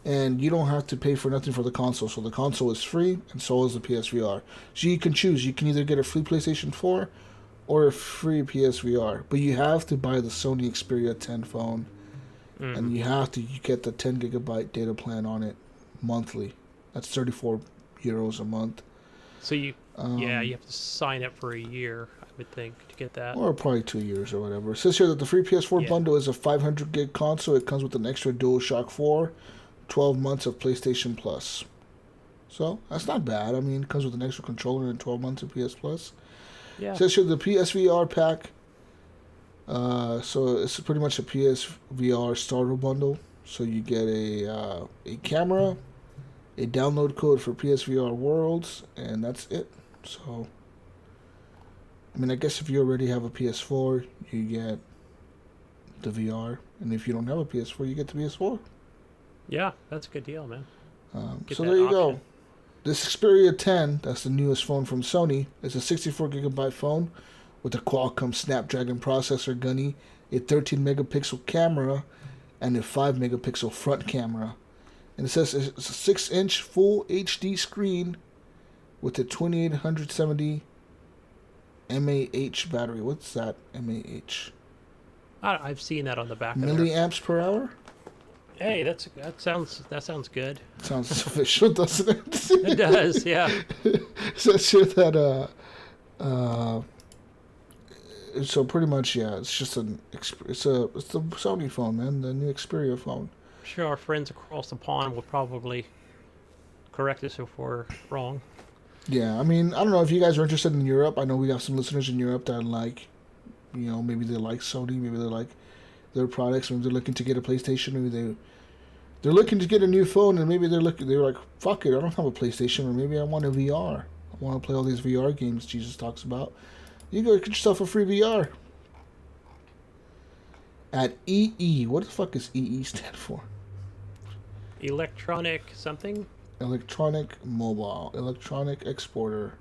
and you don't have to pay for nothing for the console. So the console is free, and so is the PSVR. So you can choose. You can either get a free PlayStation 4 or a free PSVR. But you have to buy the Sony Xperia 10 phone, and you have to get the 10 gigabyte data plan on it monthly. That's 34 euros a month. So you have to sign up for a year, I would think, to get that. Or probably 2 years or whatever. It says here that the free PS4 bundle is a 500 gig console. It comes with an extra DualShock 4, 12 months of PlayStation Plus. So, that's not bad. I mean, it comes with an extra controller and 12 months of PS Plus. Yeah. It says here the PSVR pack. So, it's pretty much a PSVR starter bundle. So, you get a camera, a download code for PSVR Worlds, and that's it. So, I mean, I guess if you already have a PS4, you get the VR, and if you don't have a PS4, you get the PS4. Yeah, that's a good deal, man. So there you go. This Xperia 10, that's the newest phone from Sony, is a 64 gigabyte phone with a Qualcomm Snapdragon processor, Gunny, a 13 megapixel camera, and a 5 megapixel front camera. And it says it's a 6-inch full HD screen with a 2870 mAh battery. What's that, mAh? I've seen that on the back of there. Milliamps per hour? Hey, that sounds good. Sounds official, doesn't it? It does, yeah. So it's sure that so pretty much, yeah, it's just it's the Sony phone, man, the new Xperia phone. I'm sure our friends across the pond will probably correct us if we're wrong. Yeah, I mean, I don't know if you guys are interested in Europe. I know we have some listeners in Europe that like, maybe they like Sony, maybe they like their products, maybe they're looking to get a PlayStation, maybe they're looking to get a new phone, and maybe they're like, fuck it, I don't have a PlayStation, or maybe I want a VR. I want to play all these VR games Jesus talks about. You go get yourself a free VR. At EE. What the fuck does EE stand for? Electronic something? Electronic Mobile. Electronic Exporter.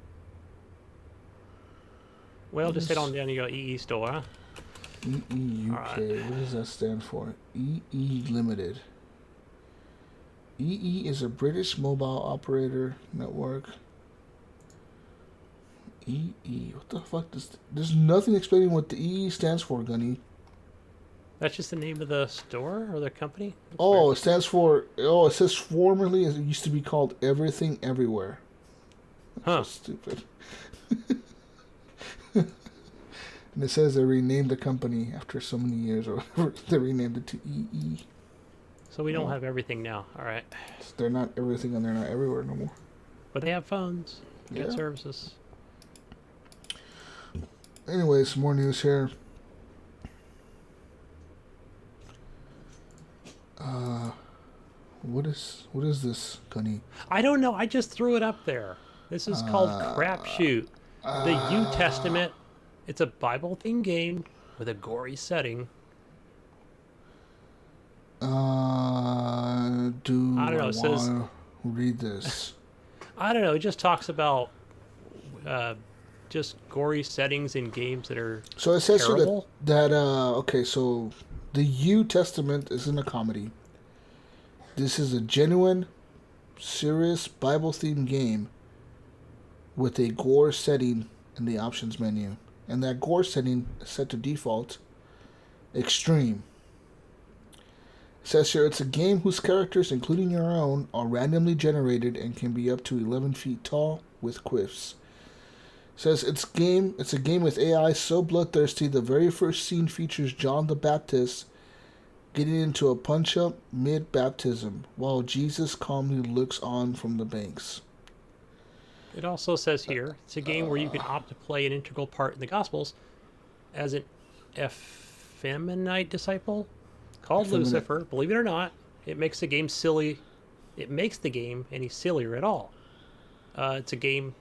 Well, just head on down to your EE store, huh? EE UK. Right. What does that stand for? EE Limited. EE is a British mobile operator network. EE. What the fuck does... There's nothing explaining what the EE stands for, Gunny. That's just the name of the store or the company? It stands for... it says formerly it used to be called Everything Everywhere. Huh. So stupid. And it says they renamed the company after so many years or whatever. They renamed it to EE. So we don't have everything now. All right. So they're not everything and they're not everywhere no more. But they have phones. Good services. Anyway, some more news here. What is this, Gunny? I don't know. I just threw it up there. This is called Crapshoot. The New Testament. It's a Bible-themed game with a gory setting. I don't know. It says, read this. I don't know. It just talks about just gory settings in games that are so it says terrible. that okay, so The New Testament isn't a comedy. This is a genuine, serious Bible-themed game with a gore setting in the options menu. And that gore setting is set to default extreme. It says here it's a game whose characters, including your own, are randomly generated and can be up to 11 feet tall with quiffs. It says it's a game with AI so bloodthirsty the very first scene features John the Baptist getting into a punch-up mid-baptism while Jesus calmly looks on from the banks. It also says here, it's a game where you can opt to play an integral part in the Gospels as an effeminate disciple called Lucifer. Believe it or not, it makes the game silly. It makes the game any sillier at all. It's a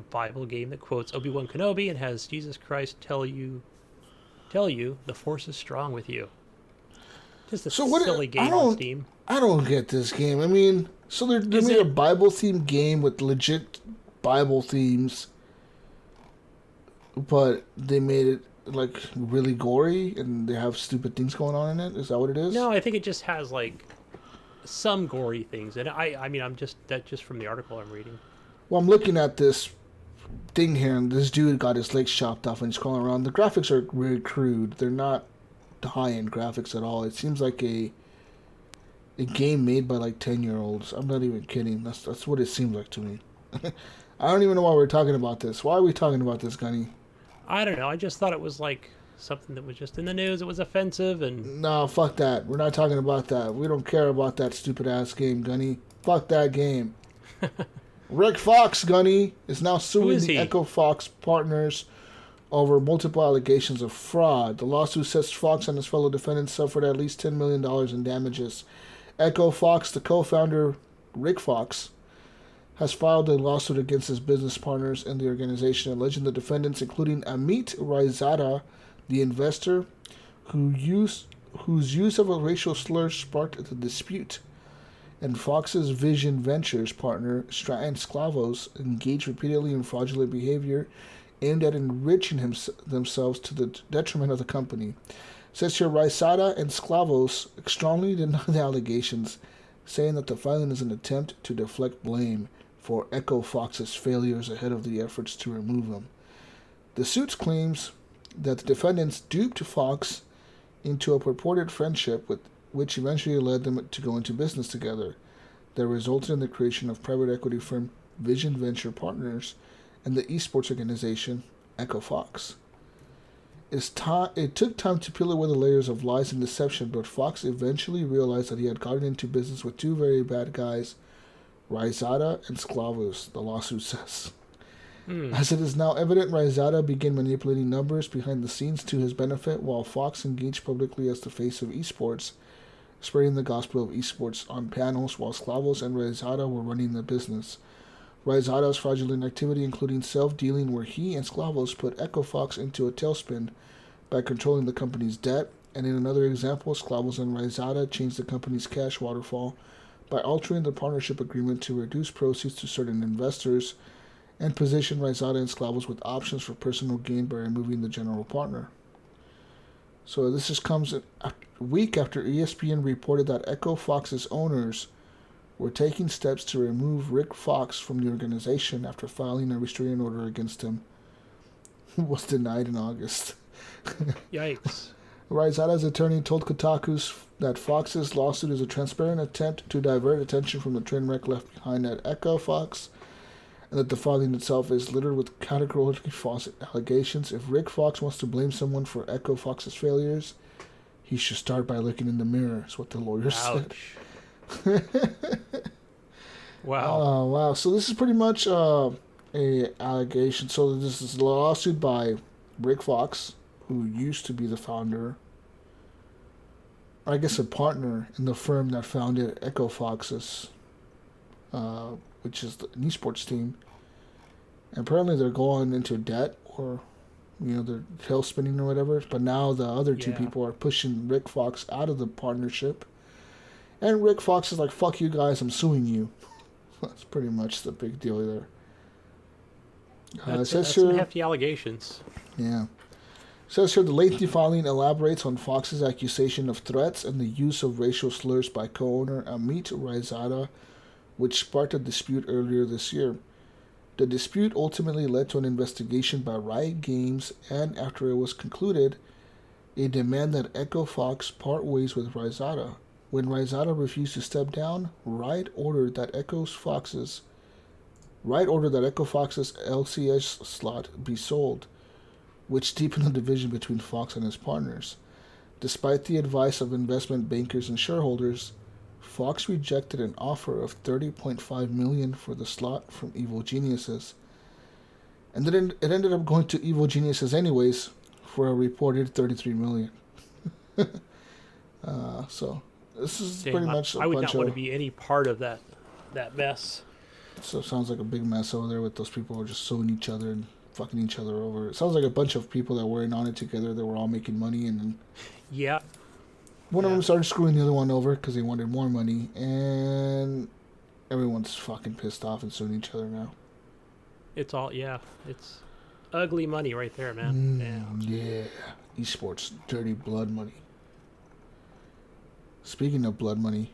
Bible game that quotes Obi-Wan Kenobi and has Jesus Christ tell you, the Force is strong with you. Just a silly game on Steam. I don't get this game. I mean, so they made a Bible-themed game with legit Bible themes, but they made it like really gory and they have stupid things going on in it. Is that what it is? No, I think it just has like some gory things, and I mean, that's just from the article I'm reading. Well, I'm looking at this thing here, and this dude got his legs chopped off and he's crawling around. The graphics are really crude. They're not high-end graphics at all. It seems like a game made by like 10-year-olds. I'm not even kidding. That's what it seems like to me. I don't even know why we're talking about this. Why are we talking about this, Gunny? I don't know. I just thought it was like something that was just in the news. It was offensive and... No, fuck that. We're not talking about that. We don't care about that stupid-ass game, Gunny. Fuck that game. Rick Fox, Gunny, is now suing the Echo Fox partners over multiple allegations of fraud. The lawsuit says Fox and his fellow defendants suffered at least $10 million in damages. Echo Fox, the co-founder, Rick Fox, has filed a lawsuit against his business partners in the organization, alleging the defendants, including Amit Raizada, the investor, whose use of a racial slur sparked the dispute, and Fox's Vision Ventures partner, Stratton Sklavos, engaged repeatedly in fraudulent behavior aimed at enriching themselves to the detriment of the company. It says here, Raizada and Sklavos strongly deny the allegations, saying that the filing is an attempt to deflect blame for Echo Fox's failures ahead of the efforts to remove him. The suit claims that the defendants duped Fox into a purported friendship which eventually led them to go into business together, that resulted in the creation of private equity firm Vision Venture Partners and the esports organization Echo Fox. It took time to peel away the layers of lies and deception, but Fox eventually realized that he had gotten into business with two very bad guys, Raizada and Sklavos, the lawsuit says. As it is now evident, Raizada began manipulating numbers behind the scenes to his benefit, while Fox engaged publicly as the face of esports, spreading the gospel of esports on panels, while Sklavos and Raizada were running the business. Raizada's fraudulent activity, including self-dealing, where he and Sklavos put Echo Fox into a tailspin by controlling the company's debt, and in another example, Sklavos and Raizada changed the company's cash waterfall by altering the partnership agreement to reduce proceeds to certain investors and position Raizada and Sklavos with options for personal gain by removing the general partner. So this just comes a week after ESPN reported that Echo Fox's owners were taking steps to remove Rick Fox from the organization after filing a restraining order against him, who was denied in August. Yikes. Raizada's attorney told Kotaku that Fox's lawsuit is a transparent attempt to divert attention from the train wreck left behind at Echo Fox, and that the filing itself is littered with categorically false allegations. If Rick Fox wants to blame someone for Echo Fox's failures, he should start by looking in the mirror, is what the lawyer said. Wow. Oh, wow. So this is pretty much a allegation. So this is a lawsuit by Rick Fox, who used to be the founder, I guess a partner in the firm that founded Echo Fox's, which is an esports team. And apparently they're going into debt, or, they're tail spinning or whatever. But now the other two people are pushing Rick Fox out of the partnership. And Rick Fox is like, fuck you guys, I'm suing you. That's pretty much the big deal there. That's some hefty allegations. Yeah. Says here the lengthy filing elaborates on Fox's accusation of threats and the use of racial slurs by co-owner Amit Raizada, which sparked a dispute earlier this year. The dispute ultimately led to an investigation by Riot Games, and after it was concluded, a demand that Echo Fox part ways with Raizada. When Raizada refused to step down, Riot ordered that Echo Fox's LCS slot be sold, which deepened the division between Fox and his partners. Despite the advice of investment bankers and shareholders, Fox rejected an offer of $30.5 million for the slot from Evil Geniuses. And then it ended up going to Evil Geniuses anyways for a reported $33 million. So this is pretty much a I would bunch not want to of... be any part of that mess. So it sounds like a big mess over there with those people who are just suing each other and fucking each other over. It sounds like a bunch of people that were in on it together that were all making money, and then Yeah. one of them started screwing the other one over because they wanted more money, and everyone's fucking pissed off and suing each other now. It's ugly money right there, man. Yeah. Esports, dirty blood money. Speaking of blood money,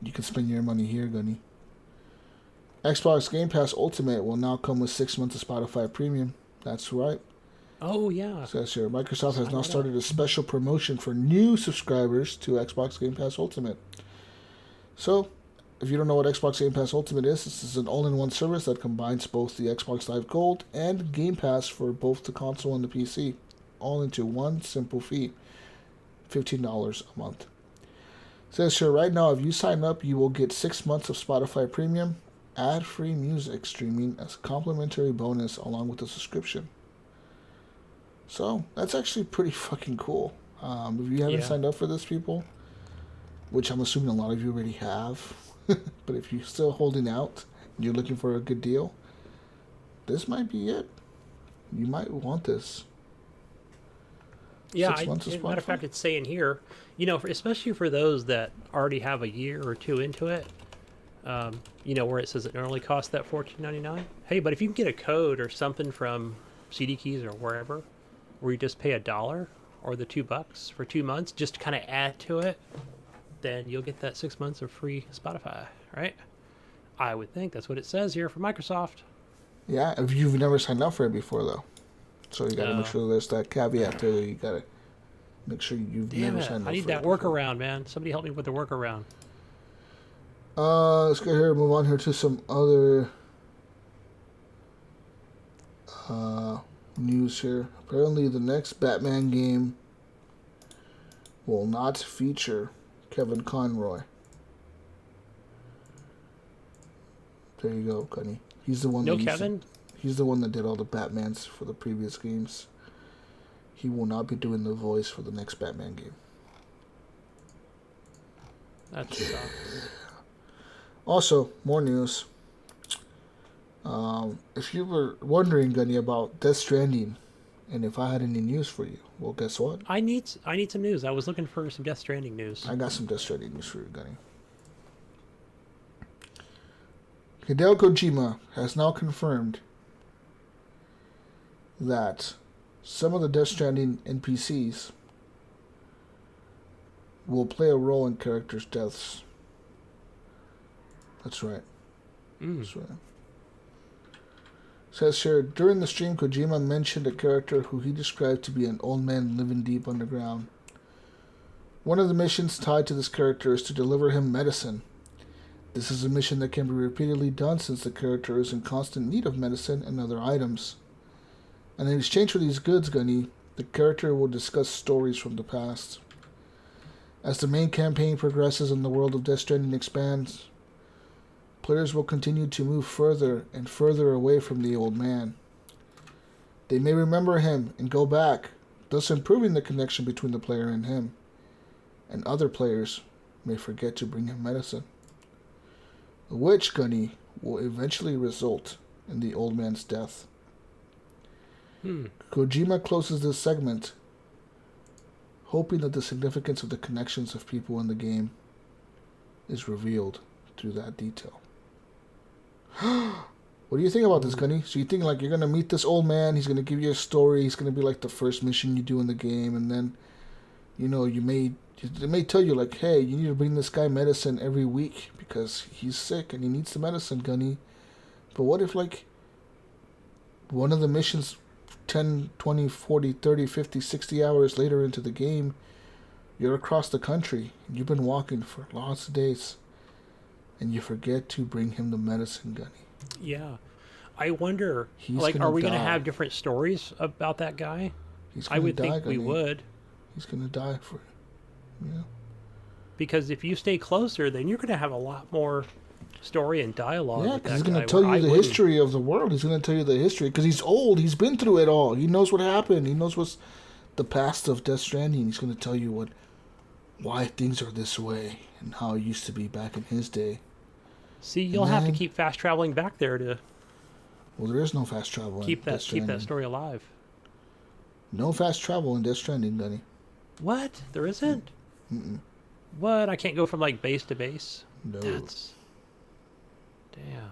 you can spend your money here, Gunny. Xbox Game Pass Ultimate will now come with 6 months of Spotify Premium. That's right. Oh, yeah. Says here, Microsoft has now started a special promotion for new subscribers to Xbox Game Pass Ultimate. So, if you don't know what Xbox Game Pass Ultimate is, this is an all-in-one service that combines both the Xbox Live Gold and Game Pass for both the console and the PC, all into one simple fee, $15 a month. Says here, right now, if you sign up, you will get 6 months of Spotify Premium, ad-free music streaming as a complimentary bonus along with the subscription. So, that's actually pretty fucking cool. If you haven't signed up for this, people, which I'm assuming a lot of you already have, but if you're still holding out and you're looking for a good deal, this might be it. You might want this. Yeah, matter of fact, it's saying here, especially for those that already have a year or two into it, where it says it normally costs that $14.99. Hey, but if you can get a code or something from CD Keys or wherever, where you just pay $1 or the $2 for 2 months, just to kind of add to it, then you'll get that 6 months of free Spotify, right? I would think that's what it says here for Microsoft. Yeah, if you've never signed up for it before, though. So you gotta make sure there's that caveat there. You gotta make sure you've never signed up for it. I need that workaround, man. Somebody help me with the workaround. Let's go here and move on here to some other news here. Apparently the next Batman game will not feature Kevin Conroy. There you go, Gunny. He's the one. No Kevin? He's the one that did all the Batmans for the previous games. He will not be doing the voice for the next Batman game. That sucks. Also, more news. If you were wondering, Gunny, about Death Stranding, and if I had any news for you, well, guess what? I need some news. I was looking for some Death Stranding news. I got some Death Stranding news for you, Gunny. Hideo Kojima has now confirmed that some of the Death Stranding NPCs will play a role in characters' deaths. That's right. That's right. Says here, during the stream, Kojima mentioned a character who he described to be an old man living deep underground. One of the missions tied to this character is to deliver him medicine. This is a mission that can be repeatedly done since the character is in constant need of medicine and other items. And in exchange for these goods, Gunny, the character will discuss stories from the past. As the main campaign progresses and the world of Death Stranding expands, players will continue to move further and further away from the old man. They may remember him and go back, thus improving the connection between the player and him. And other players may forget to bring him medicine, which, Gunny, will eventually result in the old man's death. Kojima closes this segment, hoping that the significance of the connections of people in the game is revealed through that detail. What do you think about this, Gunny? So you think like you're gonna meet this old man? He's gonna give you a story. He's gonna be like the first mission you do in the game, and then, you know, they may tell you like, hey, you need to bring this guy medicine every week because he's sick and he needs the medicine, Gunny. But what if like one of the missions 10, 20, 40, 30, 50, 60 hours later into the game, you're across the country and you've been walking for lots of days and you forget to bring him the medicine, Gunny. Yeah. I wonder, He's like, gonna are we going to die. have different stories about that guy? He's I gonna would die, think we Gunny. would. He's gonna die for you. Yeah. Because if you stay closer, then you're going to have a lot more story and dialogue. Yeah, with because he's that going guy, to tell where you the wouldn't. history of the world. He's going to tell you the history because he's old. He's been through it all. He knows what happened. He knows what's the past of Death Stranding. He's going to tell you why things are this way and how it used to be back in his day. See, you'll have to keep fast traveling back there to Well, there is no fast travel in keep Death that Stranding. story alive. No fast travel in Death Stranding, Gunny. What? There isn't? Mm-mm. What? I can't go from like base to base? No. That's... Damn.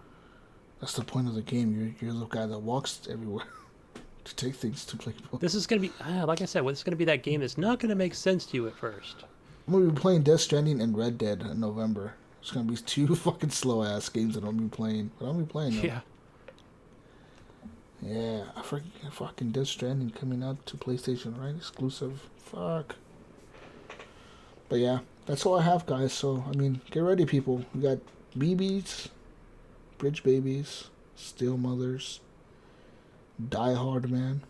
That's the point of the game. You're the guy that walks everywhere to take things to people. This is going to be, like I said, this is going to be that game that's not going to make sense to you at first. I'm going to be playing Death Stranding and Red Dead in November. It's going to be two fucking slow-ass games that I'll be playing. But I'll be playing them. Yeah. Yeah, I forget fucking Death Stranding coming out to PlayStation, right? Exclusive. Fuck. But yeah, that's all I have, guys. So, I mean, get ready, people. We got BBs, Bridge Babies, Steel Mothers, Die Hard Man.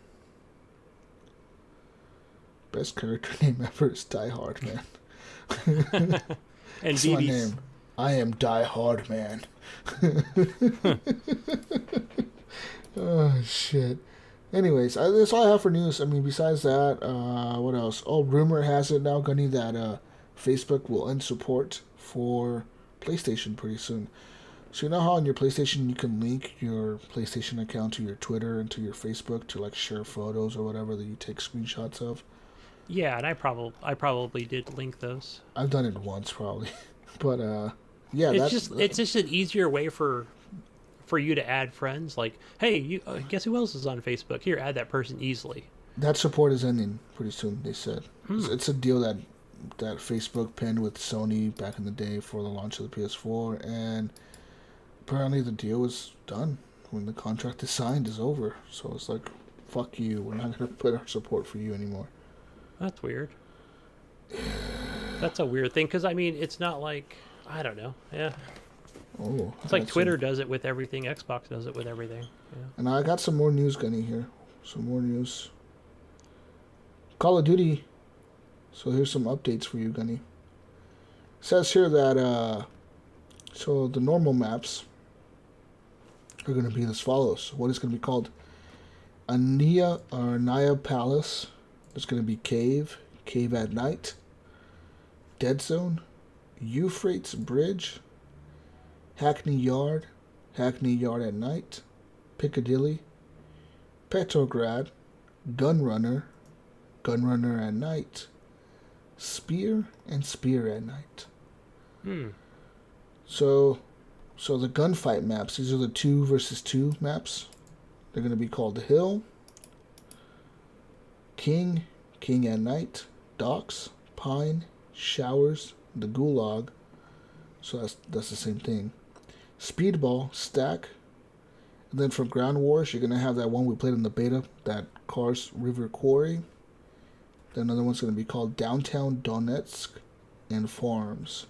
Best character name ever is Die Hard Man. And That's my BB's. name. I am Die Hard Man. Oh, shit. Anyways, that's all I have for news. I mean, besides that, what else? Oh, rumor has it now, Gunny, that Facebook will end support for PlayStation pretty soon. So you know how on your PlayStation you can link your PlayStation account to your Twitter and to your Facebook to like share photos or whatever that you take screenshots of? Yeah, and I probably did link those. I've done it once probably. But yeah, It's just an easier way for you to add friends. Like, hey, you guess who else is on Facebook? Here, add that person easily. that support is ending pretty soon, they said. It's a deal that Facebook pinned with Sony back in the day for the launch of the PS4, and apparently the deal is done. When the contract is signed, is over. So it's like, fuck you, we're not going to put our support for you anymore. That's weird. That's a weird thing, because, I mean, it's not like, I don't know. Yeah. Oh, It's like that's Twitter does it with everything. Xbox does it with everything. Yeah. And I got some more news, Gunny, here. Some more news. Call of Duty. So here's some updates for you, Gunny. It says here that, so the normal maps are going to be as follows. What is going to be called Naya Palace. There's going to be Cave at Night, Dead Zone, Euphrates Bridge, Hackney Yard at Night, Piccadilly, Petrograd, Gunrunner at Night, Spear at Night. So the gunfight maps, these are the 2 versus 2 maps. They're going to be called The Hill, King at Night, Docks, Pine, Showers, the Gulag. So that's the same thing. Speedball, Stack. And then for Ground Wars, you're going to have that one we played in the beta, that Kars River Quarry. Then another one's going to be called Downtown Donetsk and Farms.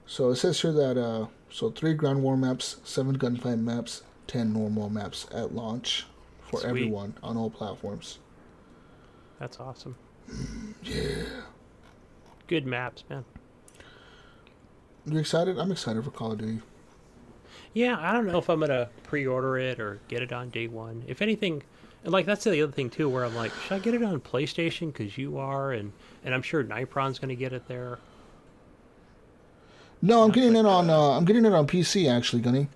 So it says here that, 3 Ground War maps, 7 gunfight maps, 10 normal maps at launch for Sweet. everyone on all platforms. That's awesome. Yeah. Good maps, man. You excited? I'm excited for Call of Duty. Yeah, I don't know if I'm going to pre-order it or get it on day one. If anything, and like that's the other thing too, where I'm like, should I get it on PlayStation because you are, and I'm sure Nipron's going to get it there. No, I'm getting it on PC actually, Gunny.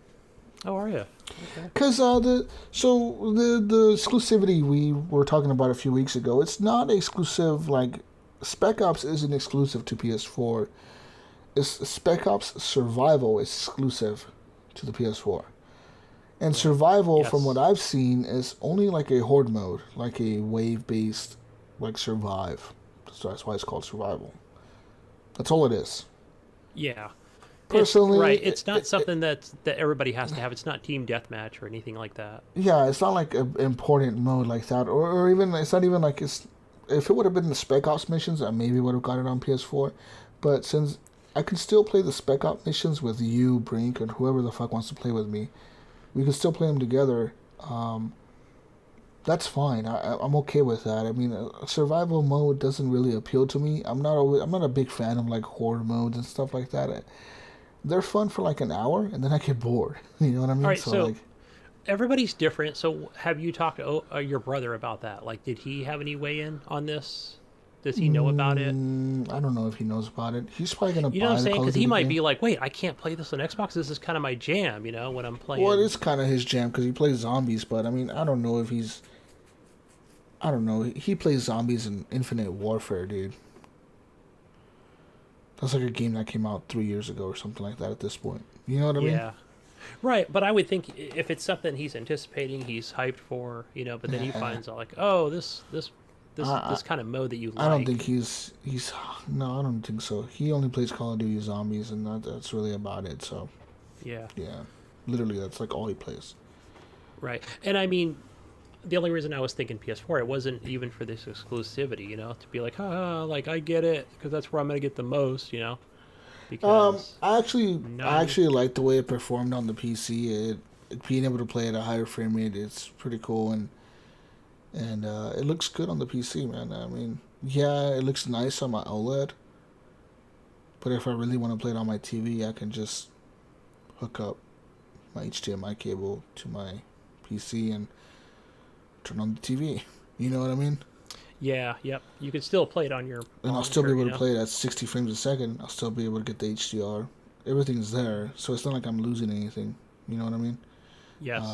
Oh, are you? Okay. Because the exclusivity we were talking about a few weeks ago, it's not exclusive. Like Spec Ops isn't exclusive to PS4. It's Spec Ops Survival is exclusive to the PS4. And survival, Yes. from what I've seen, is only like a horde mode, like a wave-based, like survive. So that's why it's called survival. That's all it is. Yeah. Personally, It's not something that everybody has to have. It's not team deathmatch or anything like that. Yeah, it's not like an important mode like that, or even it's not even like it's. If it would have been the Spec Ops missions, I maybe would have got it on PS4. But since I can still play the Spec Ops missions with you, Brink, and whoever the fuck wants to play with me, we can still play them together. That's fine. I'm okay with that. I mean, a survival mode doesn't really appeal to me. I'm not a big fan of like horde modes and stuff like that. They're fun for like an hour, and then I get bored. You know what I mean? All right, so like, everybody's different. So have you talked to your brother about that? Like, did he have any weigh in on this? Does he know about it? I don't know if he knows about it. He's probably gonna. You know what I'm saying? Because he might game. be like, "Wait, I can't play this on Xbox. This is kind of my jam." You know, when I'm playing. Well, it is kind of his jam because he plays zombies. But I mean, I don't know if he's. I don't know. He plays zombies in Infinite Warfare, dude. That's like a game that came out 3 years ago or something like that. At this point, you know what I mean? Yeah. Right, but I would think if it's something he's anticipating, he's hyped for, you know, but then he finds out like, oh, this kind of mode that you like. I don't think he's no, I don't think so. He only plays Call of Duty Zombies, and that's really about it. So Yeah. literally that's like all he plays. Right, and I mean, the only reason I was thinking PS4, it wasn't even for this exclusivity, you know, to be like, like I get it because that's where I'm gonna get the most, you know. Because I actually like the way it performed on the PC. Being able to play at a higher frame rate, it's pretty cool, and it looks good on the PC, man. I mean, yeah, it looks nice on my OLED, but if I really want to play it on my TV, I can just hook up my HDMI cable to my PC and turn on the TV. You know what I mean? yeah, yep, you could still play it on your. And I'll still be able to know? play it at 60 frames a second. I'll still be able to get the HDR. Everything's there, so it's not like I'm losing anything. You know what I mean? Yes.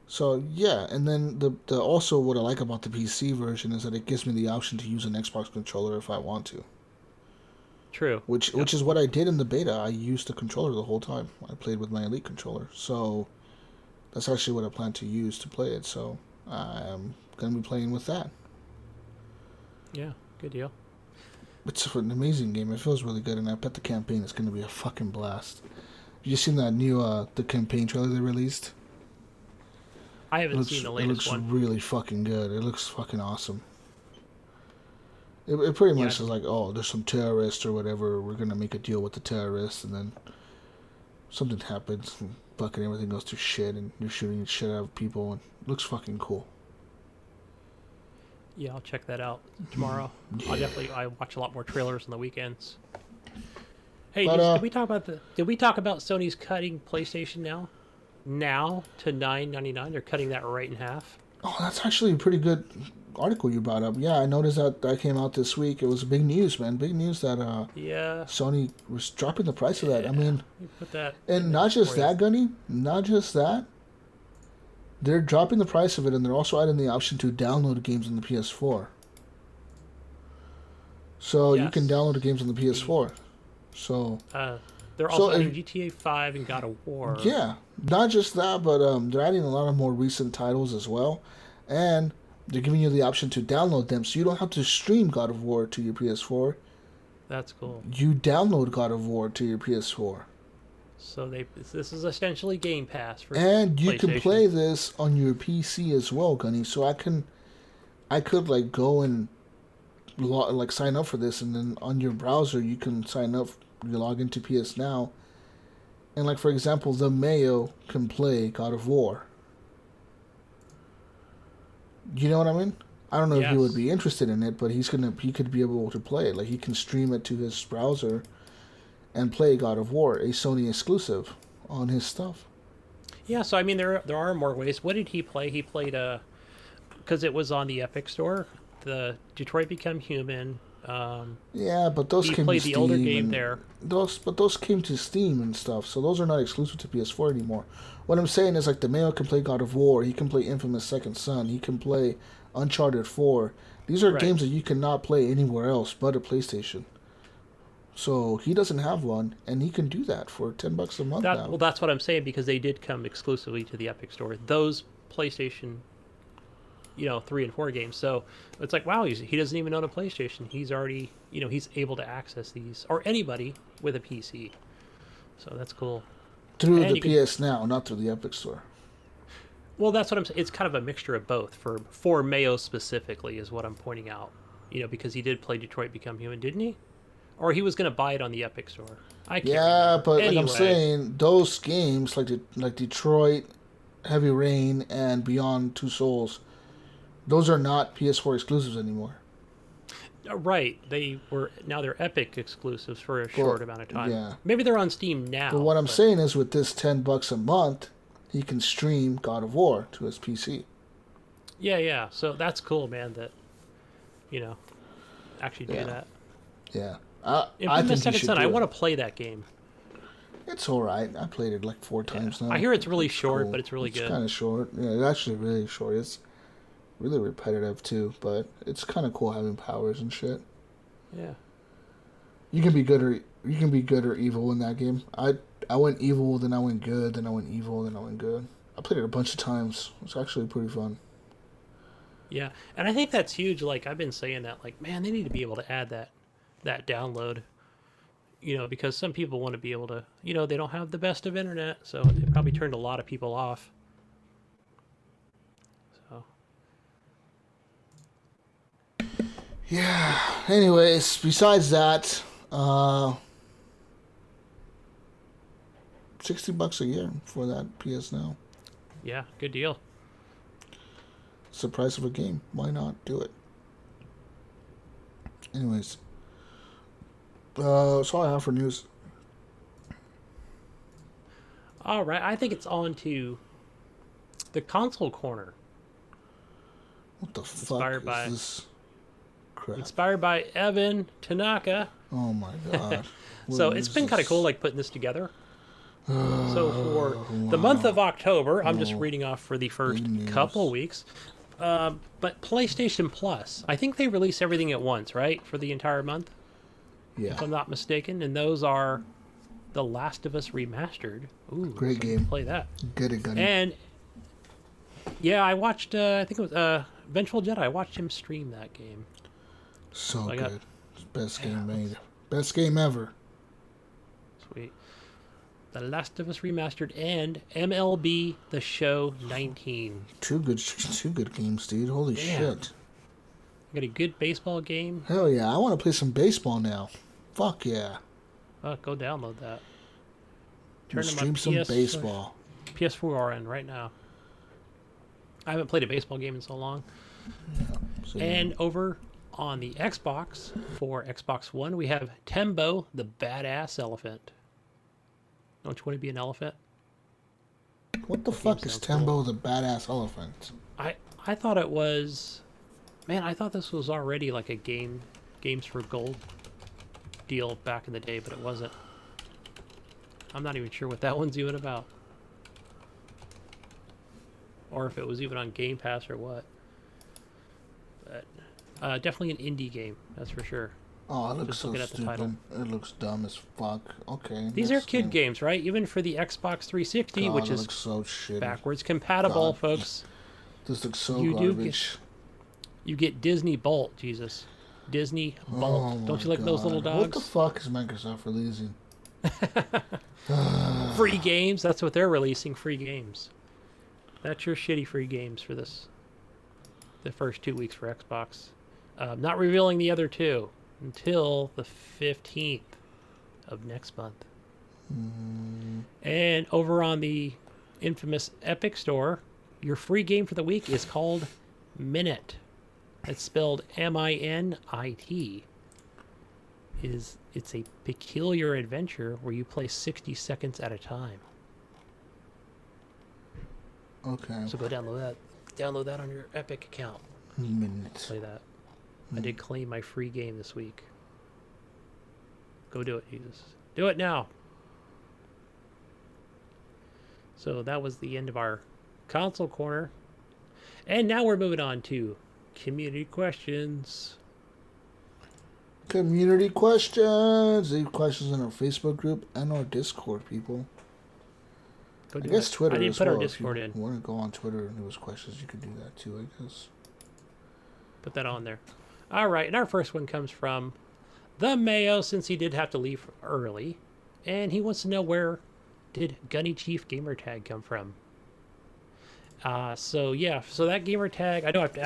So yeah, and then the also what I like about the PC version is that it gives me the option to use an Xbox controller if I want to. True. Which is what I did in the beta. I used the controller the whole time. I played with my Elite controller. So that's actually what I plan to use to play it. So I'm gonna be playing with that. Yeah, good deal. It's an amazing game. It feels really good, and I bet the campaign is gonna be a fucking blast. You seen that new the campaign trailer they released? I haven't seen the latest one. It looks really fucking good. It looks fucking awesome. It pretty much is like, oh, there's some terrorists or whatever. We're gonna make a deal with the terrorists, and then something happens, and fucking everything goes to shit, and you're shooting shit out of people, and it looks fucking cool. Yeah, I'll check that out tomorrow. I watch a lot more trailers on the weekends. Hey, did we talk about Sony's cutting PlayStation now to $9.99? They're cutting that right in half. Oh, that's actually a pretty good article you brought up. Yeah, I noticed that came out this week. It was big news, man. Big news that Sony was dropping the price of that. I mean, put that. And not just that, Gunny. Not just that. They're dropping the price of it, and they're also adding the option to download games on the PS4. So you can download the games on the PS4. So they're also adding GTA 5 and God of War. Yeah, not just that, but they're adding a lot of more recent titles as well, and they're giving you the option to download them, so you don't have to stream God of War to your PS4. That's cool. You download God of War to your PS4. So this is essentially Game Pass for and you can play this on your PC as well, Gunny. So I could like go and like sign up for this, and then on your browser you can sign up. You log into PS Now, and like for example, the Mayo can play God of War. You know what I mean? I don't know if he would be interested in it, but he could be able to play it. Like he can stream it to his browser and play God of War, a Sony exclusive, on his stuff. Yeah, so I mean there are more ways. What did he play? He played because it was on the Epic Store, the Detroit Become Human. Yeah, but those came to Steam. He played the older game there. Those came to Steam and stuff, so those are not exclusive to PS4 anymore. What I'm saying is, like, the Mayo can play God of War, he can play Infamous Second Son, he can play Uncharted 4. These are games that you cannot play anywhere else but a PlayStation. So he doesn't have one, and he can do that for $10 a month now. Well, that's what I'm saying, because they did come exclusively to the Epic Store. Those PlayStation, 3 and 4 games. So it's like, wow, he doesn't even own a PlayStation. He's already, he's able to access these, or anybody with a PC. So that's cool. Through the PS Now, not through the Epic Store. Well, that's what I'm saying. It's kind of a mixture of both for Mayo specifically, is what I'm pointing out. Because he did play Detroit Become Human, didn't he? Or he was going to buy it on the Epic Store. I can't remember. But anyway. like I'm saying, those games like Detroit, Heavy Rain, and Beyond Two Souls, those are not PS4 exclusives anymore. Right. Now they're Epic exclusives for a short amount of time. Yeah. Maybe they're on Steam now. But what I'm saying is, with this $10 a month, he can stream God of War to his PC. Yeah. So that's cool, man, that, actually do that. Yeah. Infamous Second Son, I want to play that game. It's alright. I played it like 4 times now. I hear it's really short, cool. but it's really good. It's kind of short. Yeah, it's actually really short. It's really repetitive too, but it's kind of cool having powers and shit. Yeah. You can be good or evil in that game. I went evil, then I went good, then I went evil, then I went good. I played it a bunch of times. It's actually pretty fun. Yeah, and I think that's huge. Like, I've been saying that, like, man, they need to be able to add that download, because some people want to be able to, they don't have the best of internet, so it probably turned a lot of people off. So. Yeah. Anyways, besides that, $60 a year for that PS Now. Yeah, good deal. It's the price of a game. Why not do it? Anyways, that's all I have for news. All right, I think it's on to the console corner. What the fuck is this crap? Inspired by Evan Tanaka. Oh my god. So it's been kind of cool, like, putting this together. So for the month of October, I'm just reading off for the first couple weeks. But PlayStation Plus, I think they release everything at once, right? For the entire month? Yeah. If I'm not mistaken. And those are The Last of Us Remastered. Ooh, great game. Play that. Get it, Gunny. And, yeah, I watched, I think it was Vengeful Jedi. I watched him stream that game. So good. Best game made. Best game ever. Sweet. The Last of Us Remastered and MLB The Show 19. Two good games, dude. Holy shit. I got a good baseball game. Hell yeah. I want to play some baseball now. Fuck yeah. Go download that. Stream some baseball. PS4 in right now. I haven't played a baseball game in so long. Yeah, and over on the Xbox, for Xbox One, we have Tembo the Badass Elephant. Don't you want to be an elephant? What the fuck is Tembo the Badass Elephant? I thought it was... Man, I thought this was already like a Games for Gold deal back in the day, but it wasn't. I'm not even sure what that one's even about. Or if it was even on Game Pass or what. But definitely an indie game, that's for sure. Oh, it looks so stupid. It looks dumb as fuck. Okay. These are kid games, right? Even for the Xbox 360, which is so backwards compatible, folks. This looks so garbage. You get Disney Bolt, Jesus. Disney Bolt. Oh, don't you like those little dogs? What the fuck is Microsoft releasing? Free games? That's what they're releasing, free games. That's your shitty free games for this. The first 2 weeks for Xbox. Not revealing the other two until the 15th of next month. And over on the infamous Epic Store, your free game for the week is called Minute. It's spelled M-I-N-I-T. It's a peculiar adventure where you play 60 seconds at a time. Okay. So go download that. Download that on your Epic account. Minute. Play that. I did claim my free game this week. Go do it, Jesus. Do it now. So that was the end of our console corner. And now we're moving on to community questions. Community questions. Leave questions in our Facebook group and our Discord, people. Go I do guess it. Twitter I didn't as put well. our Discord in. If you want to go on Twitter and leave us questions, you can do that too, I guess. Put that on there. All right, and our first one comes from the Mayo, since he did have to leave early, and he wants to know, where did Gunny Chief gamertag come from? So that gamertag, I know I've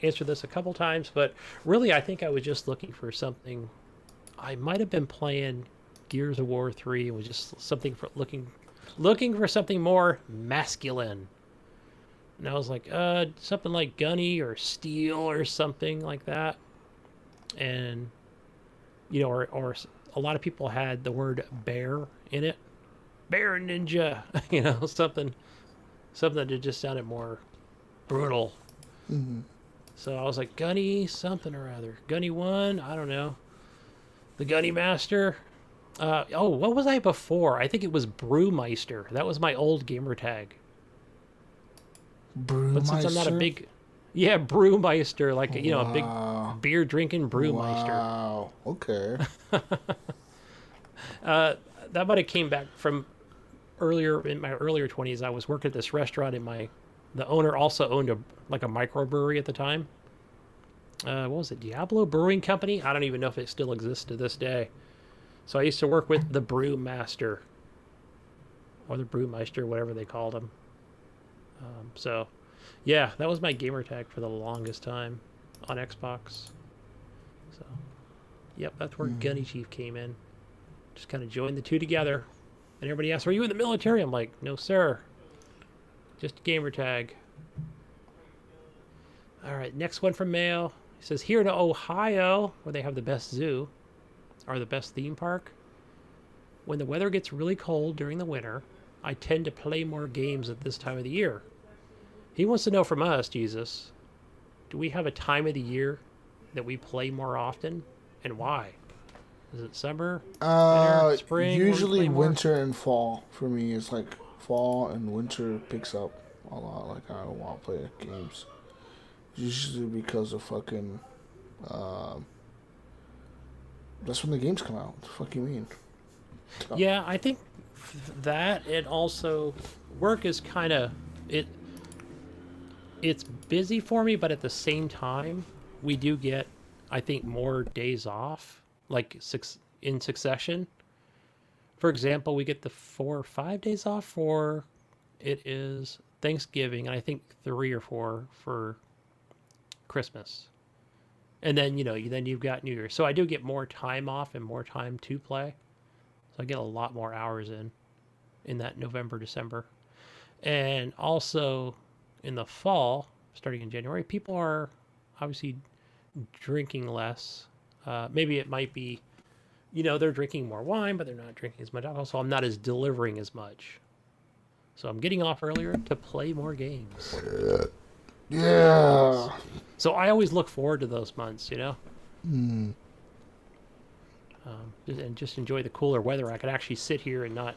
answer this a couple times, but really I think I was just looking for something. I might have been playing Gears of War 3 and was just something for looking for something more masculine. And I was like, something like Gunny or Steel or something like that. And, or a lot of people had the word bear in it. Bear Ninja, something that just sounded more brutal. Mm-hmm. So I was like, Gunny something or other. Gunny 1, I don't know. The Gunny Master. What was I before? I think it was Brewmeister. That was my old gamer tag. Brewmeister? But since I'm not a big... Yeah, Brewmeister, like, a Wow. big beer-drinking Brewmeister. Wow, okay. That might have came back from earlier, in my earlier 20s. I was working at this restaurant, and the owner also owned a microbrewery at the time. What was it? Diablo Brewing Company? I don't even know if it still exists to this day. So I used to work with the Brewmaster. Or the Brewmeister, whatever they called him. That was my gamer tag for the longest time on Xbox. So, yep, that's where Gunny Chief came in. Just kind of joined the two together. And everybody asked, "Were you in the military?" I'm like, "No, sir. Just a gamer tag." All right, next one from Mayo. He says, here in Ohio, where they have the best zoo, or the best theme park, when the weather gets really cold during the winter, I tend to play more games at this time of the year. He wants to know from us, Jesus, do we have a time of the year that we play more often, and why? Is it summer, winter, spring? Usually winter and fall for me. It's like fall and winter picks up a lot. Like I don't want to play games. Usually because of fucking... that's when the games come out. What the fuck you mean? Yeah, I think that, and also work is kind of... It's busy for me, but at the same time, we do get, I think, more days off, like in succession. For example, we get the 4 or 5 days off for... It is Thanksgiving, and I think 3 or 4 for Christmas, and then then you've got New Year's. So I do get more time off and more time to play. So I get a lot more hours in that November, December, and also in the fall, starting in January, people are obviously drinking less. Maybe it might be, they're drinking more wine, but they're not drinking as much alcohol. So I'm not as delivering as much. So I'm getting off earlier to play more games. Yeah. So I always look forward to those months, Mm. And just enjoy the cooler weather. I could actually sit here and not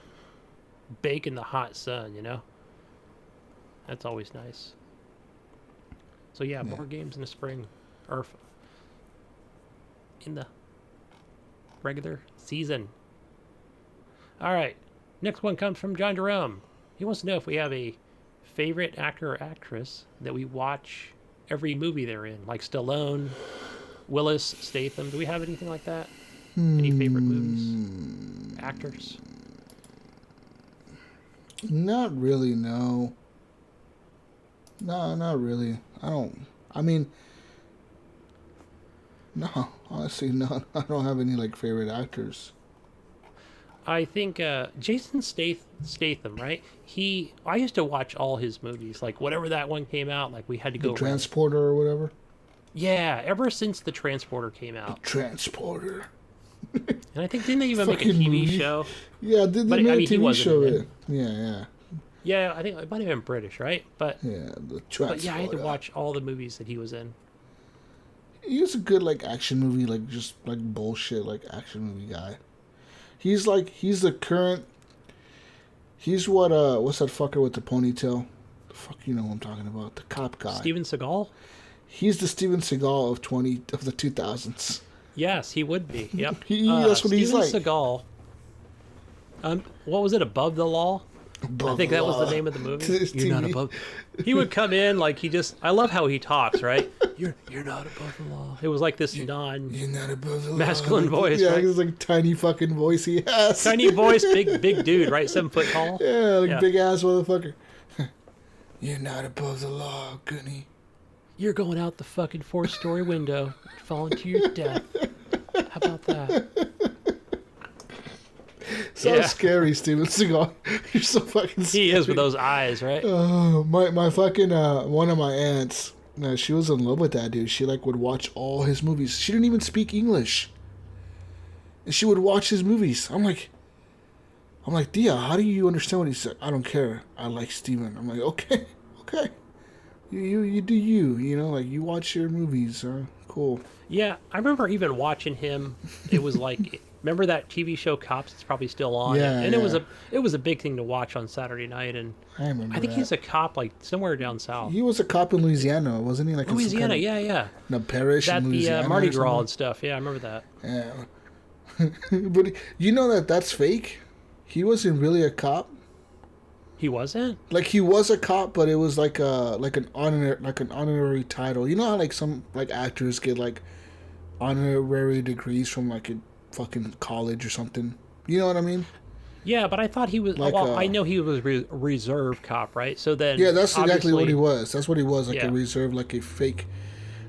bake in the hot sun, That's always nice. So yeah, more games in the spring, or in the regular season. All right, next one comes from John Jerome. He wants to know if we have a favorite actor or actress that we watch every movie they're in, like Stallone, Willis, Statham. Do we have anything like that? Any favorite movies? Actors? Not really, no. No, not really. No, honestly, no. I don't have any, favorite actors. I think Jason Statham, right? I used to watch all his movies, whatever that one came out, we had to go. The Transporter or whatever? Yeah, ever since The Transporter came out. The Transporter. And I think, didn't they even make a TV show? Yeah, they made a TV show of it. Yeah. Yeah, I think it might have been British, right? But yeah, the Transporter. But yeah, I had to watch all the movies that he was in. He was a good action movie, just bullshit action movie guy. He's the current. He's what's that fucker with the ponytail? The fuck, you know what I'm talking about? The cop guy. Steven Seagal? He's the Steven Seagal of the 2000s. Yes, he would be. Yep. That's what he's Steven like. Seagal. What was it? Above the Law? I think that was the name of the movie. You're not above. He would come in like he just. I love how he talks. Right? You're not above the law. It was like this You're not above the masculine law. voice. Yeah, right? it's like tiny fucking voice he has. Tiny voice, big dude, right? 7 foot tall. Yeah, like big ass motherfucker. You're not above the law, Gunny. You're going out the fucking 4th-story window, falling to your death. How about that? So scary, Steven Seagal. You're so fucking scary. He is with those eyes, right? My fucking one of my aunts, she was in love with that dude. She like would watch all his movies. She didn't even speak English, and she would watch his movies. I'm like, Dia, how do you understand what he said? I don't care. I like Steven. I'm like, okay. You do you know, like you watch your movies. Cool. Yeah, I remember even watching him. It was like, remember that TV show Cops? It's probably still on. Yeah, and yeah. it was a big thing to watch on Saturday night. And I remember. I think he's a cop like somewhere down south. He was a cop in Louisiana, wasn't he? Like Louisiana, in some kind of, yeah. in a parish That in Louisiana. the Mardi or Gras something? and stuff. Yeah, I remember that. Yeah. But you know that's fake? He wasn't really a cop. He wasn't? Like he was a cop, but it was like an honorary title. You know how like some like actors get like honorary degrees from like a fucking college or something. You know what I mean? Yeah, but I thought he was. Like, well, I know he was reserve cop, right? So then, Yeah, that's exactly what obviously- he was. That's what he was, like Yeah. a reserve, like a fake.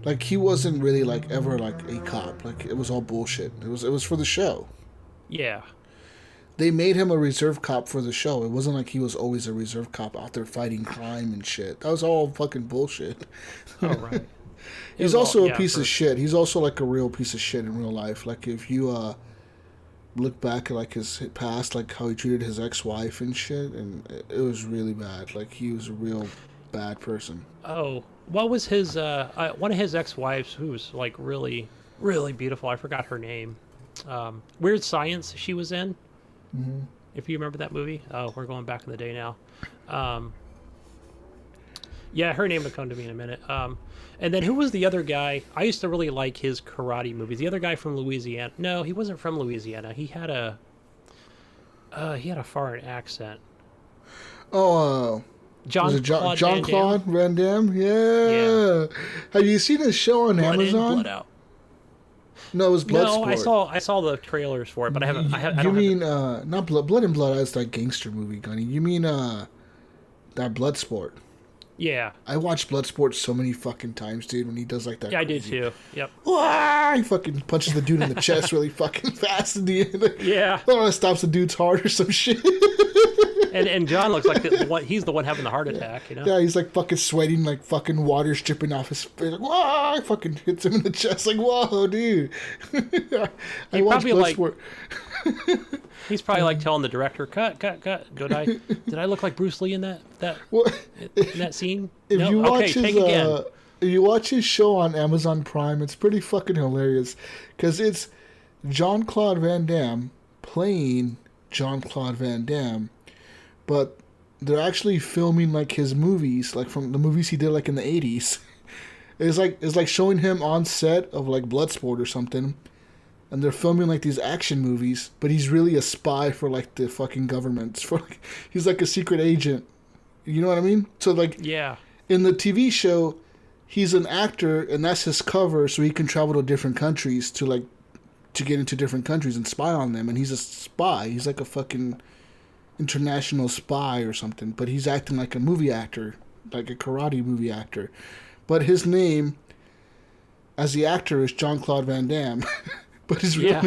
Like he wasn't really like ever like a cop. Like it was all bullshit. It was for the show. Yeah. They made him a reserve cop for the show. It wasn't like he was always a reserve cop out there fighting crime and shit. That was all fucking bullshit. Oh right. He's also a piece of shit. He's also like a real piece of shit in real life. Like if you look back at like his past, like how he treated his ex-wife and shit, and it was really bad. Like he was a real bad person. Oh, what was his? One of his ex-wives, who was like really, really beautiful. I forgot her name. Weird Science. She was in. Mm-hmm. If you remember that movie. Oh, we're going back in the day now. Yeah, her name will come to me in a minute. And then who was the other guy? I used to really like his karate movies. The other guy from Louisiana. No, he wasn't from Louisiana. He had a foreign accent. Oh, was it John Claude Van Damme? Yeah. Have you seen his show on Blood Amazon? In, Blood Out. No, it was Bloodsport. No, I saw the trailers for it, but I haven't. You mean not Blood and Blood? That's that gangster movie, Gunny. You mean that Bloodsport? Yeah. I watched Bloodsport so many fucking times, dude. When he does like that. Yeah, crazy, I did too. Yep. Wah! He fucking punches the dude in the chest really fucking fast in the end. Yeah. Oh, stops the dude's heart or some shit. And John looks like the one. He's the one having the heart attack. You know. Yeah, he's like fucking sweating, like fucking water's dripping off his face. Like, whoa! He fucking hits him in the chest. Like, whoa, dude. I watched Bloodsport. He's probably like telling the director, "Cut. Did I look like Bruce Lee in that in that scene?" If no? you watch Okay, take again. if you watch his show on Amazon Prime, it's pretty fucking hilarious because it's Jean-Claude Van Damme playing Jean-Claude Van Damme, but they're actually filming like his movies, like from the movies he did like in the 80s. It's like showing him on set of like Bloodsport or something, and they're filming like these action movies, but he's really a spy for like the fucking government. He's like a secret agent. You know what I mean? So like Yeah. in the TV show, he's an actor, and that's his cover, so he can travel to different countries to get into different countries and spy on them. And he's a spy. He's like a fucking international spy or something, but he's acting like a movie actor, like a karate movie actor. But his name, as the actor, is Jean-Claude Van Damme. But his real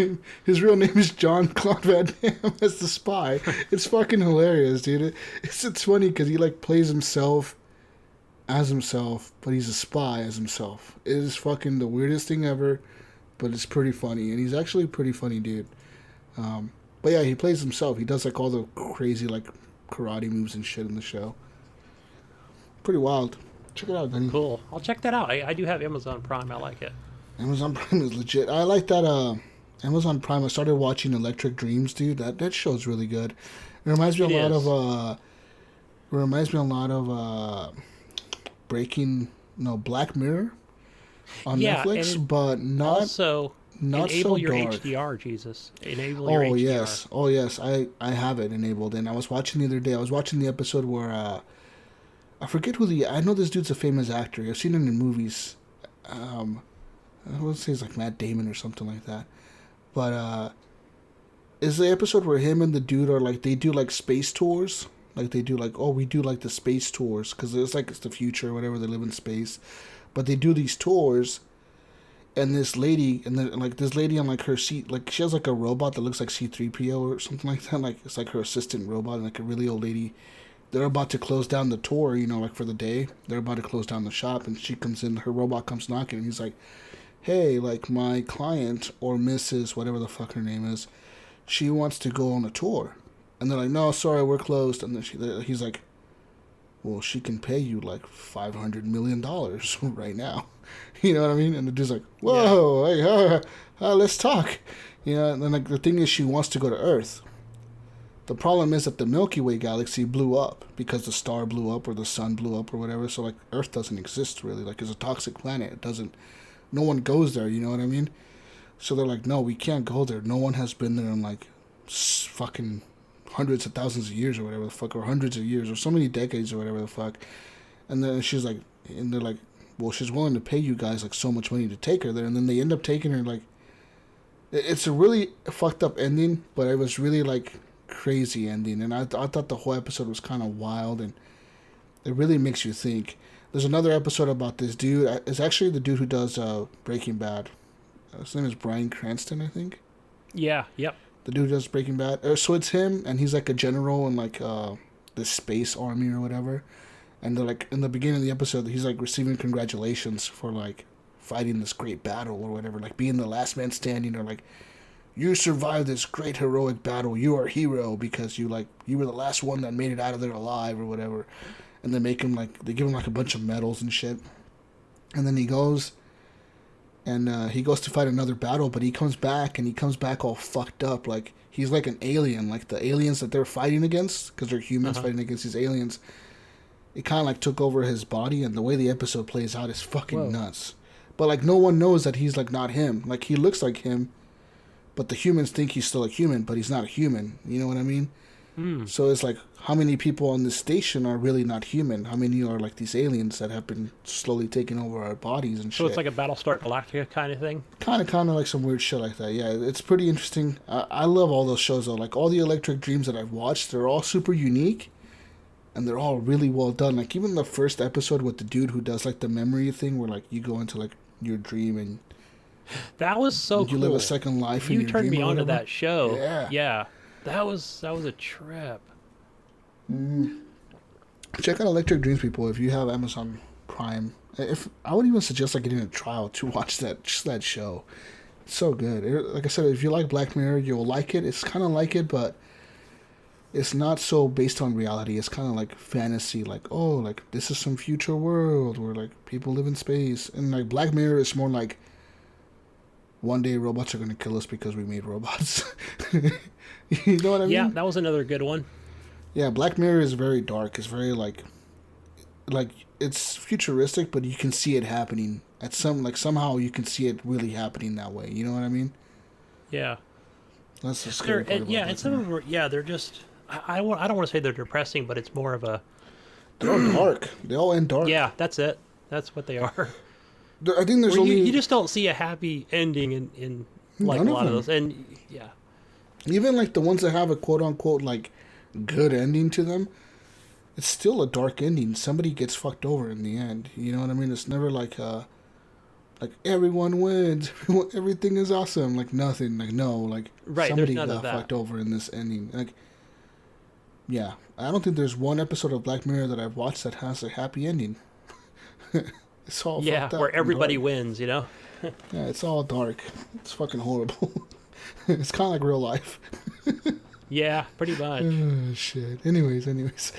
name is Jean-Claude Van Damme as the spy. It's fucking hilarious, dude. It's funny because he like plays himself as himself, but he's a spy as himself. It is fucking the weirdest thing ever, but it's pretty funny, and he's actually a pretty funny dude. But yeah, he plays himself. He does like all the crazy like karate moves and shit in the show. Pretty wild. Check it out, Gunny. Cool. I'll check that out. I do have Amazon Prime. I like it. Amazon Prime is legit. I like that. Amazon Prime. I started watching Electric Dreams, dude. That show's really good. It reminds me a lot of Black Mirror on Netflix, but not also not Enable so your dark. HDR, Jesus. Enable your HDR. Yes. Oh yes, I have it enabled. And I was watching the other day. I was watching the episode where I forget I know this dude's a famous actor. I've seen him in movies. I want to say it's like Matt Damon or something like that. But is the episode where him and the dude are like, they do like space tours. Like they do like, oh, we do like the space tours because it's like it's the future or whatever. They live in space, but they do these tours. And this lady, and then like this lady on like her seat, like she has like a robot that looks like C-3PO or something like that. Like it's like her assistant robot, and like a really old lady. They're about to close down the tour, you know, like for the day. They're about to close down the shop, and she comes in. Her robot comes knocking, and he's like, "Hey, like my client or Mrs. whatever the fuck her name is, she wants to go on a tour." And they're like, "No, sorry, we're closed." And then he's like, "Well, she can pay you like $500 million right now." You know what I mean? And the dude's like, "Whoa, yeah. Hey, let's talk." You know, and then like the thing is, she wants to go to Earth. The problem is that the Milky Way galaxy blew up because the star blew up or the sun blew up or whatever. So like Earth doesn't exist really. Like it's a toxic planet. It doesn't. No one goes there. You know what I mean? So they're like, "No, we can't go there. No one has been there in like fucking hundreds of thousands of years or whatever the fuck, or hundreds of years or so many decades or whatever the fuck." And then she's like, and they're like, "Well, she's willing to pay you guys like so much money to take her there." And then they end up taking her. Like, it's a really fucked up ending, but it was really like crazy ending. And I thought the whole episode was kind of wild, and it really makes you think. There's another episode about this dude. It's actually the dude who does Breaking Bad. His name is Bryan Cranston, I think. Yeah. Yep. The dude who does Breaking Bad. So it's him, and he's like a general in like the space army or whatever. And they're like, in the beginning of the episode, he's like receiving congratulations for like fighting this great battle or whatever, like being the last man standing, or like, "You survived this great heroic battle. You are a hero because you were the last one that made it out of there alive," or whatever. And they give him like a bunch of medals and shit. And then he goes to fight another battle, but he comes back all fucked up. Like he's like an alien, like the aliens that they're fighting against, because they're humans fighting against these aliens. It kind of like took over his body, and the way the episode plays out is fucking nuts. But like no one knows that he's like not him. Like he looks like him, but the humans think he's still a human, but he's not a human. You know what I mean? So it's like, how many people on this station are really not human? How many are like these aliens that have been slowly taking over our bodies and shit? So it's like a Battlestar Galactica kind of thing? Kind of like some weird shit like that. Yeah, it's pretty interesting. I love all those shows though. Like all the Electric Dreams that I've watched, they're all super unique. And they're all really well done. Like even the first episode with the dude who does like the memory thing, where like you go into like your dream and that was so you cool. live a second life. You in your turned dream me or on to whatever. that show. Yeah. That was a trip. Check out Electric Dreams, people, if you have Amazon Prime. If I would even suggest like getting a trial to watch that show. It's so good. Like I said, if you like Black Mirror, you'll like it. It's kind of like it, but it's not so based on reality. It's kind of like fantasy, like, oh, like this is some future world where like people live in space. And like Black Mirror is more like, one day robots are going to kill us because we made robots. You know what I mean? Yeah, that was another good one. Yeah, Black Mirror is very dark. It's very like it's futuristic, but you can see it happening at somehow you can see it really happening that way. You know what I mean? Yeah. That's the scary part about Black and some Mirror. of them they're just I don't want to say they're depressing, but it's more of a They're all dark. They all end dark. yeah. That's it. That's what they are. I think there's only you just don't see a happy ending in like a lot of those, and yeah. Even like the ones that have a quote unquote like good ending to them, it's still a dark ending. Somebody gets fucked over in the end. You know what I mean? It's never like everyone wins, everything is awesome. Like nothing. Like no. Like right, somebody there's none got of that. fucked over in this ending. Like yeah, I don't think there's one episode of Black Mirror that I've watched that has a happy ending. It's all fucked up where and everybody dark. wins. You know. Yeah, it's all dark. It's fucking horrible. It's kind of like real life. Yeah, pretty much. Oh, shit. Anyways. Next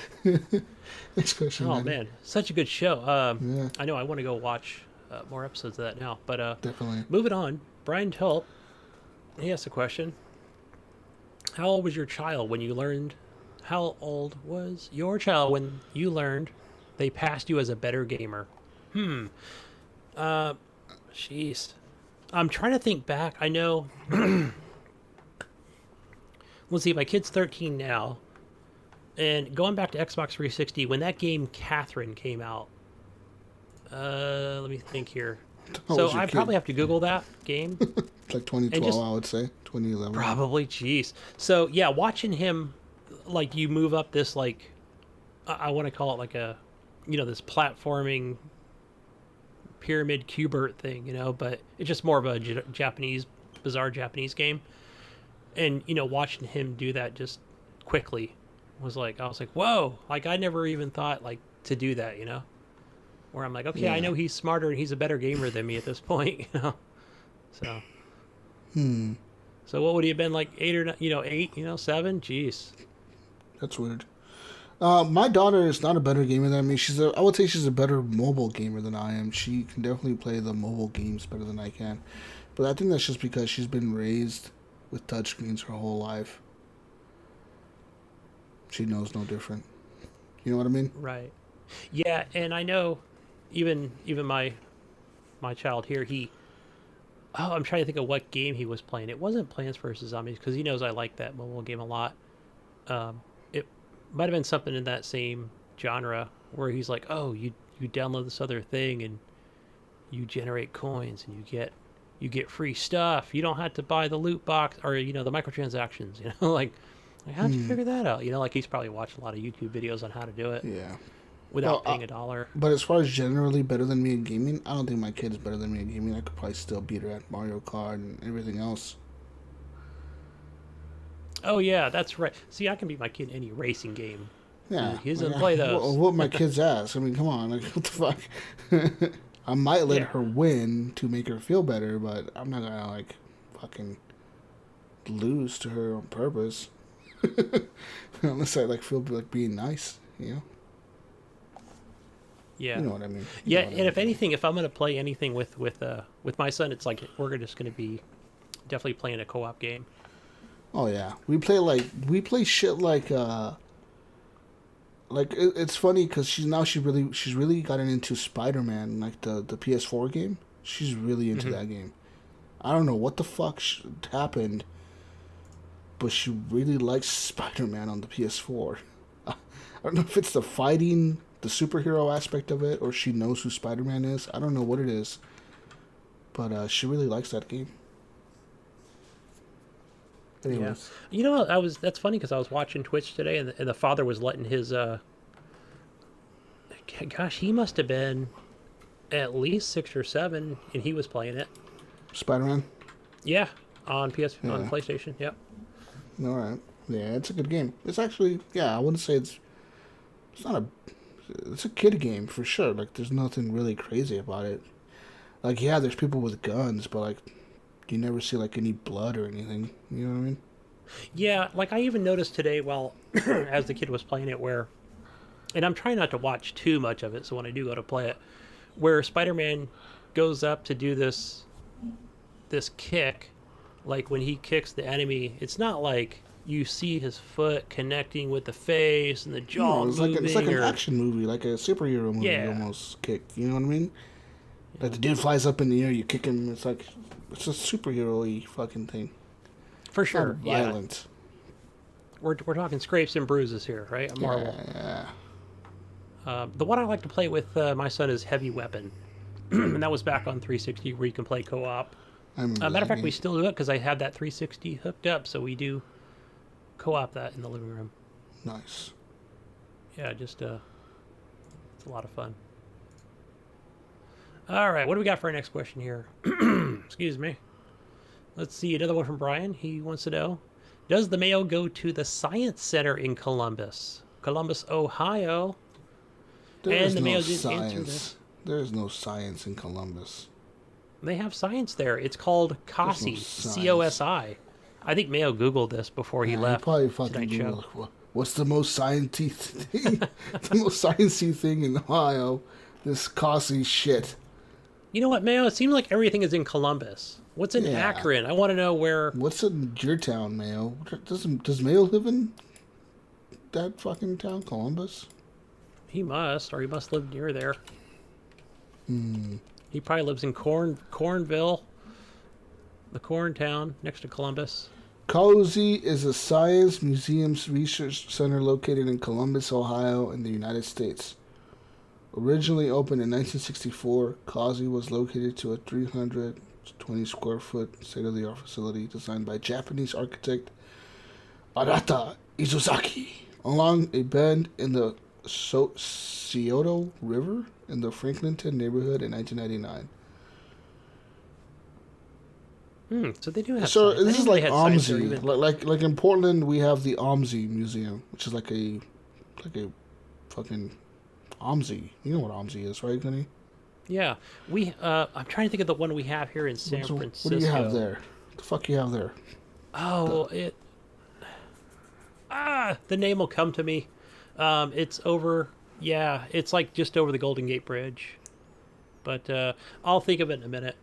question. Oh man, such a good show. Yeah. I know I want to go watch more episodes of that now. But Definitely. moving on, Brian Tulp, he asked a question. How old was your child when you learned? How old was your child when you learned they passed you as a better gamer? Jeez. I'm trying to think back. I know. Let's see. My kid's 13 now, and going back to Xbox 360 when that game Catherine came out. Let me think here. So I probably have to Google that game. Like 2012, I would say 2011. Probably, jeez. So yeah, watching him, like you move up this like, I want to call it like a, this platforming pyramid cubert thing, but it's just more of a bizarre Japanese game. And, watching him do that just quickly I was like, whoa, like I never even thought like to do that, where I'm like, okay, I know he's smarter and he's a better gamer than me at this point, so. So what would he have been like 8 or 8, 7? Jeez. That's weird. My daughter is not a better gamer than me. I would say she's a better mobile gamer than I am. She can definitely play the mobile games better than I can. But I think that's just because she's been raised with touchscreens her whole life. She knows no different. You know what I mean? Right. Yeah, and I know even my child here, I'm trying to think of what game he was playing. It wasn't Plants vs. Zombies because he knows I like that mobile game a lot. It might have been something in that same genre where he's like, oh, you download this other thing and you generate coins and you get free stuff. You don't have to buy the loot box or the microtransactions. Like how'd you figure that out? Like he's probably watched a lot of YouTube videos on how to do it. Yeah. Without paying $1. But as far as generally better than me in gaming, I don't think my kid is better than me in gaming. I could probably still beat her at Mario Kart and everything else. Oh yeah, that's right. See, I can beat my kid in any racing game. Yeah, he doesn't play those. Whoop my kid's ass. I mean, come on, like what the fuck? I might let her win to make her feel better, but I'm not gonna like fucking lose to her on purpose. Unless I like feel like being nice, Yeah. You know what I mean. Yeah, and if anything, if I'm gonna play anything with my son, it's like we're just gonna be definitely playing a co-op game. Oh yeah, we play shit like it's funny because she's really gotten into Spider-Man, like the PS4 game. She's really into that game. I don't know what the fuck happened, but she really likes Spider-Man on the PS4. I don't know if it's the fighting, the superhero aspect of it, or she knows who Spider-Man is. I don't know what it is, but she really likes that game. Anyways. Yeah. That's funny because I was watching Twitch today and the father was letting his gosh, he must have been at least 6 or 7 and he was playing it. Spider-Man? Yeah, on PlayStation. Yep. All right. Yeah, it's a good game. It's actually, I wouldn't say it's a kid game for sure. Like there's nothing really crazy about it. Like there's people with guns, but like you never see like any blood or anything. You know what I mean? Yeah, like I even noticed today while as the kid was playing it and I'm trying not to watch too much of it, so when I do go to play it, where Spider-Man goes up to do this kick, like when he kicks the enemy, it's not like you see his foot connecting with the face and the jaw moving. It's like an action movie, like a superhero movie almost kick. You know what I mean? Like the dude flies up in the air, you kick him. It's like it's a superhero-y fucking thing. For sure, it's not violent. We're talking scrapes and bruises here, right? A Marvel. Yeah. The one I like to play with my son is Heavy Weapon, and that was back on 360 where you can play co-op. Matter of fact, we still do it because I have that 360 hooked up, so we do co-op that in the living room. Nice. Yeah, just it's a lot of fun. All right, what do we got for our next question here? Excuse me. Let's see, another one from Brian. He wants to know, does the Mayo go to the Science Center in Columbus, Ohio? There's no science. There's no science in Columbus. They have science there. It's called COSI, COSI. I think Mayo Googled this before he left. He probably fucking Googled, what's the most sciencey thing? The most sciencey thing in Ohio? This COSI shit. You know what, Mayo? It seems like everything is in Columbus. What's in Akron? I want to know where. What's in your town, Mayo? Does Mayo live in that fucking town, Columbus? He must live near there. He probably lives in Cornville, the corn town next to Columbus. Cozy is a science museum's research center located in Columbus, Ohio, in the United States. Originally opened in 1964, Cozy was located to a 320 square foot state-of-the-art facility designed by Japanese architect Arata Izuzaki along a bend in the Scioto River in the Franklinton neighborhood in 1999. So they do have. So science. this is like OMSI. Even... Like in Portland, we have the OMSI Museum, which is like a fucking OMSI. You know what OMSI is, right, Gunny? Yeah, I'm trying to think of the one we have here in San Francisco. What do you have there? What the fuck you have there? Oh, the name will come to me. It's over. Yeah, it's like just over the Golden Gate Bridge. But I'll think of it in a minute.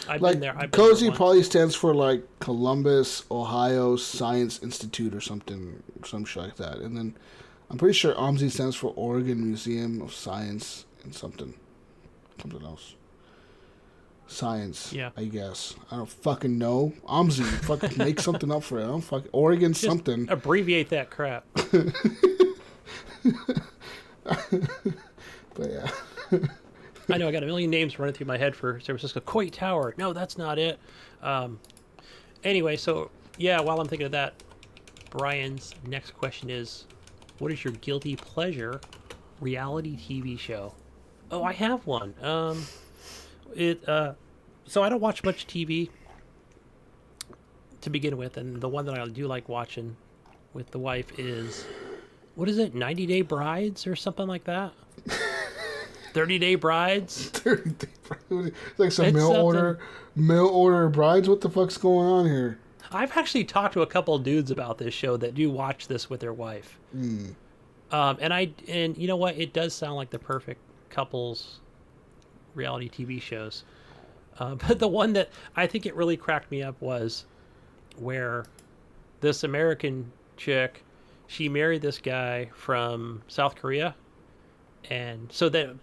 I've been there. Cozy probably stands for like Columbus, Ohio Science Institute or something, some shit like that. And then I'm pretty sure OMSI stands for Oregon Museum of Science and something else. Science, yeah. I guess. I don't fucking know. OMSI, fucking make something up for it. I don't fucking Oregon just something. Abbreviate that crap. But yeah. I know I got a million names running through my head for San Francisco. Coit Tower. No, that's not it. Anyway, so yeah, while I'm thinking of that, Brian's next question is, what is your guilty pleasure reality TV show? Oh, I have one. So I don't watch much TV to begin with, and the one that I do like watching with the wife is, what is it, 90 Day Brides or something like that? 30 Day Brides? 30 Day Brides. It's like some mail order brides? What the fuck's going on here? I've actually talked to a couple of dudes about this show that do watch this with their wife. And you know what? It does sound like the perfect couples reality TV shows. But the one that I think it really cracked me up was where this American chick, she married this guy from South Korea. And so then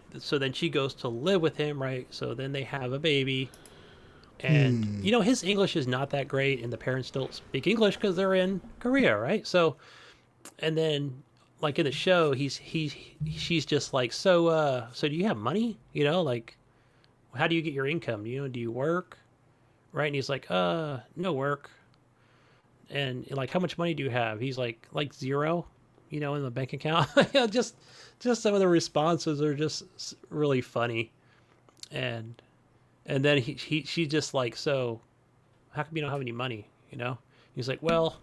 she goes to live with him, right? So then they have a baby. And, you know, his English is not that great, and the parents don't speak English because they're in Korea, right? So, and then, like, in the show, she's just like, so do you have money? You know, like, how do you get your income? You know, do you work? Right? And he's like, no work. And, like, how much money do you have? He's like zero, you know, in the bank account. just some of the responses are just really funny. And then she's just like, so how come you don't have any money? You know? He's like, well,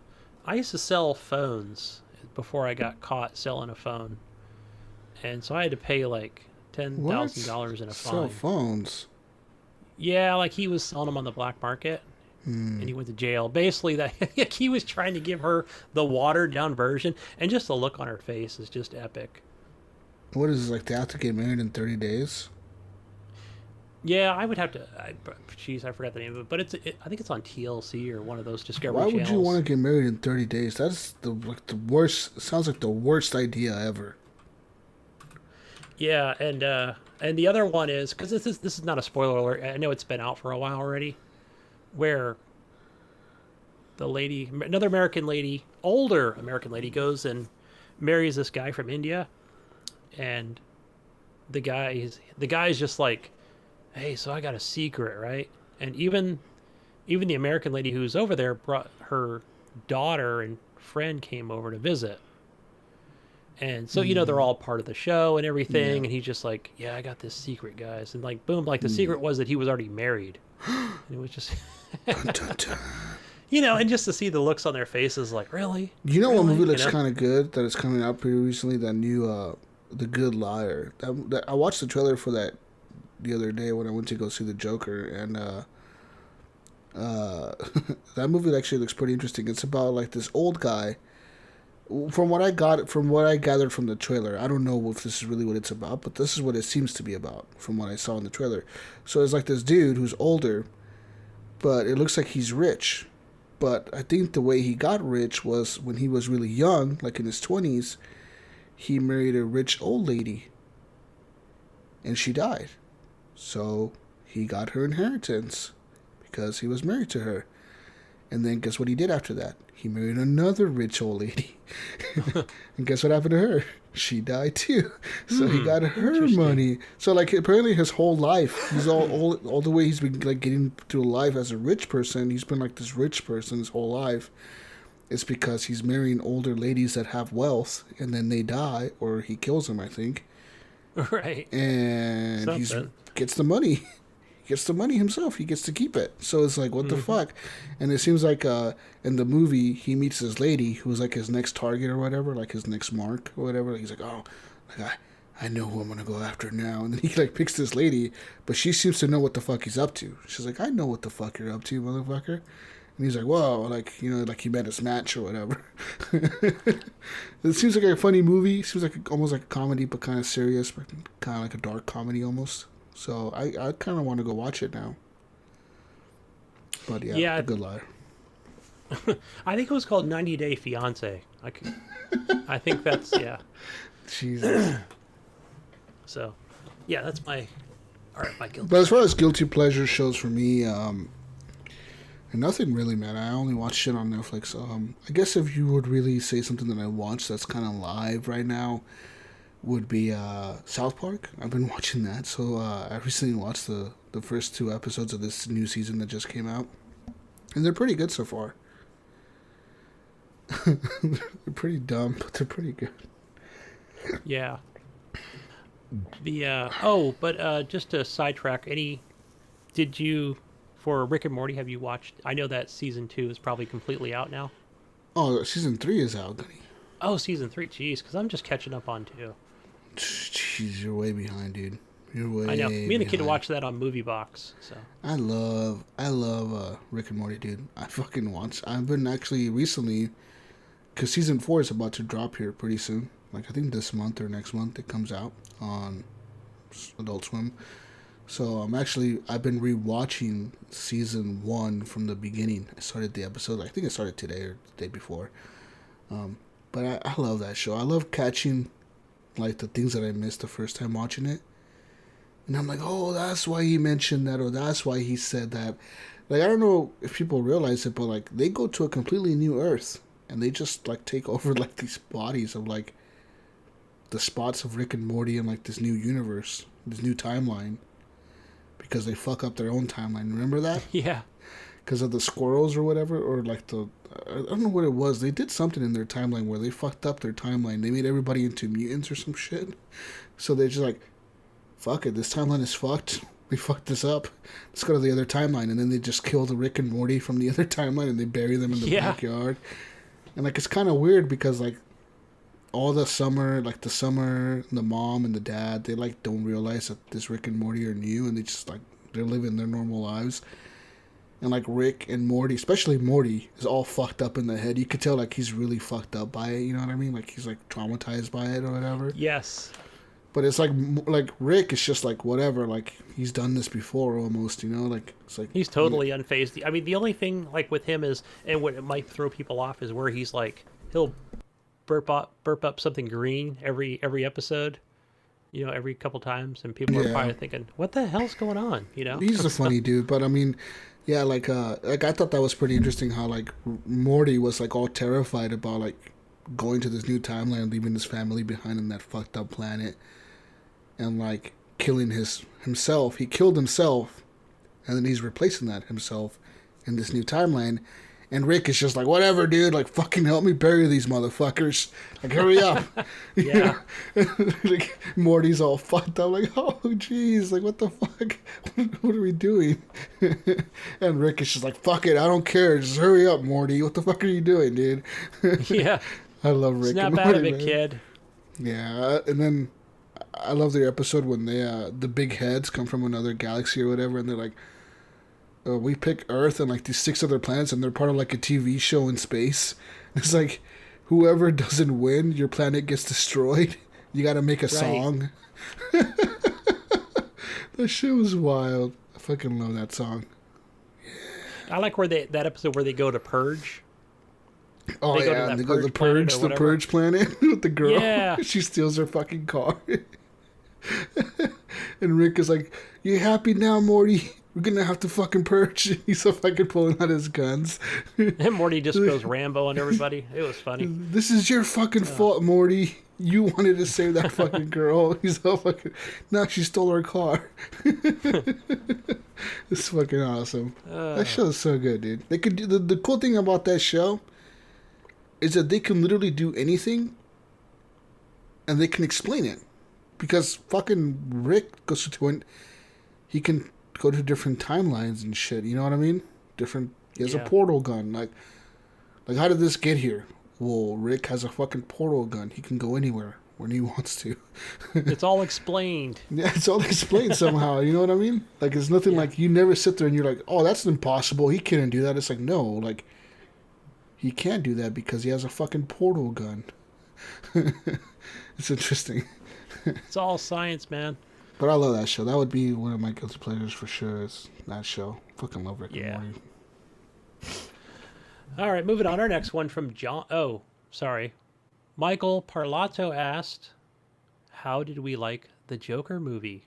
I used to sell phones before I got caught selling a phone. And so I had to pay like $10,000 in a fine. Sell phones? Yeah, like he was selling them on the black market. And he went to jail. Basically, that he was trying to give her the watered down version, and just the look on her face is just epic. What is this, like they have to get married in 30 days? Yeah, I would have to. I forgot the name of it, but I think it's on TLC or one of those Discovery Why channels. would you want to get married in 30 days? That's the worst. Sounds like the worst idea ever. Yeah, and the other one is, because this is not a spoiler alert. I know it's been out for a while already, where the lady, another American lady, older American lady, goes and marries this guy from India, and the guy's just like, hey, so I got a secret, right? And even the American lady who's over there brought her daughter and friend came over to visit. And so, you know, they're all part of the show and everything. Yeah. And he's just like, yeah, I got this secret, guys. And like, boom, like the secret was that he was already married. And it was just, you know, and just to see the looks on their faces, like, really? You know what movie looks kind of good that is coming out pretty recently? That new, The Good Liar. I watched the trailer for that the other day when I went to go see The Joker, and that movie actually looks pretty interesting. It's about like this old guy. From what I gathered from the trailer, I don't know if this is really what it's about, but this is what it seems to be about from what I saw in the trailer. So it's like this dude who's older, but it looks like he's rich. But I think the way he got rich was when he was really young, like in his 20s, he married a rich old lady, and she died. So he got her inheritance because he was married to her. And then guess what he did after that? He married another rich old lady. And guess what happened to her? She died too. So he got her money. So like apparently his whole life, he's all the way he's been like getting through life as a rich person. He's been like this rich person his whole life. It's because he's marrying older ladies that have wealth, and then they die, or he kills them, I think. Right. And he gets the money. He gets the money himself. He gets to keep it. So it's like, what the fuck? And it seems like in the movie, he meets this lady who's like his next target or whatever, like his next mark or whatever. He's like, oh, like I know who I'm going to go after now. And then he like picks this lady, but she seems to know what the fuck he's up to. She's like, I know what the fuck you're up to, motherfucker. And he's like, whoa, like, you know, like he met his match or whatever. It seems like a funny movie. It seems like almost like a comedy, but kind of serious, but kind of like a dark comedy almost. So I kind of want to go watch it now. But yeah, a good liar. I think it was called 90 Day Fiance. I think that's, yeah. Jesus. So, yeah, that's my guilty. But as far as guilty pleasure shows for me, nothing really, man. I only watch shit on Netflix. I guess if you would really say something that I watch that's kind of live right now, would be South Park. I've been watching that. So I recently watched the first 2 episodes of this new season that just came out, and they're pretty good so far. They're pretty dumb, but they're pretty good. Yeah. Just to sidetrack, did you, for Rick and Morty, have you watched? I know that season 2 is probably completely out now. Oh, season 3 is out, Gunny. Oh, season 3, jeez, because I'm just catching up on 2. Jeez, you're way behind, dude. You're way. I know. Me and the kid behind. watched that on Movie Box. So I love Rick and Morty, dude. I fucking watch. I've been actually recently, because season 4 is about to drop here pretty soon. Like I think this month or next month it comes out on Adult Swim. So I've been rewatching season 1 from the beginning. I started the episode. I think I started today or the day before. But I love that show. I love catching like the things that I missed the first time watching it. And I'm like, oh, that's why he mentioned that, or that's why he said that. Like, I don't know if people realize it, but like they go to a completely new Earth and they just like take over like these bodies of like the spots of Rick and Morty in like this new universe, this new timeline, because they fuck up their own timeline. Remember that? yeah. Because of the squirrels or whatever, or like I don't know what it was. They did something in their timeline where they fucked up their timeline. They made everybody into mutants or some shit. So they're just like, fuck it, this timeline is fucked. We fucked this up. Let's go to the other timeline. And then they just kill the Rick and Morty from the other timeline and they bury them in the backyard. And like, it's kind of weird because like all the summer, the mom and the dad, they like don't realize that this Rick and Morty are new, and they just like, they're living their normal lives. And like Rick and Morty, especially Morty, is all fucked up in the head. You could tell like he's really fucked up by it. You know what I mean? Like he's like traumatized by it or whatever. Yes. But it's like Rick is just like whatever. Like he's done this before almost. You know, like it's like he's totally unfazed. I mean, the only thing like with him is, and what it might throw people off is where he's like he'll burp up something green every episode. You know, every couple times, and people are probably thinking, "What the hell's going on?" You know, he's a funny dude, but I mean. Yeah, like I thought that was pretty interesting how like Morty was like all terrified about like going to this new timeline, leaving his family behind on that fucked up planet, and like killing himself. He killed himself, and then he's replacing that himself in this new timeline. And Rick is just like, whatever, dude. Like, fucking help me bury these motherfuckers. Like, hurry up. Yeah. Like, Morty's all fucked up. Like, oh, jeez. Like, what the fuck? What are we doing? And Rick is just like, fuck it. I don't care. Just hurry up, Morty. What the fuck are you doing, dude? Yeah. I love Rick Snap and out Morty, of it, man. kid. Yeah. And then I love their episode when they the big heads come from another galaxy or whatever, and they're like, we pick Earth and like these 6 other planets, and they're part of like a TV show in space. It's like, whoever doesn't win, your planet gets destroyed. You got to make a song. That shit was wild. I fucking love that song. I like where that episode where they go to Purge. Oh they yeah, they go to the Purge planet with the girl. Yeah. She steals her fucking car. And Rick is like, "You happy now, Morty? We're gonna have to fucking purge. He's so fucking pulling out his guns. And Morty just goes Rambo on everybody. It was funny. This is your fucking fault, Morty. You wanted to save that fucking girl. He's so fucking... Now she stole her car. It's fucking awesome. That show is so good, dude. They could do... The cool thing about that show is that they can literally do anything and they can explain it. Because fucking Rick goes to it. He can go to different timelines and shit. You know what I mean? He has a portal gun. Like how did this get here? Well, Rick has a fucking portal gun. He can go anywhere when he wants to. It's all explained. Yeah, it's all explained somehow. You know what I mean? Like, it's nothing like you never sit there and you're like, oh, that's impossible. He couldn't do that. It's like, no, like, he can't do that because he has a fucking portal gun. It's interesting. It's all science, man. But I love that show. That would be one of my guilty pleasures for sure. Is that show? Fucking love Rick and Morty. All right, moving on. Our next one from John. Oh, sorry. Michael Parlato asked, "How did we like the Joker movie?"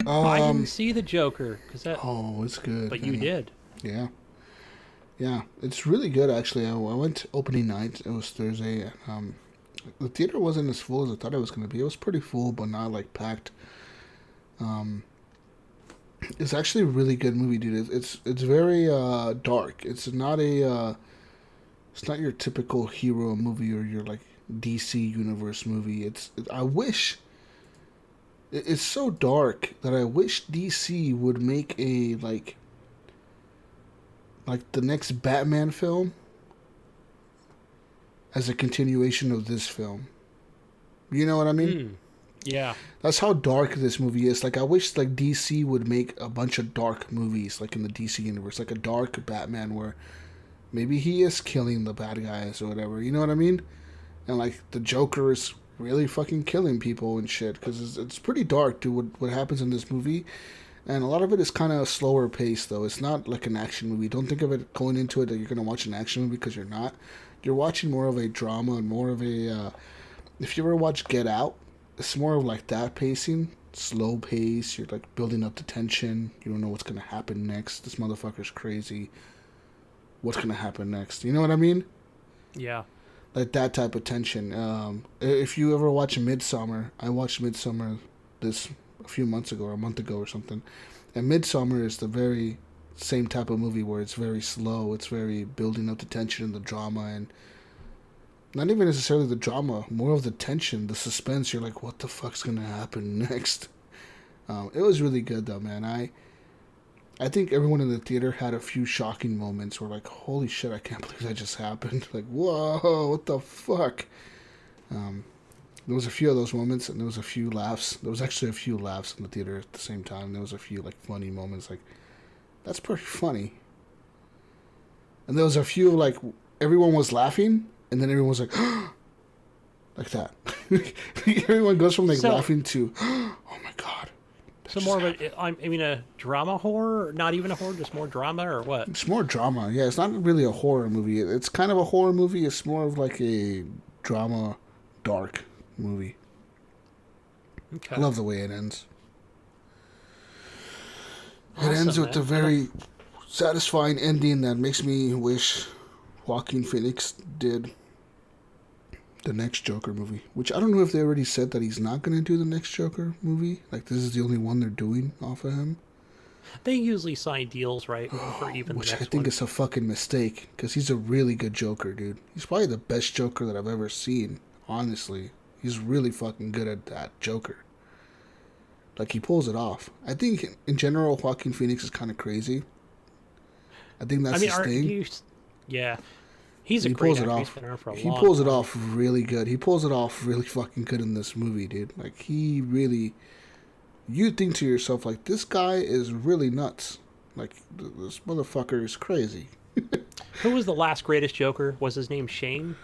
I didn't see the Joker because that. Oh, it's good. But you did. Yeah. Yeah, it's really good actually. I went opening night. It was Thursday. The theater wasn't as full as I thought it was going to be. It was pretty full, but not like packed. It's actually a really good movie, dude. It's very dark. It's not your typical hero movie or your like DC universe movie. It's so dark that I wish DC would make a like the next Batman film as a continuation of this film. You know what I mean? Yeah. That's how dark this movie is. Like, I wish, like, DC would make a bunch of dark movies, like, in the DC universe. Like, a dark Batman where maybe he is killing the bad guys or whatever. You know what I mean? And, like, the Joker is really fucking killing people and shit. Because it's pretty dark, dude, what happens in this movie. And a lot of it is kind of slower paced, though. It's not like an action movie. Don't think of it going into it that you're going to watch an action movie, because you're not. You're watching more of a drama and more of a... if you ever watch Get Out, it's more of like that pacing, slow pace. You're like building up the tension. You don't know what's gonna happen next. This motherfucker's crazy. What's gonna happen next? You know what I mean? Yeah. Like that type of tension. If you ever watch Midsommar, I watched Midsommar this a few months ago or a month ago or something. And Midsommar is the very same type of movie where it's very slow. It's very building up the tension and the drama, and not even necessarily the drama, more of the tension, the suspense. You're like, what the fuck's gonna happen next? It was really good though, man. I think everyone in the theater had a few shocking moments where like, holy shit, I can't believe that just happened. Like, whoa, what the fuck? There was a few of those moments, and there was a few laughs. There was actually a few laughs in the theater at the same time. There was a few like funny moments, like, that's pretty funny. And there was a few like, everyone was laughing, and then everyone was like, like that. Everyone goes from like laughing to, oh my god. So more of a drama horror? Not even a horror, just more drama, or what? It's more drama. Yeah, it's not really a horror movie. It's kind of a horror movie. It's more of like a drama, dark movie. Okay. I love the way it ends. Awesome, it ends with a very satisfying ending that makes me wish Joaquin Phoenix did the next Joker movie, which I don't know if they already said that he's not going to do the next Joker movie. Like, this is the only one they're doing off of him. They usually sign deals, right, for even which the next I think one. is a fucking mistake, because he's a really good Joker, dude. He's probably the best Joker that I've ever seen, honestly. He's really fucking good at that Joker. Like, he pulls it off. I think, in general, Joaquin Phoenix is kind of crazy. I think that's his thing. Yeah. He's a great actor. He's been around for a long time. He pulls it off really good. He pulls it off really fucking good in this movie, dude. Like, he really... You think to yourself, like, this guy is really nuts. Like, this motherfucker is crazy. Who was the last greatest Joker? Was his name Shane?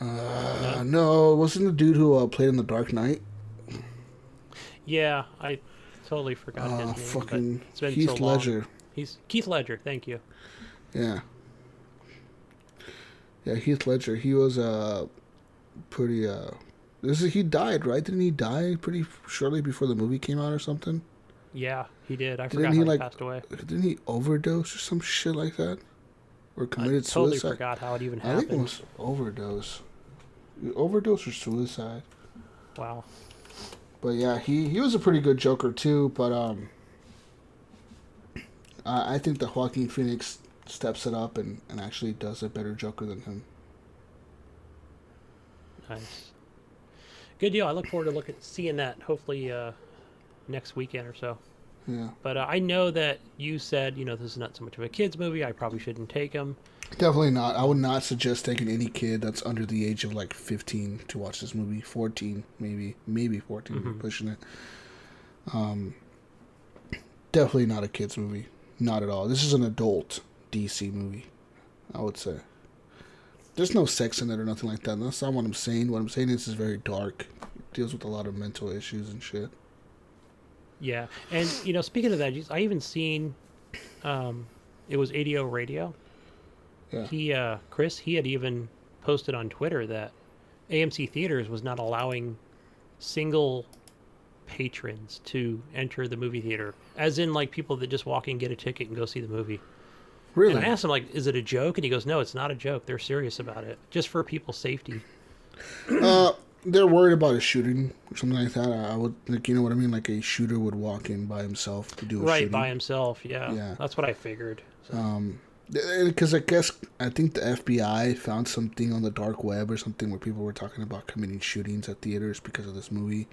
No, it wasn't the dude who played in The Dark Knight. Yeah, I totally forgot his name. Fucking it's been Heath so long. Ledger. He's Keith Ledger, thank you. Yeah. Yeah, Heath Ledger. He was pretty he died, right? Didn't he die pretty shortly before the movie came out or something? Yeah, he did. I forgot how he passed away. Didn't he overdose or some shit like that? Or committed totally suicide? Forgot how it even I happened. think it was overdose. Overdose or suicide. Wow. But yeah, he was a pretty good Joker too, but I think that Joaquin Phoenix steps it up and actually does a better Joker than him. Nice. Good deal. I look forward to seeing that hopefully next weekend or so. Yeah. But I know that you said, this is not so much of a kid's movie. I probably shouldn't take him. Definitely not. I would not suggest taking any kid that's under the age of like 15 to watch this movie. 14, maybe 14, Mm-hmm. pushing it. Definitely not a kid's movie. Not at all. This is an adult DC movie, I would say. There's no sex in it or nothing like that. That's not what I'm saying. What I'm saying is it's very dark. It deals with a lot of mental issues and shit. Yeah. And, speaking of that, I even seen, it was ADO Radio. Yeah. Chris, he had even posted on Twitter that AMC Theaters was not allowing single patrons to enter the movie theater. As in, like, people that just walk in, get a ticket, and go see the movie. Really? And I asked him, like, is it a joke? And he goes, no, it's not a joke. They're serious about it. Just for people's safety. They're worried about a shooting or something like that. I would, like, you know what I mean? Like a shooter would walk in by himself to do a shooting. Right, by himself, yeah. Yeah. That's what I figured. So. Because I think the FBI found something on the dark web or something where people were talking about committing shootings at theaters because of this movie.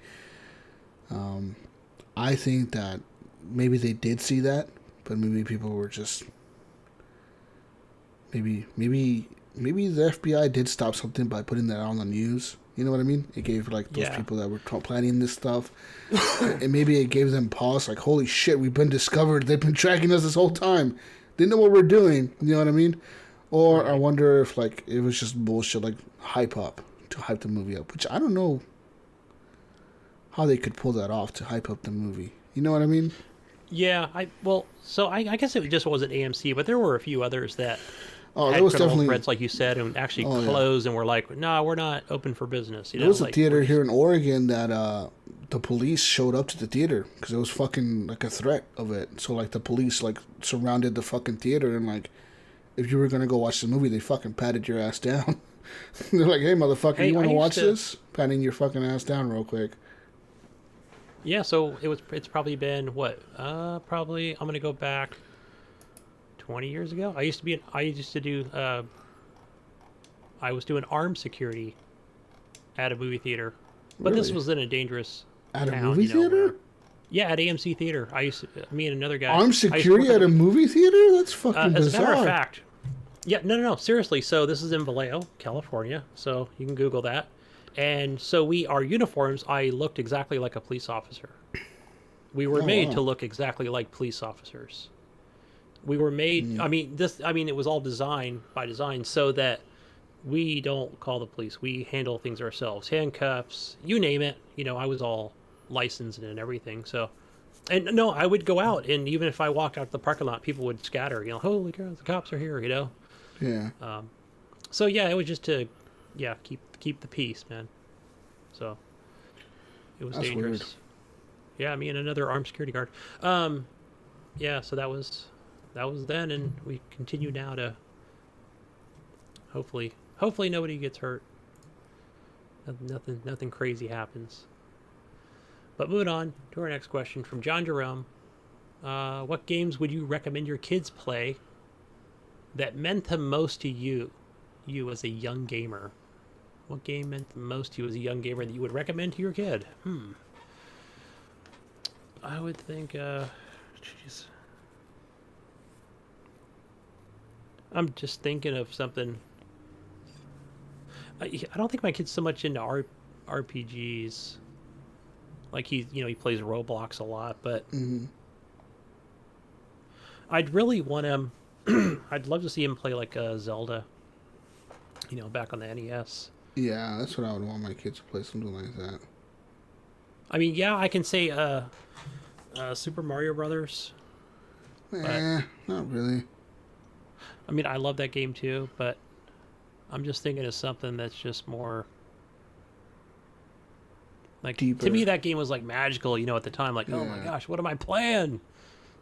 I think that maybe they did see that, but maybe people were just maybe the FBI did stop something by putting that on the news. You know what I mean? It gave like those people that were planning this stuff, and maybe it gave them pause. Like, holy shit, we've been discovered. They've been tracking us this whole time. They know what we're doing. You know what I mean? Or I wonder if like it was just bullshit, like hype the movie up. Which I don't know how they could pull that off to hype up the movie. You know what I mean? Yeah, I guess it just wasn't AMC, but there were a few others that had there was criminal definitely threats, like you said, and actually closed and were like, "No, we're not open for business." There was a theater here in Oregon that the police showed up to the theater because it was fucking like a threat of it. So like the police like surrounded the fucking theater and like if you were gonna go watch the movie, they fucking patted your ass down. They're like, "Hey, motherfucker, you want to watch this?" Patting your fucking ass down real quick. Yeah, so it's probably been what? Probably I'm gonna go back 20 years ago. I was doing armed security at a movie theater, but this Really? was in a dangerous At town, a movie theater? Yeah, at AMC Theater. Me and another guy. Armed security at a movie theater? That's fucking bizarre. As a matter of fact, yeah, no, seriously. So this is in Vallejo, California. So you can Google that. And so our uniforms, I looked exactly like a police officer. We were made to look exactly like police officers. We were made, it was all by design so that we don't call the police. We handle things ourselves. Handcuffs, you name it. I was all licensed and everything. So, and no, I would go out, and even if I walked out to the parking lot, people would scatter, holy crap, the cops are here, Yeah. So yeah, it was just to, keep the peace, man. So it was dangerous. Weird. Yeah, me and another armed security guard. Yeah, so that was then, and we continue now to hopefully nobody gets hurt. Nothing crazy happens. But moving on to our next question from John Jerome. What games would you recommend your kids play that meant the most to you as a young gamer? What game meant the most to you as a young gamer that you would recommend to your kid? I would think, jeez. I'm just thinking of something. I don't think my kid's so much into RPGs. Like he plays Roblox a lot, but I'd really want him. I'd love to see him play like Zelda. Back on the NES. Yeah, that's what I would want my kids to play, something like that. I mean, yeah, I can say Super Mario Brothers. Not really. I mean, I love that game too, but I'm just thinking of something that's just more Like deeper. to me, that game was like magical. You know, at the time, like, oh my Yeah. gosh, what am I playing?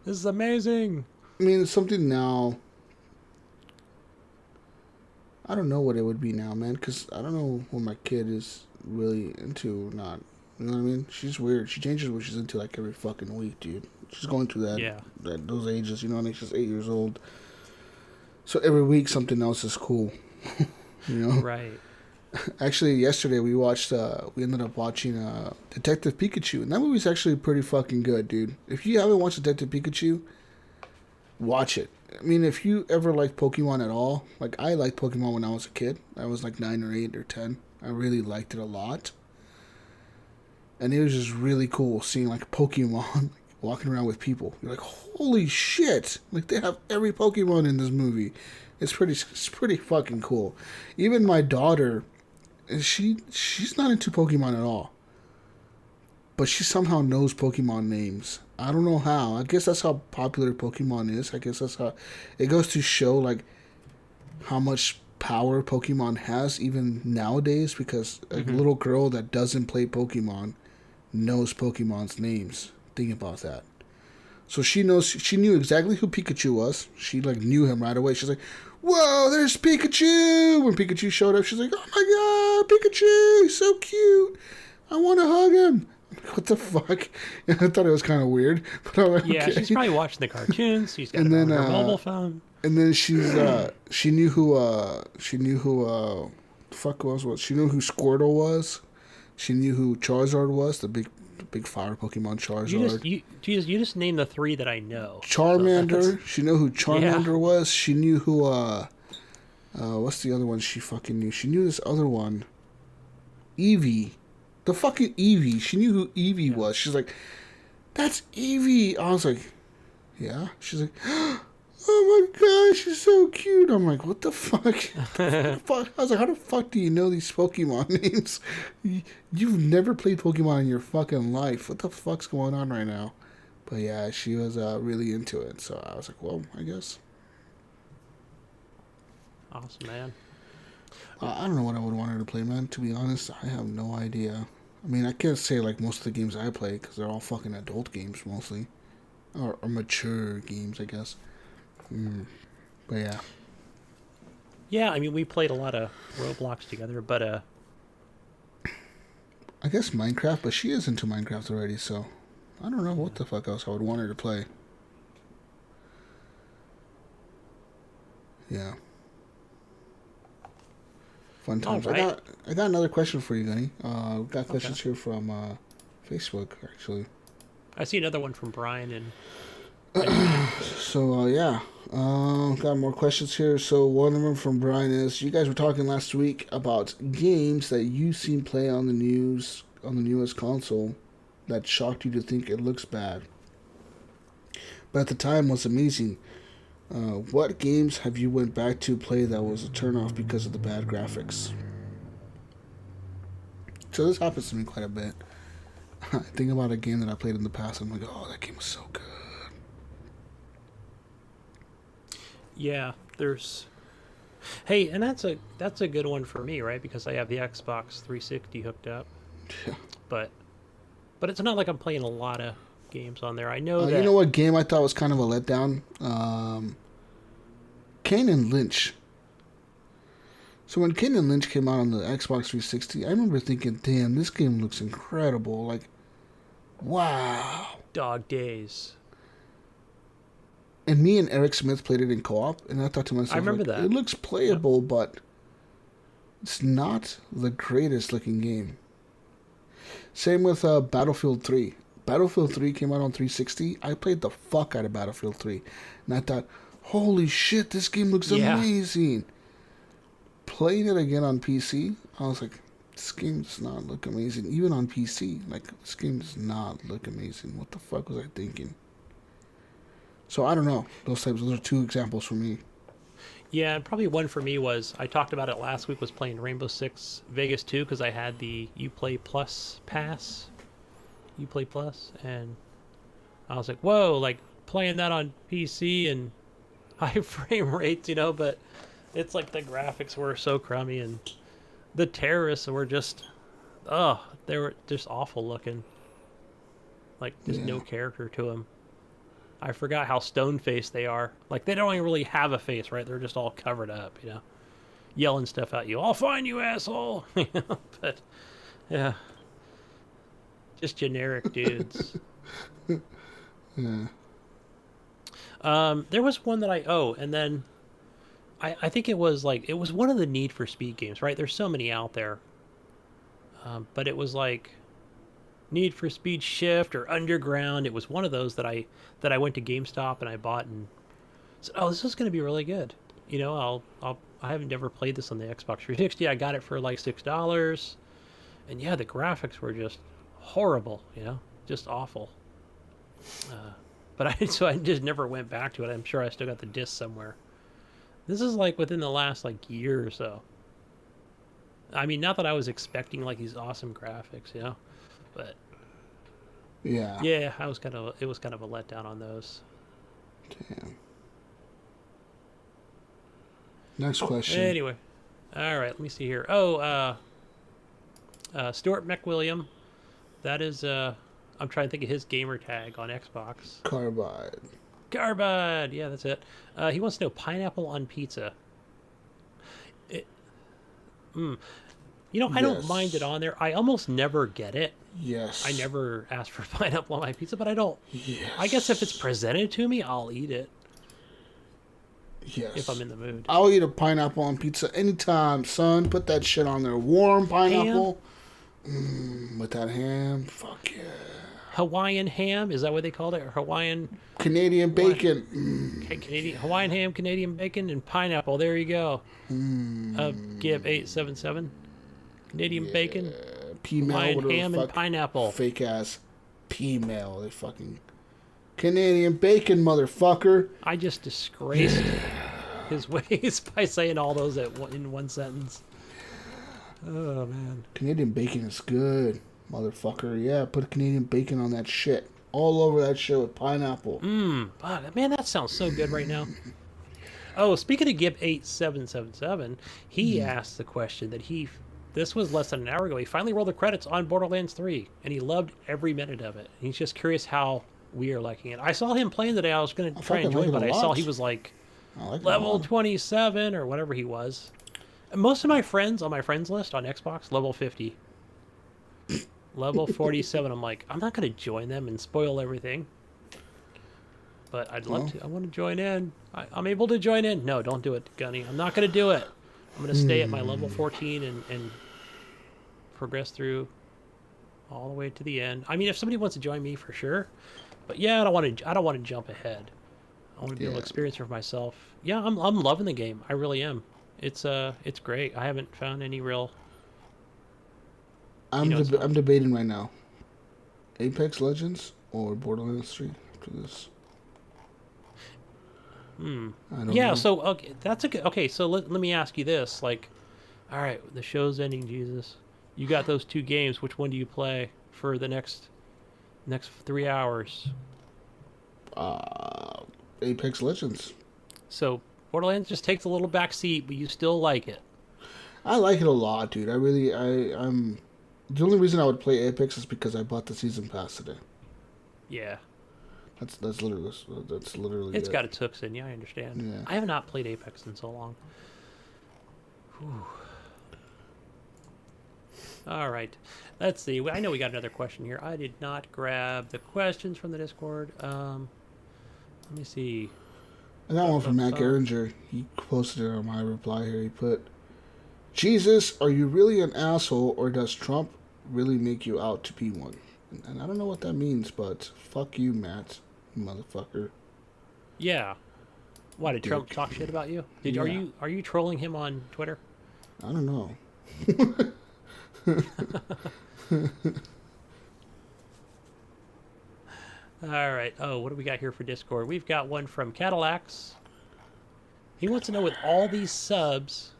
This is amazing. I mean, it's something now. I don't know what it would be now, man, because I don't know what my kid is really into or not. You know what I mean? She's weird. She changes what she's into like every fucking week, dude. She's going through those ages, you know, and she's 8 years old. So every week something else is cool. You know? Right. Actually, yesterday we ended up watching Detective Pikachu, and that movie's actually pretty fucking good, dude. If you haven't watched Detective Pikachu, watch it. I mean, if you ever liked Pokemon at all, like I liked Pokemon when I was a kid. I was like 9 or 8 or 10. I really liked it a lot. And it was just really cool seeing like Pokemon walking around with people. You're like, holy shit! Like they have every Pokemon in this movie. It's pretty fucking cool. Even my daughter, she's not into Pokemon at all. But she somehow knows Pokemon names. I don't know how. I guess that's how popular Pokemon is. I guess that's how it goes to show like how much power Pokemon has even nowadays, because a little girl that doesn't play Pokemon knows Pokemon's names. Think about that. So she knew exactly who Pikachu was. She like knew him right away. She's like, "Whoa, there's Pikachu!" When Pikachu showed up, she's like, "Oh my god, Pikachu! He's so cute! I want to hug him." What the fuck? And I thought it was kind of weird, but I'm like, Yeah, okay. she's probably watching the cartoons. She's got And it on then, her mobile phone. And then she knew who fuck was what? She knew who Squirtle was. She knew who Charizard was, the big fire Pokemon Charizard. You just named the 3 that I know. Charmander. So she knew who Charmander was. She knew who what's the other one she fucking knew? She knew this other one. Eevee. The fucking Eevee. She knew who Eevee was. She's like, "That's Eevee." I was like, "Yeah." She's like, "Oh my gosh, she's so cute." I'm like, "What the fuck?" I was like, "How the fuck do you know these Pokemon names? You've never played Pokemon in your fucking life. What the fuck's going on right now?" But yeah, she was really into it. So I was like, "Well, I guess." Awesome, man. I don't know what I would want her to play, man. To be honest, I have no idea. I mean, I can't say like most of the games I play because they're all fucking adult games mostly, or mature games, I guess. But yeah. Yeah, I mean, we played a lot of Roblox together, but I guess Minecraft, but she is into Minecraft already, so I don't know what the fuck else I would want her to play. Yeah. Fun times. Right. I got another question for you, Gunny. We've got questions here from Facebook, actually. I see another one from Brian and. So yeah, got more questions here. So one of them from Brian is: you guys were talking last week about games that you seen play on the news on the newest console that shocked you to think it looks bad, but at the time was amazing. What games have you went back to play that was a turnoff because of the bad graphics? So this happens to me quite a bit. I think about a game that I played in the past, and I'm like, "Oh, that game was so good." Yeah, there's. Hey, and that's a good one for me, right? Because I have the Xbox 360 hooked up. Yeah. But it's not like I'm playing a lot of games on there. I know that. You know what game I thought was kind of a letdown? Kane and Lynch. So when Kane and Lynch came out on the Xbox 360, I remember thinking, "Damn, this game looks incredible!" Like, wow. Dog days. And me and Eric Smith played it in co-op, and I thought to myself, I remember like, that. it looks playable, but it's not the greatest looking game. Same with Battlefield 3. Battlefield 3 came out on 360. I played the fuck out of Battlefield 3. And I thought, holy shit, this game looks amazing. Playing it again on PC, I was like, this game does not look amazing. Even on PC, like, this game does not look amazing. What the fuck was I thinking? So I don't know. Those are 2 examples for me. Yeah, and probably one for me was, I talked about it last week, was playing Rainbow Six Vegas 2 because I had the Uplay Plus pass. Uplay Plus, and I was like, whoa, like playing that on PC and high frame rates, you know, but it's like the graphics were so crummy and the terrorists were just Oh, they were just awful looking. Like, just Yeah. no character to them. I forgot how stone-faced they are. Like, they don't even really have a face, right? They're just all covered up, yelling stuff at you. I'll find you, asshole. But yeah, just generic dudes. Yeah. There was one that and then I think it was one of the Need for Speed games, right? There's so many out there. But it was like Need for Speed Shift or Underground. It was one of those that I went to GameStop and I bought and said, "Oh, this is going to be really good." I haven't ever played this on the Xbox 360. I got it for like $6, and yeah, the graphics were just horrible. Just awful. But I just never went back to it. I'm sure I still got the disc somewhere. This is like within the last like year or so. I mean, not that I was expecting like these awesome graphics, but Yeah. yeah, it was kind of a letdown on those. Damn. Next question. Anyway, all right, let me see here. Oh, Stuart McWilliam. That is I'm trying to think of his gamer tag on Xbox. Carbide. Garbage. Yeah, that's it. He wants to know pineapple on pizza. I don't mind it on there. I almost never get it. Yes. I never ask for pineapple on my pizza, but I don't. Yes. I guess if it's presented to me, I'll eat it Yes. if I'm in the mood. I'll eat a pineapple on pizza anytime, son. Put that shit on there. Warm pineapple. With that ham. Fuck yeah. Hawaiian ham, is that what they called it? Or Hawaiian Canadian bacon. Canadian Hawaiian ham, Canadian bacon, and pineapple. There you go. Give 877. Canadian bacon, P-mail. Hawaiian ham, and pineapple. Fake ass P-mail. They fucking Canadian bacon, motherfucker. I just disgraced his ways by saying all those in one sentence. Oh man. Canadian bacon is good, motherfucker. Yeah, put Canadian bacon on that shit. All over that shit with pineapple. Fuck, man, that sounds so good right now. Oh, speaking of Gib 8777, he asked the question that this was less than an hour ago. He finally rolled the credits on Borderlands 3, and he loved every minute of it. He's just curious how we are liking it. I saw him playing today. I was going to try and join, but I saw he was like level 27 or whatever he was. And most of my friends on my friends list on Xbox, level 50. Level 47. I'm like, I'm not going to join them and spoil everything. But I'd love to. I want to join in. I'm able to join in. No, don't do it, Gunny. I'm not going to do it. I'm going to stay at my level 14 and progress through all the way to the end. I mean, if somebody wants to join me, for sure. But yeah, I don't want to jump ahead. I want to be able to experience it for myself. Yeah, I'm loving the game. I really am. It's great. I haven't found any real. I'm debating right now. Apex Legends or Borderlands 3 after this. I don't know. So okay, that's a good. Okay, so let me ask you this: like, all right, the show's ending, Jesus. You got those two games. Which one do you play for the next 3 hours? Apex Legends. So Borderlands just takes a little back seat, but you still like it. I like it a lot, dude. I'm. The only reason I would play Apex is because I bought the season pass today. Yeah. That's literally It's got its hooks in you, I understand. Yeah. I have not played Apex in so long. Whew. All right. Let's see. I know we got another question here. I did not grab the questions from the Discord. Let me see. I got one from Matt Geringer. He posted it on my reply here. He put, Jesus, are you really an asshole, or does Trump really make you out to be one? And I don't know what that means, but fuck you, Matt, you motherfucker. Yeah. Why, did Trump talk shit about you? Are you trolling him on Twitter? I don't know. All right. Oh, what do we got here for Discord? We've got one from Cadillacs. He wants to know, with all these subs,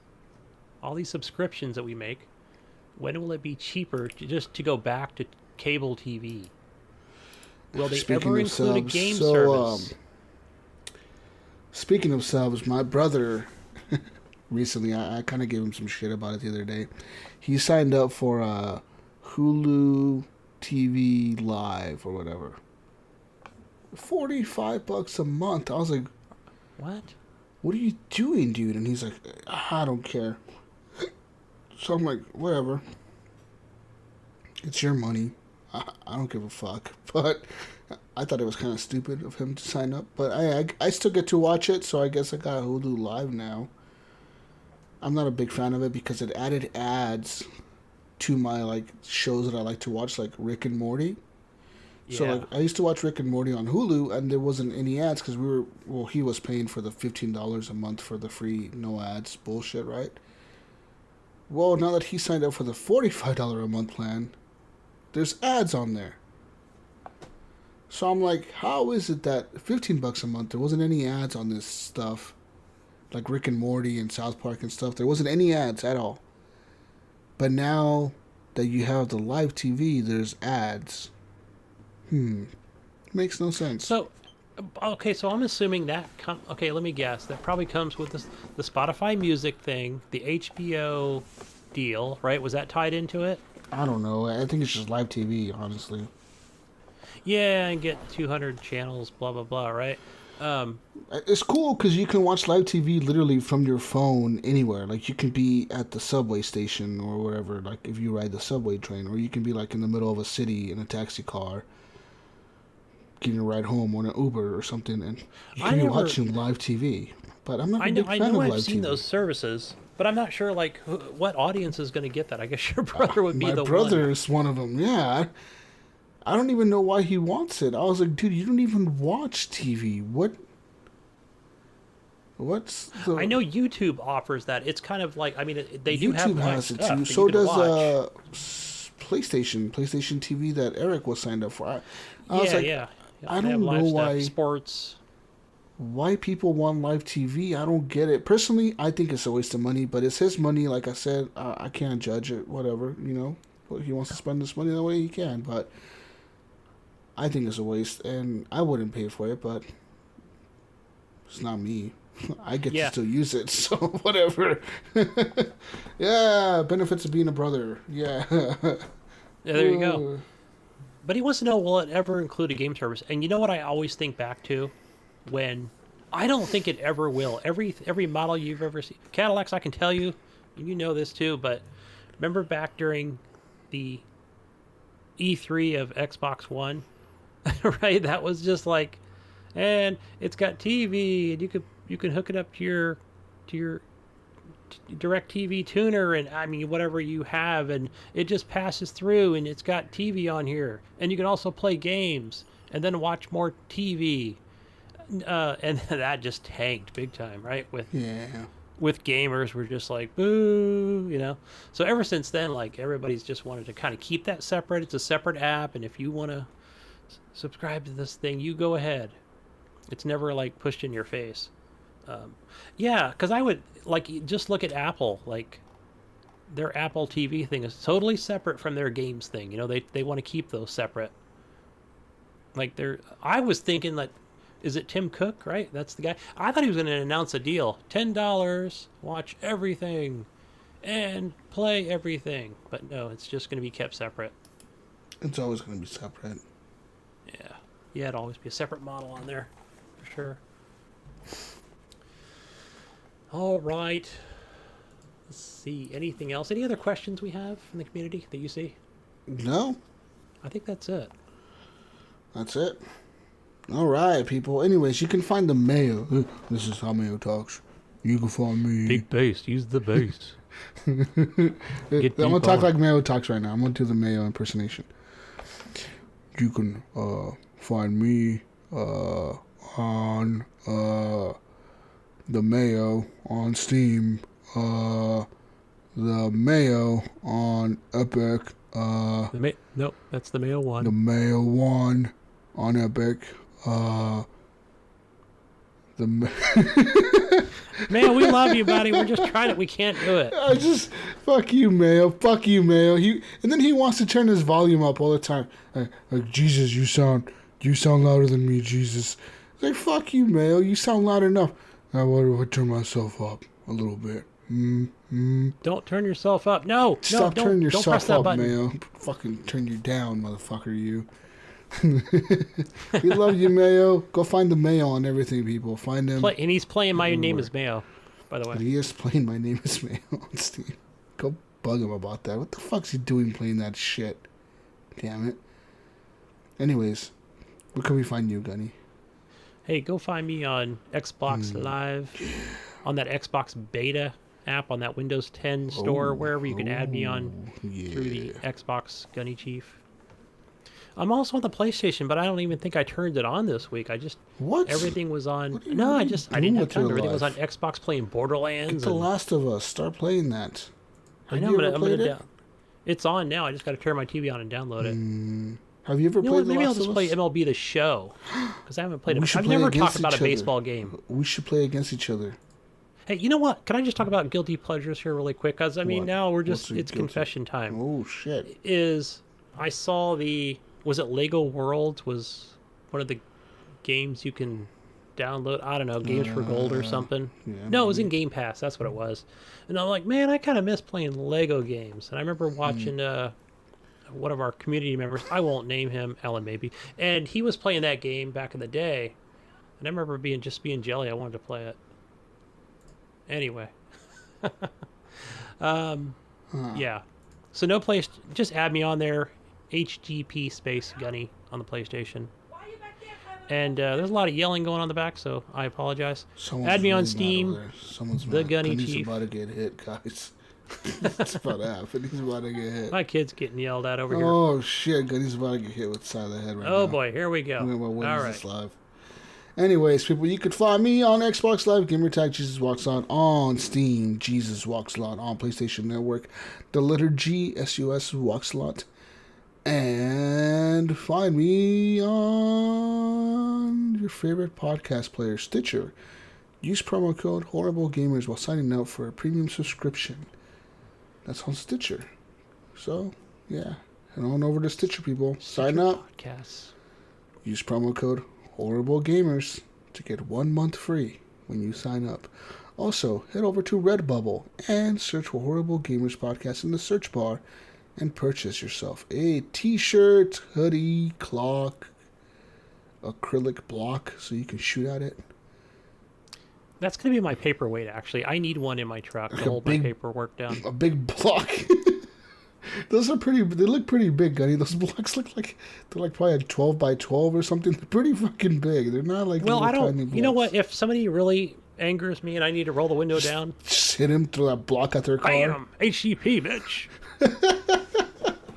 all these subscriptions that we make, when will it be cheaper to go back to cable TV? Will they ever include a game service? Speaking of subs, my brother recently, I kind of gave him some shit about it the other day. He signed up for Hulu TV Live or whatever. $45 a month. I was like, What? what are you doing, dude? And he's like, I don't care. So I'm like, whatever. It's your money. I don't give a fuck. But I thought it was kind of stupid of him to sign up. But I still get to watch it, so I guess I got Hulu Live now. I'm not a big fan of it because it added ads to my like shows that I like to watch, like Rick and Morty. So like I used to watch Rick and Morty on Hulu, and there wasn't any ads because he was paying for the $15 a month for the free no ads bullshit, right? Well, now that he signed up for the $45 a month plan, there's ads on there. So I'm like, how is it that $15 a month there wasn't any ads on this stuff, like Rick and Morty and South Park and stuff? There wasn't any ads at all. But now that you have the live TV, there's ads. Makes no sense. So, okay, so I'm assuming that okay, let me guess. That probably comes with the Spotify music thing, the HBO deal, right? Was that tied into it? I don't know. I think it's just live TV, honestly. Yeah, and get 200 channels, blah, blah, blah, right? It's cool because you can watch live TV literally from your phone anywhere. Like, you can be at the subway station or wherever, like, if you ride the subway train. Or you can be, like, in the middle of a city in a taxi car, getting a ride home or an Uber or something, and you can be watching live TV. But I'm not a big fan of live TV. I've seen those services, but I'm not sure, like, what audience is going to get that. I guess your brother would be the one. My brother is one of them, yeah. I don't even know why he wants it. I was like, dude, you don't even watch TV. What's the... I know YouTube offers that. It's kind of like, I mean, they do have YouTube has it too. So does PlayStation TV that Eric was signed up for. I was like, I don't know why sports. Why people want live TV. I don't get it. Personally, I think it's a waste of money, but it's his money. Like I said, I can't judge it. Whatever, you know. But he wants to spend this money that way, he can. But I think it's a waste, and I wouldn't pay for it. But it's not me. I get to still use it, so whatever. Yeah, benefits of being a brother. Yeah. Yeah, there you go. But he wants to know, will it ever include a game service? And you know what I always think back to? When I don't think it ever will. Every model you've ever seen. Cadillacs, I can tell you, you know this too, but remember back during the E3 of Xbox One? Right? That was just like, and it's got TV, and you can hook it up to your direct TV tuner, and I mean whatever you have, and it just passes through, and it's got TV on here, and you can also play games and then watch more TV, and that just tanked big time, right? With gamers, we're just like, boo, you know. So ever since then, like, everybody's just wanted to kind of keep that separate. It's a separate app, and if you want to subscribe to this thing, you go ahead. It's never like pushed in your face. Because I would like just look at Apple. Like, their Apple TV thing is totally separate from their games thing. You know, they want to keep those separate. Like, I was thinking, like, is it Tim Cook, right? That's the guy. I thought he was going to announce a deal. $10, watch everything, and play everything. But no, it's just going to be kept separate. It's always going to be separate. Yeah. Yeah, it'd always be a separate model on there, for sure. All right. Let's see. Anything else? Any other questions we have from the community that you see? No. I think that's it. That's it. All right, people. Anyways, you can find the Mayo. This is how Mayo talks. You can find me. Big bass. Use the bass. I'm going to talk like Mayo talks right now. I'm going to do the Mayo impersonation. You can find me on the Mayo on Steam, the Mayo on Epic. Nope, that's the Mayo 1. The Mayo 1 on Epic. Mayo, we love you, buddy. We're just trying it. We can't do it. Fuck you, Mayo. Fuck you, Mayo. And then he wants to turn his volume up all the time. Like, Jesus, you sound louder than me, Jesus. Like, fuck you, Mayo. You sound loud enough. I would turn myself up a little bit. Don't turn yourself up. No, Stop no, turning don't press yourself that up, button. Mayo. Fucking turn you down, motherfucker, you. We love you, Mayo. Go find the Mayo on everything, people. Find him. And he's playing My Name is Mayo, by the way. And he is playing My Name is Mayo on Steam. Go bug him about that. What the fuck's he doing playing that shit? Damn it. Anyways, where can we find you, Gunny? Hey, go find me on Xbox Live, on that Xbox Beta app, on that Windows 10 store, wherever you can add me on through the Xbox Gunny Chief. I'm also on the PlayStation, but I don't even think I turned it on this week. I just everything was on. No, I didn't have time. Everything was on Xbox playing Borderlands. Get The Last of Us. Start playing that. I know, but I'm gonna down. It's on now. I just got to turn my TV on and download it. Have you ever played The Maybe I'll Last just of play Us? MLB The Show because I haven't played it. I've play never against talked about a each other. baseball game. We should play against each other. Hey, you know what? Can I just talk about guilty pleasures here really quick? Because I mean, What? now we're What's just a it's guilty- confession time. Oh, shit. I saw was it Lego Worlds was one of the games you can download. I don't know, Games for Gold or something. yeah, No, it was in Game Pass. That's what it was. And I'm like, man, I kind of miss playing Lego games. And I remember watching one of our community members. I won't name him, Alan maybe. And he was playing that game back in the day. And I remember being jelly. I wanted to play it. Anyway. Yeah. So no place. Just add me on there. HGP space Gunny on the PlayStation. And there's a lot of yelling going on in the back, so I apologize. Add me on Steam. Someone's The mad. Gunny Gunny's Chief. about to get hit, guys. It's about to happen. He's about to get hit. My kid's getting yelled at over here. Oh, shit. Gunny's about to get hit with the side of the head right now. Oh boy, here we go. I'm gonna witness All this right. live. Anyways, people, you could find me on Xbox Live, Gamertag Jesus Walks on Steam, Jesus Walks on PlayStation Network, the letter G, SUS Walks and find me on your favorite podcast player, Stitcher. Use promo code HorribleGamers while signing up for a premium subscription. That's on Stitcher. So, yeah, head on over to Stitcher, people. Sign up. Podcasts. Use promo code HorribleGamers to get 1 month free when you sign up. Also, head over to Redbubble and search for Horrible Gamers Podcast in the search bar and purchase yourself a t-shirt, hoodie, clock, acrylic block so you can shoot at it. That's going to be my paperweight, actually. I need one in my truck to hold my paperwork down. A big block. Those are pretty, they look pretty big, Gunny. Those blocks look like, they're like probably like 12 by 12 or something. They're pretty fucking big. They're not like Well, little tiny you know blocks. what? If somebody really angers me and I need to roll the window down, Just hit him, throw that block at their car. bam! HGP, bitch.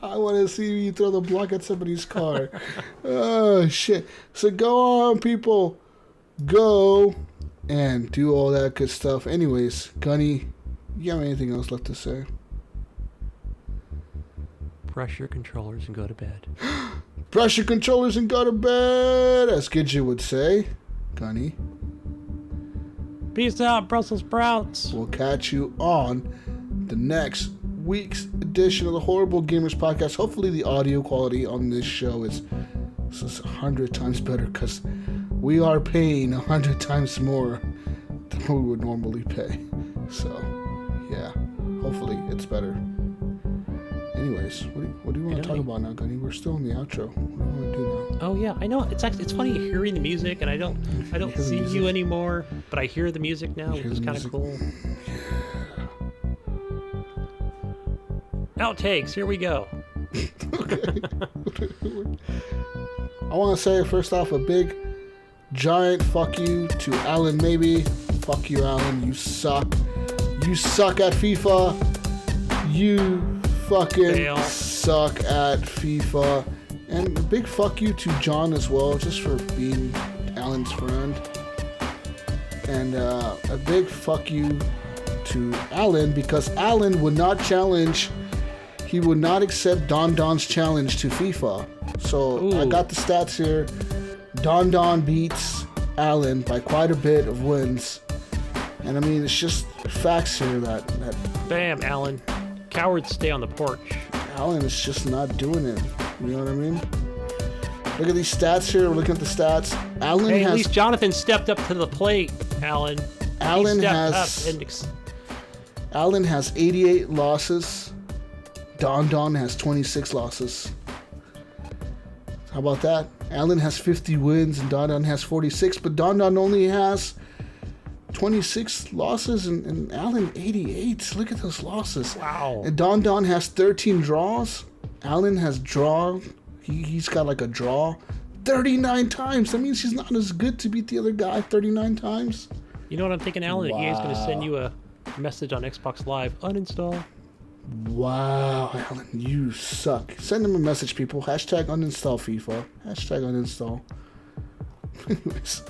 I want to see you throw the block at somebody's car. Oh, shit. So go on, people. Go and do all that good stuff. Anyways, Gunny, you have anything else left to say? Brush your controllers and go to bed. Brush your controllers and go to bed, as Gidget would say. Gunny, Peace out, Brussels sprouts. we'll catch you on the next week's edition of the Horrible Gamers Podcast. Hopefully the audio quality on this show is 100 times better, because we are paying 100 times more than we would normally pay. So, yeah, hopefully it's better. Anyways, what do you want to talk about now, Gunny? We're still in the outro. What do you want to do now? Oh yeah, I know. It's funny hearing the music, and I don't hear the see music? you anymore, but I hear the music now, which hear is the kind of music? cool. Outtakes. Here we go. I want to say, first off, a big, giant fuck you to Alan Maybe. Fuck you, Alan. You suck. You suck at FIFA. You fucking Fail. suck at FIFA. And a big fuck you to John as well, just for being Alan's friend. And a big fuck you to Alan, because Alan would not challenge. He would not accept Don Don's challenge to FIFA. So I Ooh. got the stats here. Don Don beats Alan by quite a bit of wins. And I mean, it's just facts here that Bam, Alan. Cowards stay on the porch. Alan is just not doing it. You know what I mean? Look at these stats here. We're looking at the stats. Alan Hey, at has least Jonathan stepped up to the plate, Alan. Alan he stepped has up and Alan has 88 losses. Don has 26 losses. How about that? Alan has 50 wins and Don has 46, but Don only has 26 losses and Alan 88. Look at those losses. Wow. And Don has 13 draws. Alan has draw. He's got like a draw 39 times. That means he's not as good to beat the other guy 39 times. You know what I'm thinking, Alan? Wow. EA's going to send you a message on Xbox Live. Uninstall. Wow, Alan, you suck. Send him a message, people. Hashtag uninstall FIFA. Hashtag uninstall. Anyways,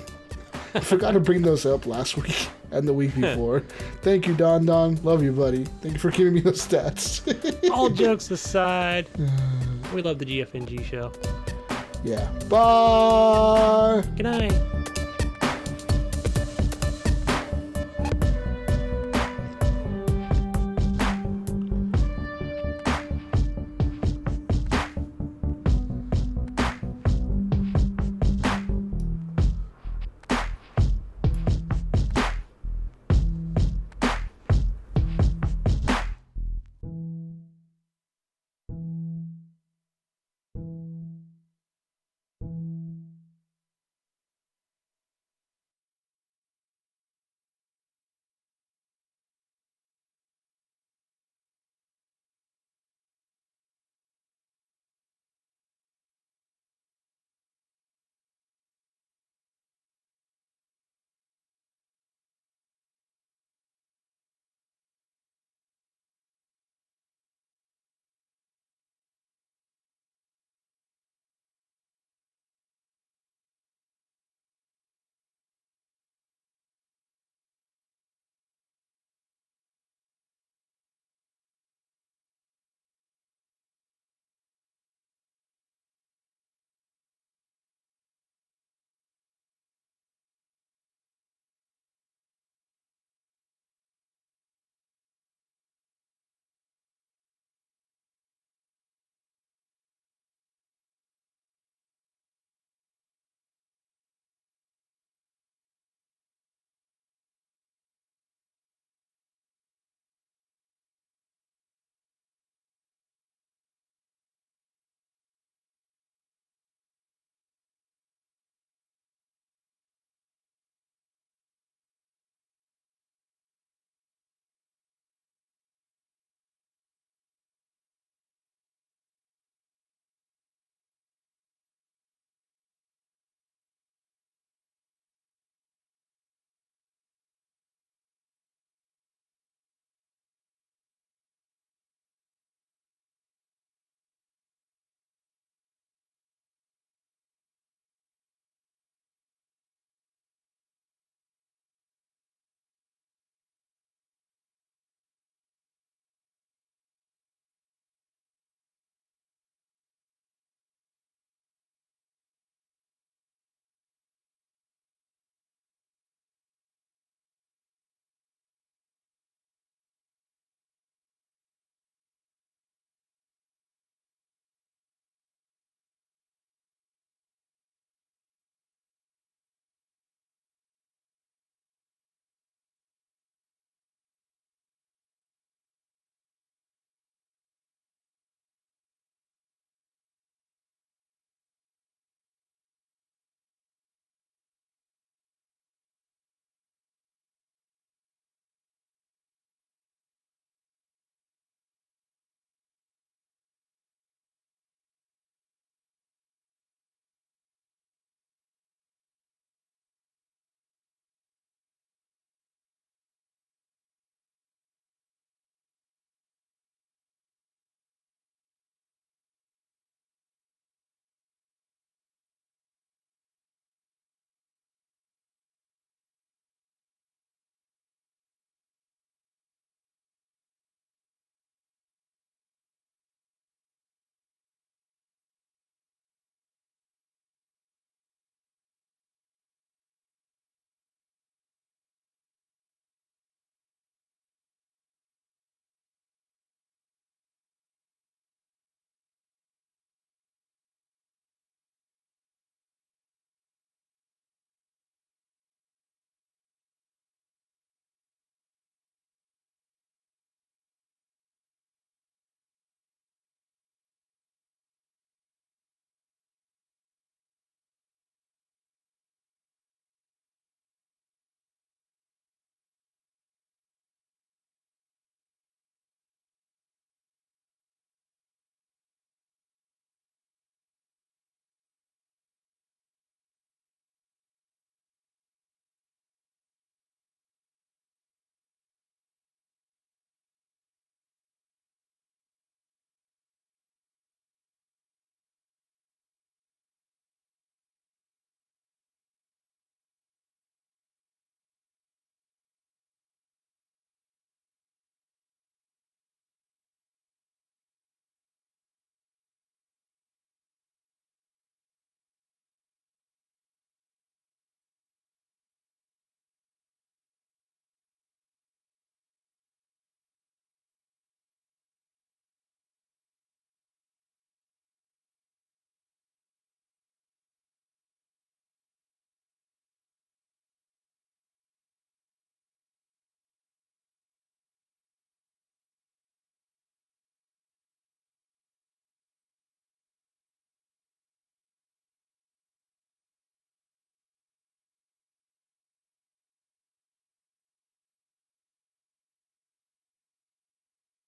I forgot to bring those up last week and the week before. Thank you, Don. Love you, buddy. Thank you for giving me those stats. All jokes aside, we love the GFNG show. Yeah. Bye. Good night.